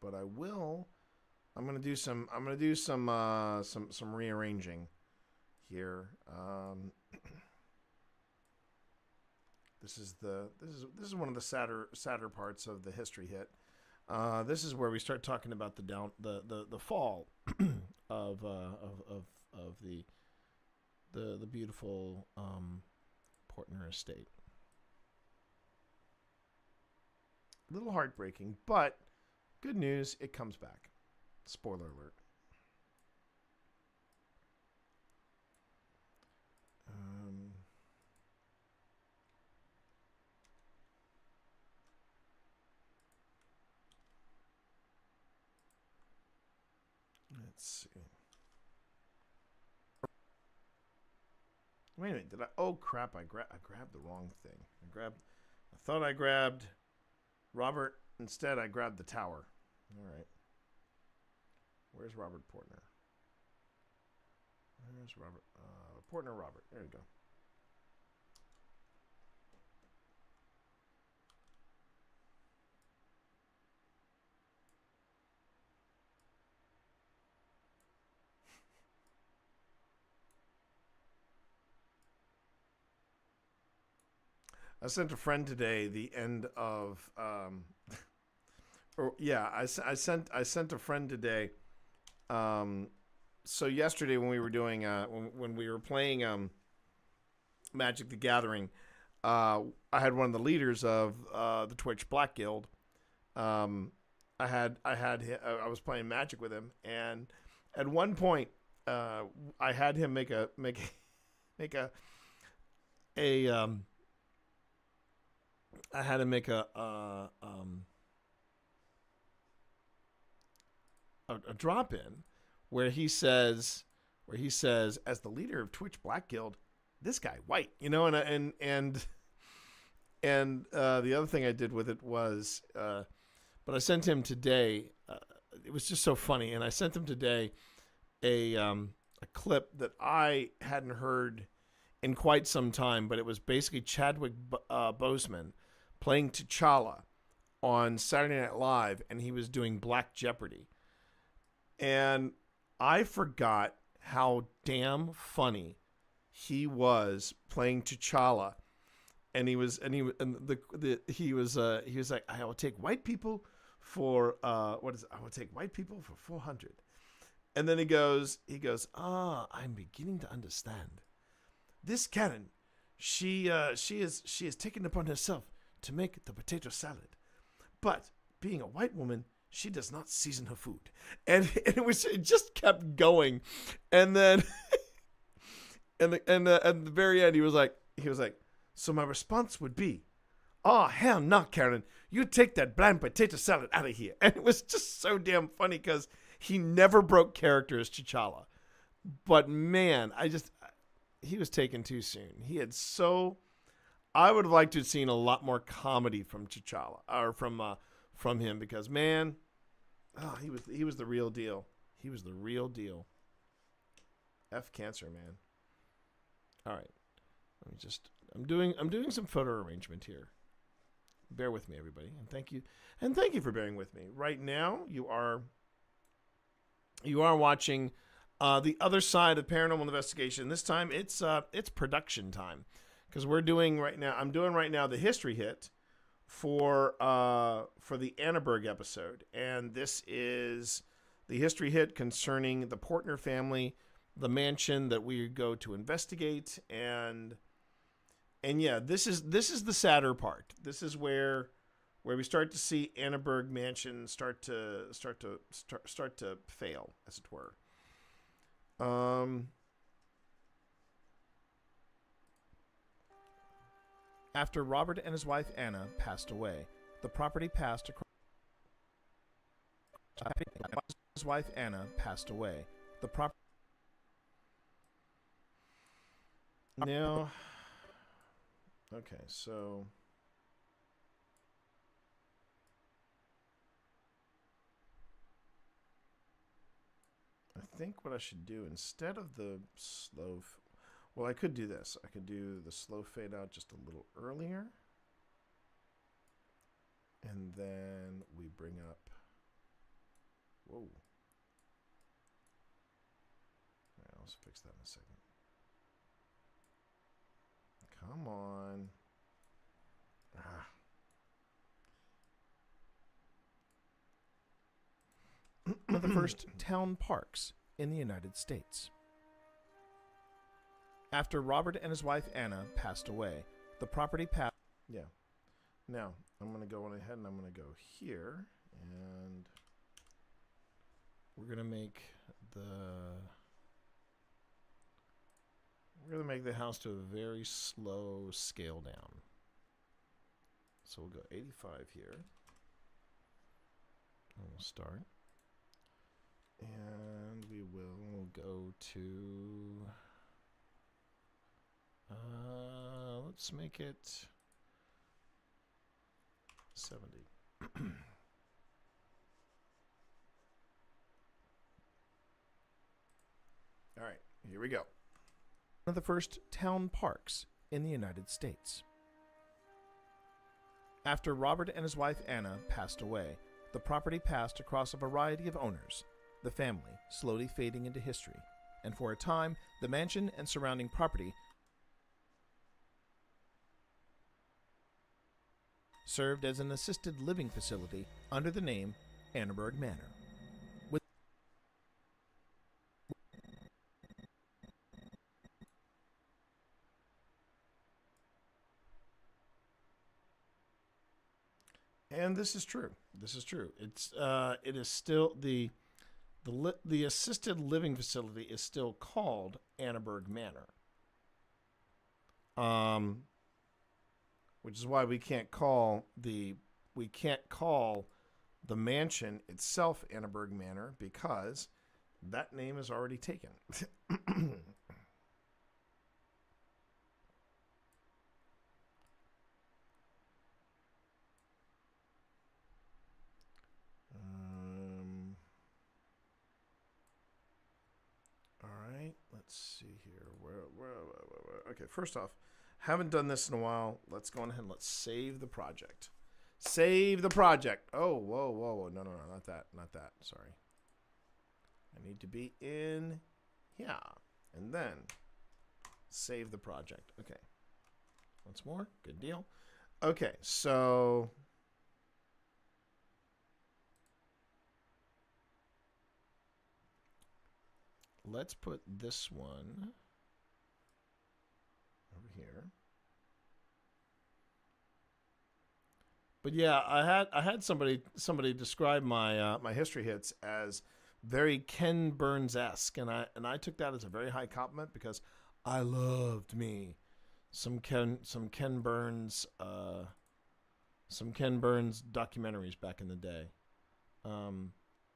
A: But I will. I'm gonna do some rearranging here. This is one of the sadder parts of the history hit. This is where we start talking about the fall of the beautiful Portner estate. A little heartbreaking, but good news, it comes back. Spoiler alert. Let's see. Wait a minute, did I? Oh crap! I grabbed the wrong thing. I thought I grabbed Robert. Instead, I grabbed the tower. All right. Where's Robert Portner? Where's Robert? Portner Robert. There you go. I sent a friend today the end of I sent a friend today. So yesterday when we were doing when we were playing Magic the Gathering, I had one of the leaders of the Twitch Black Guild. I was playing Magic with him, and at one point I had him make a I had to make a drop in where he says as the leader of Twitch Black Guild, this guy white, and the other thing I did with it was but I sent him today it was just so funny, and I sent him today a clip that I hadn't heard in quite some time, but it was basically Chadwick Boseman playing T'Challa on Saturday Night Live, and he was doing Black Jeopardy. And I forgot how damn funny he was playing T'Challa. And he was like, I will take white people for I will take white people for 400. And then he goes, I'm beginning to understand. This Karen, she has taken upon herself to make the potato salad, but being a white woman, she does not season her food, and it just kept going, and then at the very end he was like, so my response would be, Oh, hell no, Karen. You take that bland potato salad out of here. And it was just so damn funny because he never broke character as T'Challa. But man, he was taken too soon. I would have liked to have seen a lot more comedy from T'Challa, or from him, because man, he was the real deal. He was the real deal. F cancer, man. All right. I'm doing some photo arrangement here. Bear with me, everybody, and thank you for bearing with me. Right now, you are watching the other side of Paranormal Investigation. This time, it's production time, because I'm doing right now the history hit for the Annaburg episode, and this is the history hit concerning the Portner family, the mansion that we go to investigate, and yeah, this is the sadder part. This is where we start to see Annaburg Mansion start to fail, as it were.
K: After Robert and his wife Anna passed away, the property passed across. His wife Anna passed away. The property.
A: Now, okay, so I think what I should do, instead of the slow, well, I could do this. I could do the slow fade out just a little earlier, and then we bring up, whoa. All right, I'll fix that in a second. Come on.
K: One of the first town parks in the United States. After Robert and his wife Anna passed away, the property passed.
A: Yeah. Now, I'm going to go on ahead and I'm going to go here, and we're going to make the house to a very slow scale down. So we'll go 85 here. And we'll start. And we will go to, let's make it 70. All right, here we go.
K: One of the first town parks in the United States. After Robert and his wife Anna passed away, the property passed across a variety of owners, the family slowly fading into history, and for a time, the mansion and surrounding property served as an assisted living facility under the name Annaburg Manor.
A: And this is true. This is true. It is still the assisted living facility is still called Annaburg Manor. Which is why we can't call the mansion itself Annaburg Manor, because that name is already taken. All right, let's see here. Where? Okay, first off, haven't done this in a while. Let's go ahead and let's save the project. Save the project. Oh, whoa. No, not that. Sorry. I need to be in here. And then save the project. Okay. Once more. Good deal. Okay, so let's put this one over here. But yeah, I had somebody describe my history hits as very Ken Burns-esque, and I took that as a very high compliment, because I loved me some Ken Burns some Ken Burns documentaries back in the day.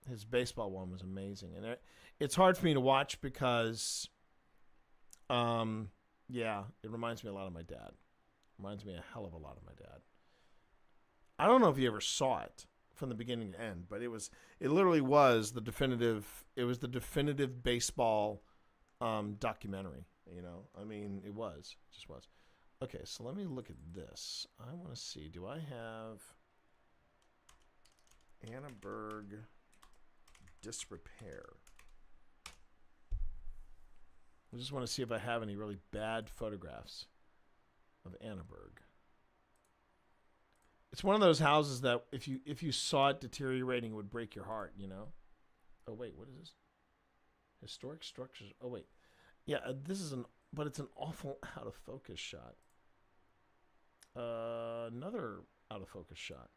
A: His baseball one was amazing, and it's hard for me to watch because, yeah, it reminds me a lot of my dad. Reminds me a hell of a lot of my dad. I don't know if you ever saw it from the beginning to end, but it literally was the definitive. It was the definitive baseball documentary. You know, I mean, it just was. Okay, so let me look at this. I want to see. Do I have Annaburg disrepair? I just want to see if I have any really bad photographs of Annaburg. It's one of those houses that if you saw it deteriorating, it would break your heart, you know? Oh, wait, what is this? Historic structures. Oh, wait. Yeah, this is but it's an awful out of focus shot. Another out of focus shot.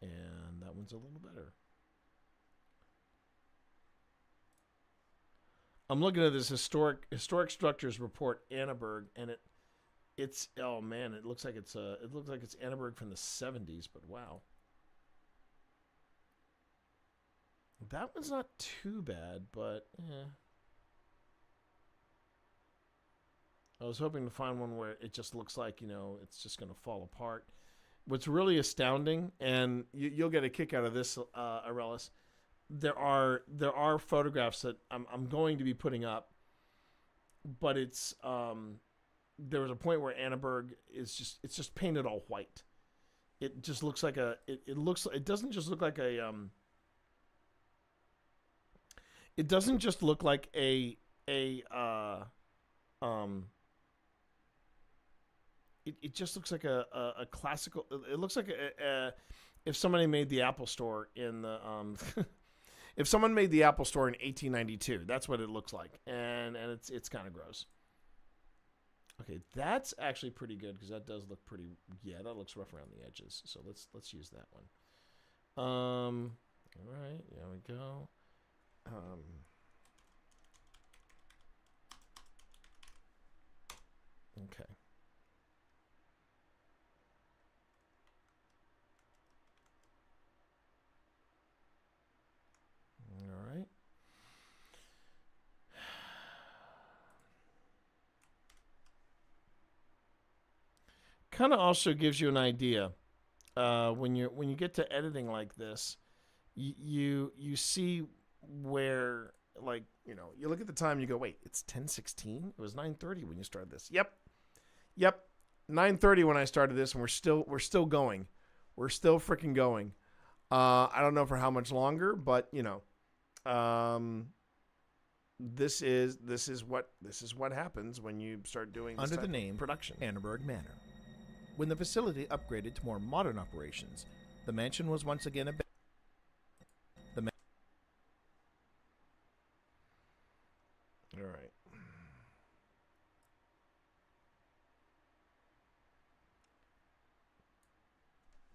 A: And that one's a little better. I'm looking at this historic structures report Annaburg, and it's oh man, it looks like it's Annaburg from the 70s, but wow. That one's not too bad, but I was hoping to find one where it just looks like, you know, it's just going to fall apart. What's really astounding, and you'll get a kick out of this, Arelis, there are photographs that I'm going to be putting up, but it's there was a point where Annaburg it's just painted all white. It just looks like it doesn't just look like a it doesn't just look like a it just looks like a classical. It looks like if somebody made the Apple Store in the if someone made the Apple Store in 1892, that's what it looks like, and it's kind of gross. Okay, that's actually pretty good because that does look pretty. Yeah, that looks rough around the edges. So let's use that one. All right, there we go. Okay. All right. Kind of also gives you an idea when you get to editing like this, you see where, like, you know, you look at the time, you go, wait, it's 10:16. It was 9:30 when you started this. Yep, 9:30 when I started this, and we're still going. We're still freaking going. I don't know for how much longer, but you know, this is what happens when you start doing this
K: under
A: type
K: the
A: of
K: name
A: production.
K: Annaburg Manor. When the facility upgraded to more modern operations, the mansion was once again abandoned.
A: All right.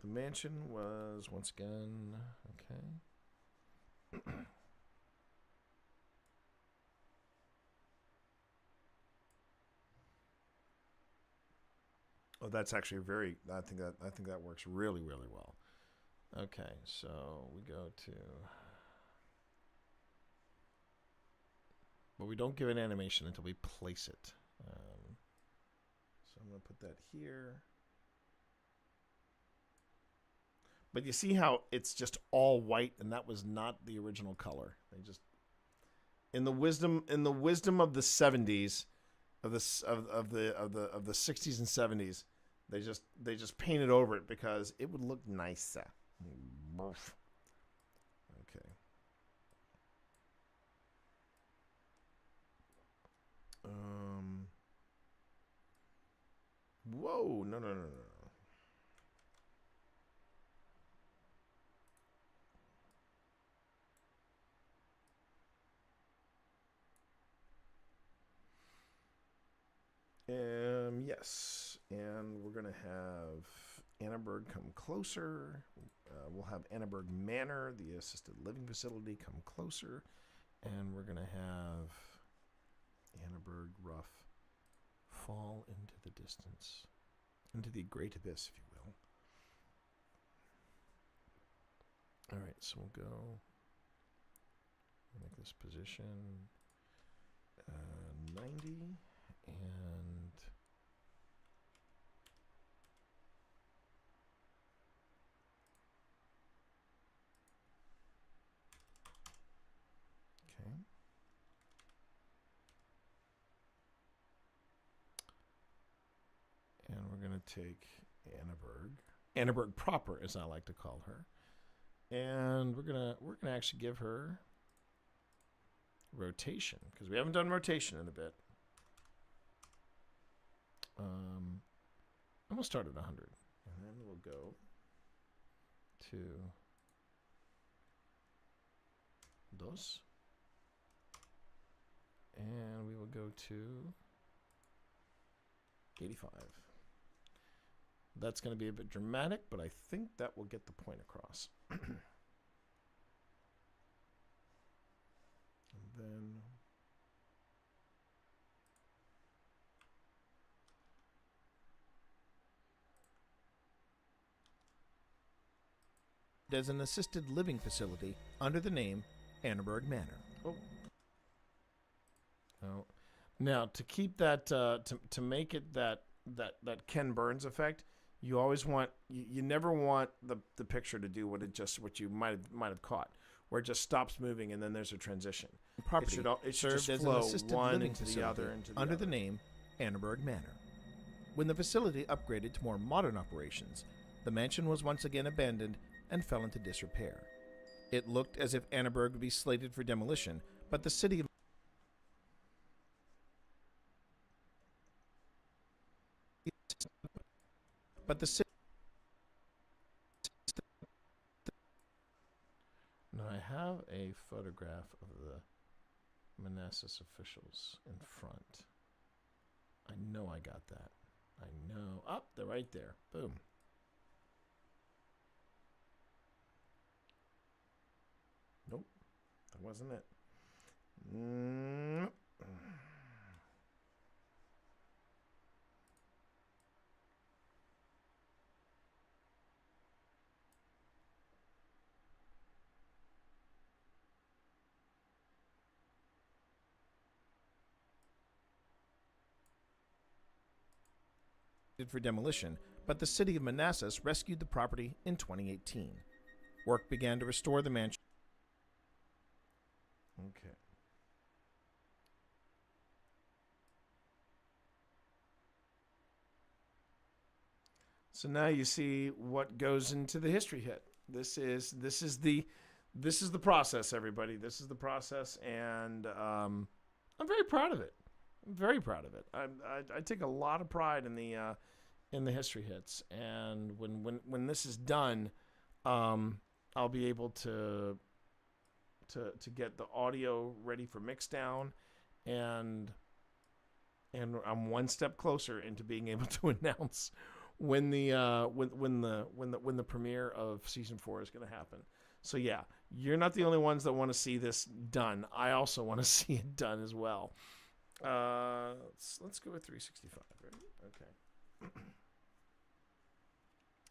A: The mansion was once again okay. Oh, that's actually very. I think that works really, really well. Okay, so we go to, but we don't give an animation until we place it. So I'm going to put that here. But you see how it's just all white, and that was not the original color. They just, in the wisdom of the 70s, of the 60s and 70s, they just painted over it because it would look nicer. Okay. Whoa! No. Yes, and we're going to have Annaburg come closer. We'll have Annaburg Manor, the assisted living facility, come closer. And we're going to have Annaburg Rough fall into the distance, into the great abyss, if you will.
K: All right, so we'll go make this position 90 and okay. And we're going to take Annaburg proper, as I like to call her. And we're gonna actually give her rotation, because we haven't done rotation in a bit. I'm gonna start at 100, and then we'll go to dos, and we will go to 85. That's going to be a bit dramatic, but I think that will get the point across. And then there's an assisted living facility under the name Annaburg Manor. Oh. Oh. Now, to keep that, to make it that Ken Burns effect, you always want, you never want the picture to do what you might have caught, where it just stops moving and then there's a transition. Property it should
A: served
K: just
A: as
K: flow
A: an assisted
K: one
A: living
K: into the
A: facility
K: other
A: into the
K: under
A: other.
K: the name Annaburg Manor. When the facility upgraded to more modern operations, the mansion was once again abandoned and fell into disrepair. It looked as if Annaburg would be slated for demolition, but the city of Now I have a photograph of the Manassas officials in front. I know I got that. I know. Oh, they're right there. Boom. Nope. That wasn't it. For demolition, but the city of Manassas rescued the property in 2018. Work began to restore the mansion. Okay. So now you see what goes into the history hit. This is the process, everybody. This is the process, and I'm very proud of it. I'm very proud of it. I take a lot of pride in the history hits, and when this is done, I'll be able to get the audio ready for mix down, and I'm one step closer into being able to announce when the premiere of season 4 is going to happen. So yeah, you're not the only ones that want to see this done. I also want to see it done as well. Let's go with 365, right? Okay.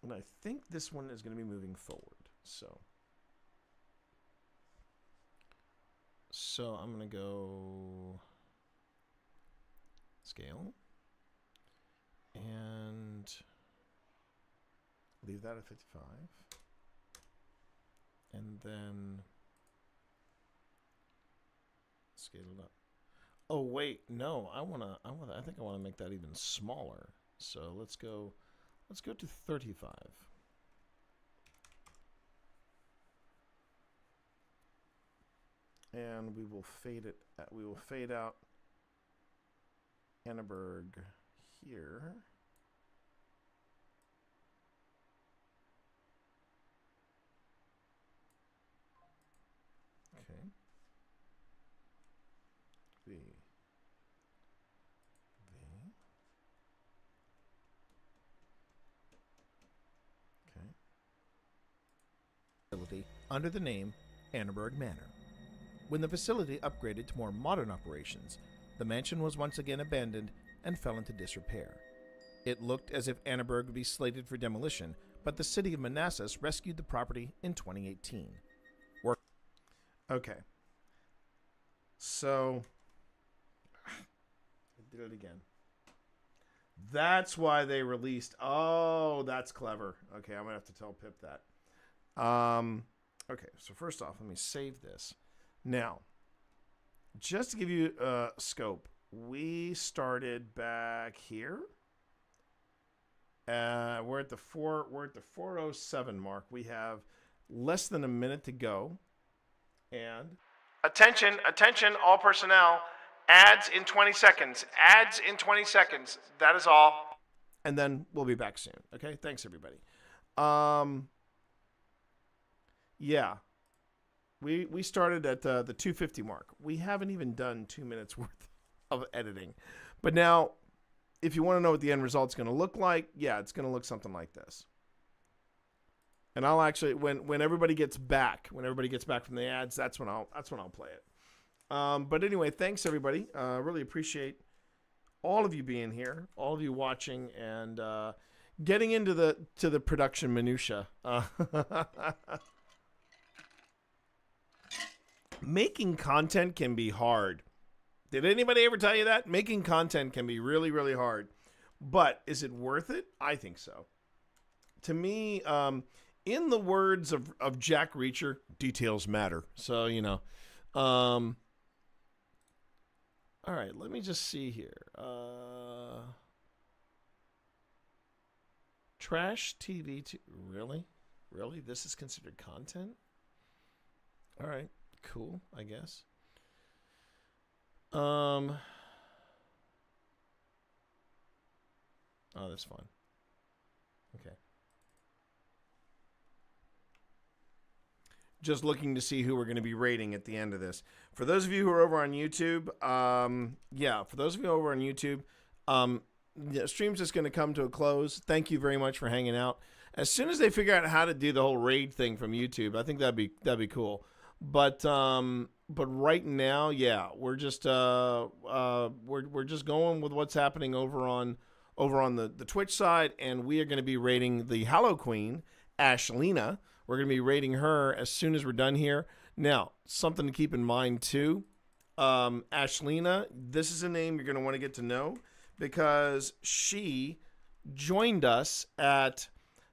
K: And I think this one is going to be moving forward. So I'm going to go scale and leave that at 55. And then scale it up. Oh wait, no, I think I want to make that even smaller. So let's go to 35. And we will fade out Annaburg here. Okay. V. Okay. Facility under the name Annaburg Manor. When the facility upgraded to more modern operations, the mansion was once again abandoned and fell into disrepair. It looked as if Annaburg would be slated for demolition, but the city of Manassas rescued the property in 2018. Okay. So, I did it again. That's why they released. Oh, that's clever. Okay, I'm going to have to tell Pip that. Okay, so first off, let me save this. Now, just to give you a scope, we started back here. We're at the 407 mark. We have less than a minute to go. And attention, all personnel. Ads in 20 seconds. Ads in 20 seconds. That is all. And then we'll be back soon. Okay? Thanks, everybody. Yeah. We started at the 250 mark. We haven't even done 2 minutes worth of editing. But now, if you want to know what the end result's going to look like, yeah, it's going to look something like this. And I'll actually, when everybody gets back from the ads, that's when I'll play it. But anyway, thanks everybody. Really appreciate all of you being here, all of you watching, and getting into the production minutia. Making content can be hard. Did anybody ever tell you that? Making content can be really, really hard. But is it worth it? I think so. To me, in the words of Jack Reacher, details matter. So, you know. All right, let me just see here. Trash TV. Really? Really? This is considered content? All right, cool, I guess. Oh, that's fun. Okay. Just looking to see who we're going to be rating at the end of this. For those of you who are over on YouTube, the stream's just going to come to a close. Thank you very much for hanging out. As soon as they figure out how to do the whole raid thing from YouTube, I think that'd be cool. But right now, yeah, we're just going with what's happening over on the Twitch side, and we are going to be rating the Hallow Queen, Ashlina. We're going to be rating her as soon as we're done here. Now, something to keep in mind too, Ashlina, this is a name you're going to want to get to know because she joined us at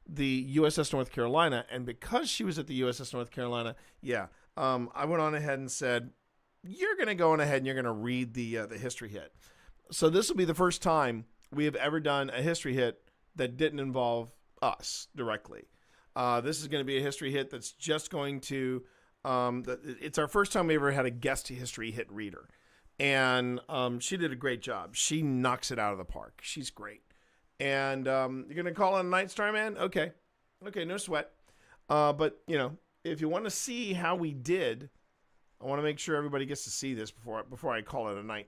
K: the USS North Carolina, and because she was at the USS North Carolina, yeah, I went on ahead and said, you're going to go on ahead and you're going to read the history hit. So this will be the first time we have ever done a history hit that didn't involve us directly. This is going to be a history hit that's just going to, it's our first time we ever had a guest history hit reader. And she did a great job. She knocks it out of the park. She's great. And you're going to call on Night Star Man? Okay, no sweat. But, you know, if you want to see how we did, I want to make sure everybody gets to see this before I call it a night.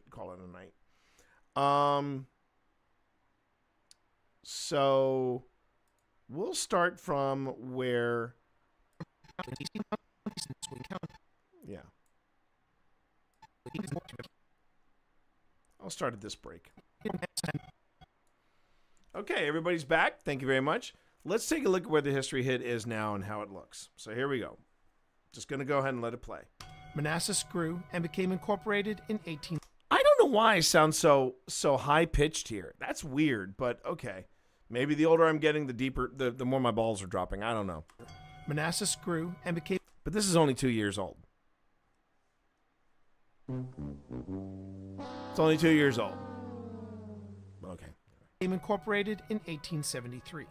K: So we'll start from where. Yeah. I'll start at this break. Okay, everybody's back. Thank you very much. Let's take a look at where the history hit is now and how it looks. So here we go. Just going to go ahead and let it play. Manassas grew and became incorporated in 18... I don't know why I sound so high-pitched here. That's weird, but okay. Maybe the older I'm getting, the more my balls are dropping. I don't know. Manassas grew and became... But this is only 2 years old. It's only 2 years old. Okay. Became incorporated in 1873.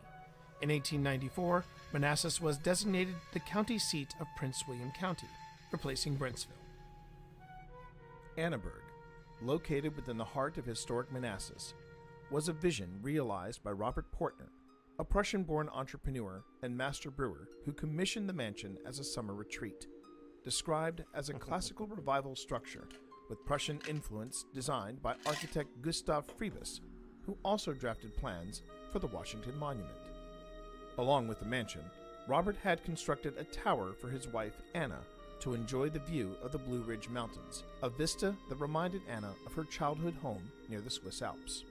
K: In 1894, Manassas was designated the county seat of Prince William County, replacing Brentsville. Annaburg, located within the heart of historic Manassas, was a vision realized by Robert Portner, a Prussian-born entrepreneur and master brewer who commissioned the mansion as a summer retreat, described as a classical revival structure with Prussian influence designed by architect Gustav Friebus, who also drafted plans for the Washington Monument. Along with the mansion, Robert had constructed a tower for his wife, Anna, to enjoy the view of the Blue Ridge Mountains, a vista that reminded Anna of her childhood home near the Swiss Alps.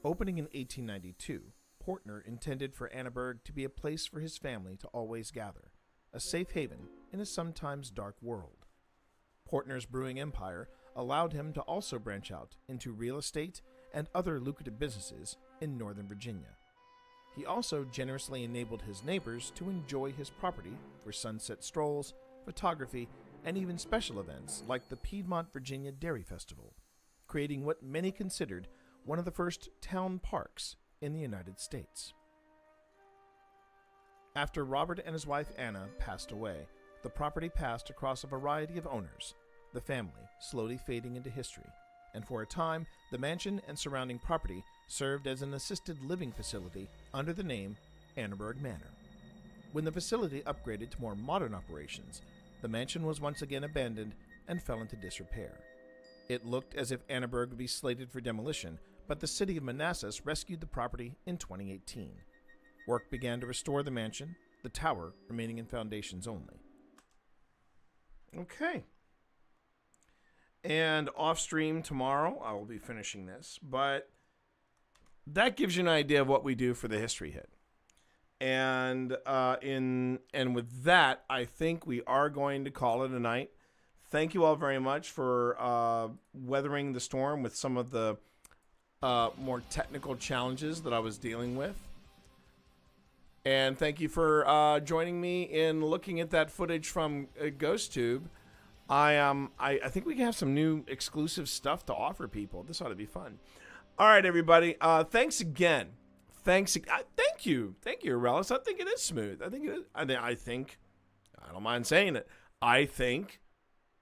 K: Opening in 1892,
A: Portner intended for Annaburgh to be a place for his family to always gather, a safe haven in a sometimes dark world. Portner's brewing empire allowed him to also branch out into real estate and other lucrative businesses in Northern Virginia. He also generously enabled his neighbors to enjoy his property for sunset strolls, photography, and even special events like the Piedmont Virginia Dairy Festival, creating what many considered one of the first town parks in the United States. After Robert and his wife Anna passed away, the property passed across a variety of owners, the family slowly fading into history, and for a time, the mansion and surrounding property served as an assisted living facility under the name Annaburgh Manor. When the facility upgraded to more modern operations, the mansion was once again abandoned and fell into disrepair. It looked as if Annaburgh would be slated for demolition, but the city of Manassas rescued the property in 2018. Work began to restore the mansion, the tower remaining in foundations only. Okay. And off stream tomorrow, I will be finishing this, but that gives you an idea of what we do for the History Hit. And with that, I think we are going to call it a night. Thank you all very much for weathering the storm with some of the more technical challenges that I was dealing with. And thank you for joining me in looking at that footage from GhostTube. I think we can have some new exclusive stuff to offer people. This ought to be fun. All right, everybody. Thanks again. Thank you, Relis. I think it is smooth. I think it is. I don't mind saying it. I think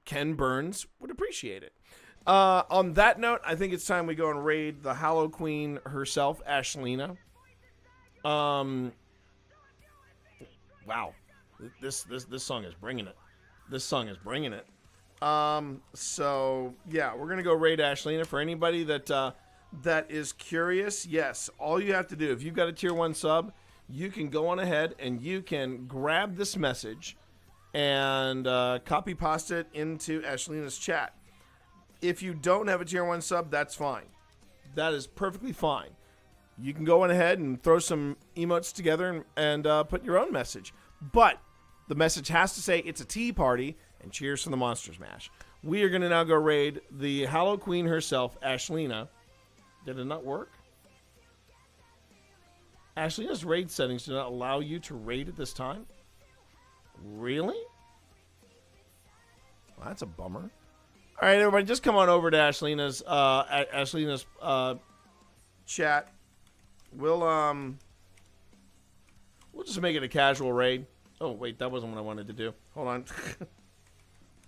A: Ken Burns would appreciate it. On that note, I think it's time we go and raid the Hallow Queen herself, Ashlina. Wow, this song is bringing it. This song is bringing it. So yeah, we're gonna go raid Ashlina. For anybody that is curious, yes, all you have to do, if you've got a tier 1 sub, you can go on ahead and you can grab this message and copy paste it into Ashlina's chat. If you don't have a tier 1 sub, that's fine. That is perfectly fine. You can go on ahead and throw some emotes together and put your own message. But the message has to say it's a tea party and cheers from the Monsters Mash. We are going to now go raid the Hallow Queen herself, Ashlina. Did it not work? Ashlina's raid settings do not allow you to raid at this time? Really? Well, that's a bummer. All right, everybody, just come on over to Ashlina's chat. We'll just make it a casual raid. Oh, wait, that wasn't what I wanted to do. Hold on.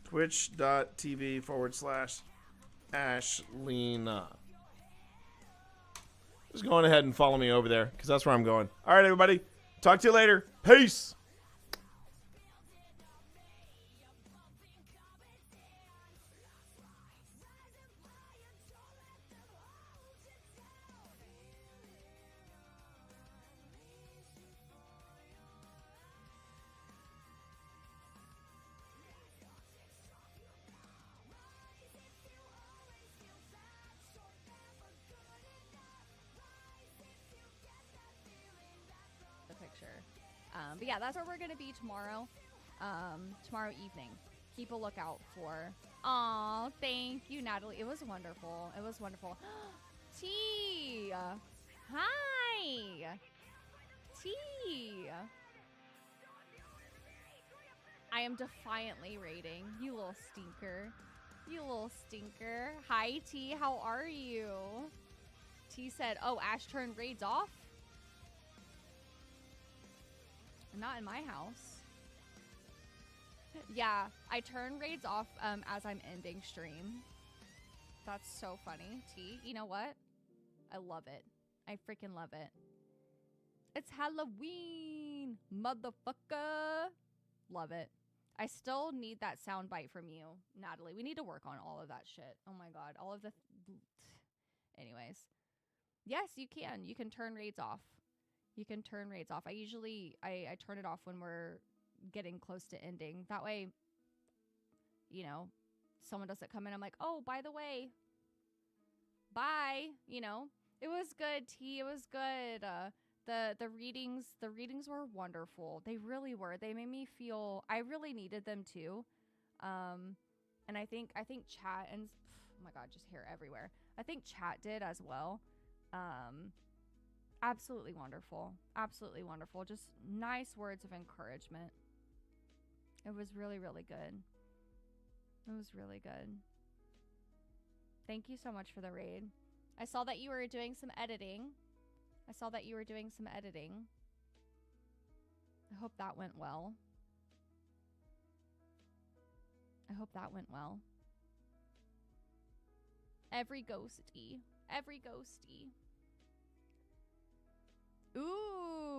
A: Twitch.tv/Ashlina. Just go on ahead and follow me over there, because that's where I'm going. All right, everybody. Talk to you later. Peace.
L: But yeah, that's where we're gonna be tomorrow. Tomorrow evening. Keep a lookout for. Aw, thank you, Natalie. It was wonderful. It was wonderful. T. Hi. T. I am defiantly raiding. You little stinker. You little stinker. Hi, T. How are you? T said, "Oh, Ash turned raids off." Not in my house. Yeah, I turn raids off as I'm ending stream. That's so funny. T, you know what? I love it. I freaking love it. It's Halloween, motherfucker. Love it. I still need that sound bite from you, Natalie. We need to work on all of that shit. Oh my god, all of the... Anyways. Yes, you can. You can turn raids off. You can turn raids off. I turn it off when we're getting close to ending. That way, you know, someone doesn't come in. I'm like, oh, by the way, bye. You know, it was good, T. It was good. The readings were wonderful. They really were. They made me feel, I really needed them too. And I think chat and, oh my God, just hair everywhere. I think chat did as well. Absolutely wonderful. Absolutely wonderful. Just nice words of encouragement. It was really, really good. It was really good. Thank you so much for the raid. I saw that you were doing some editing. I hope that went well. Every ghosty. Ooh.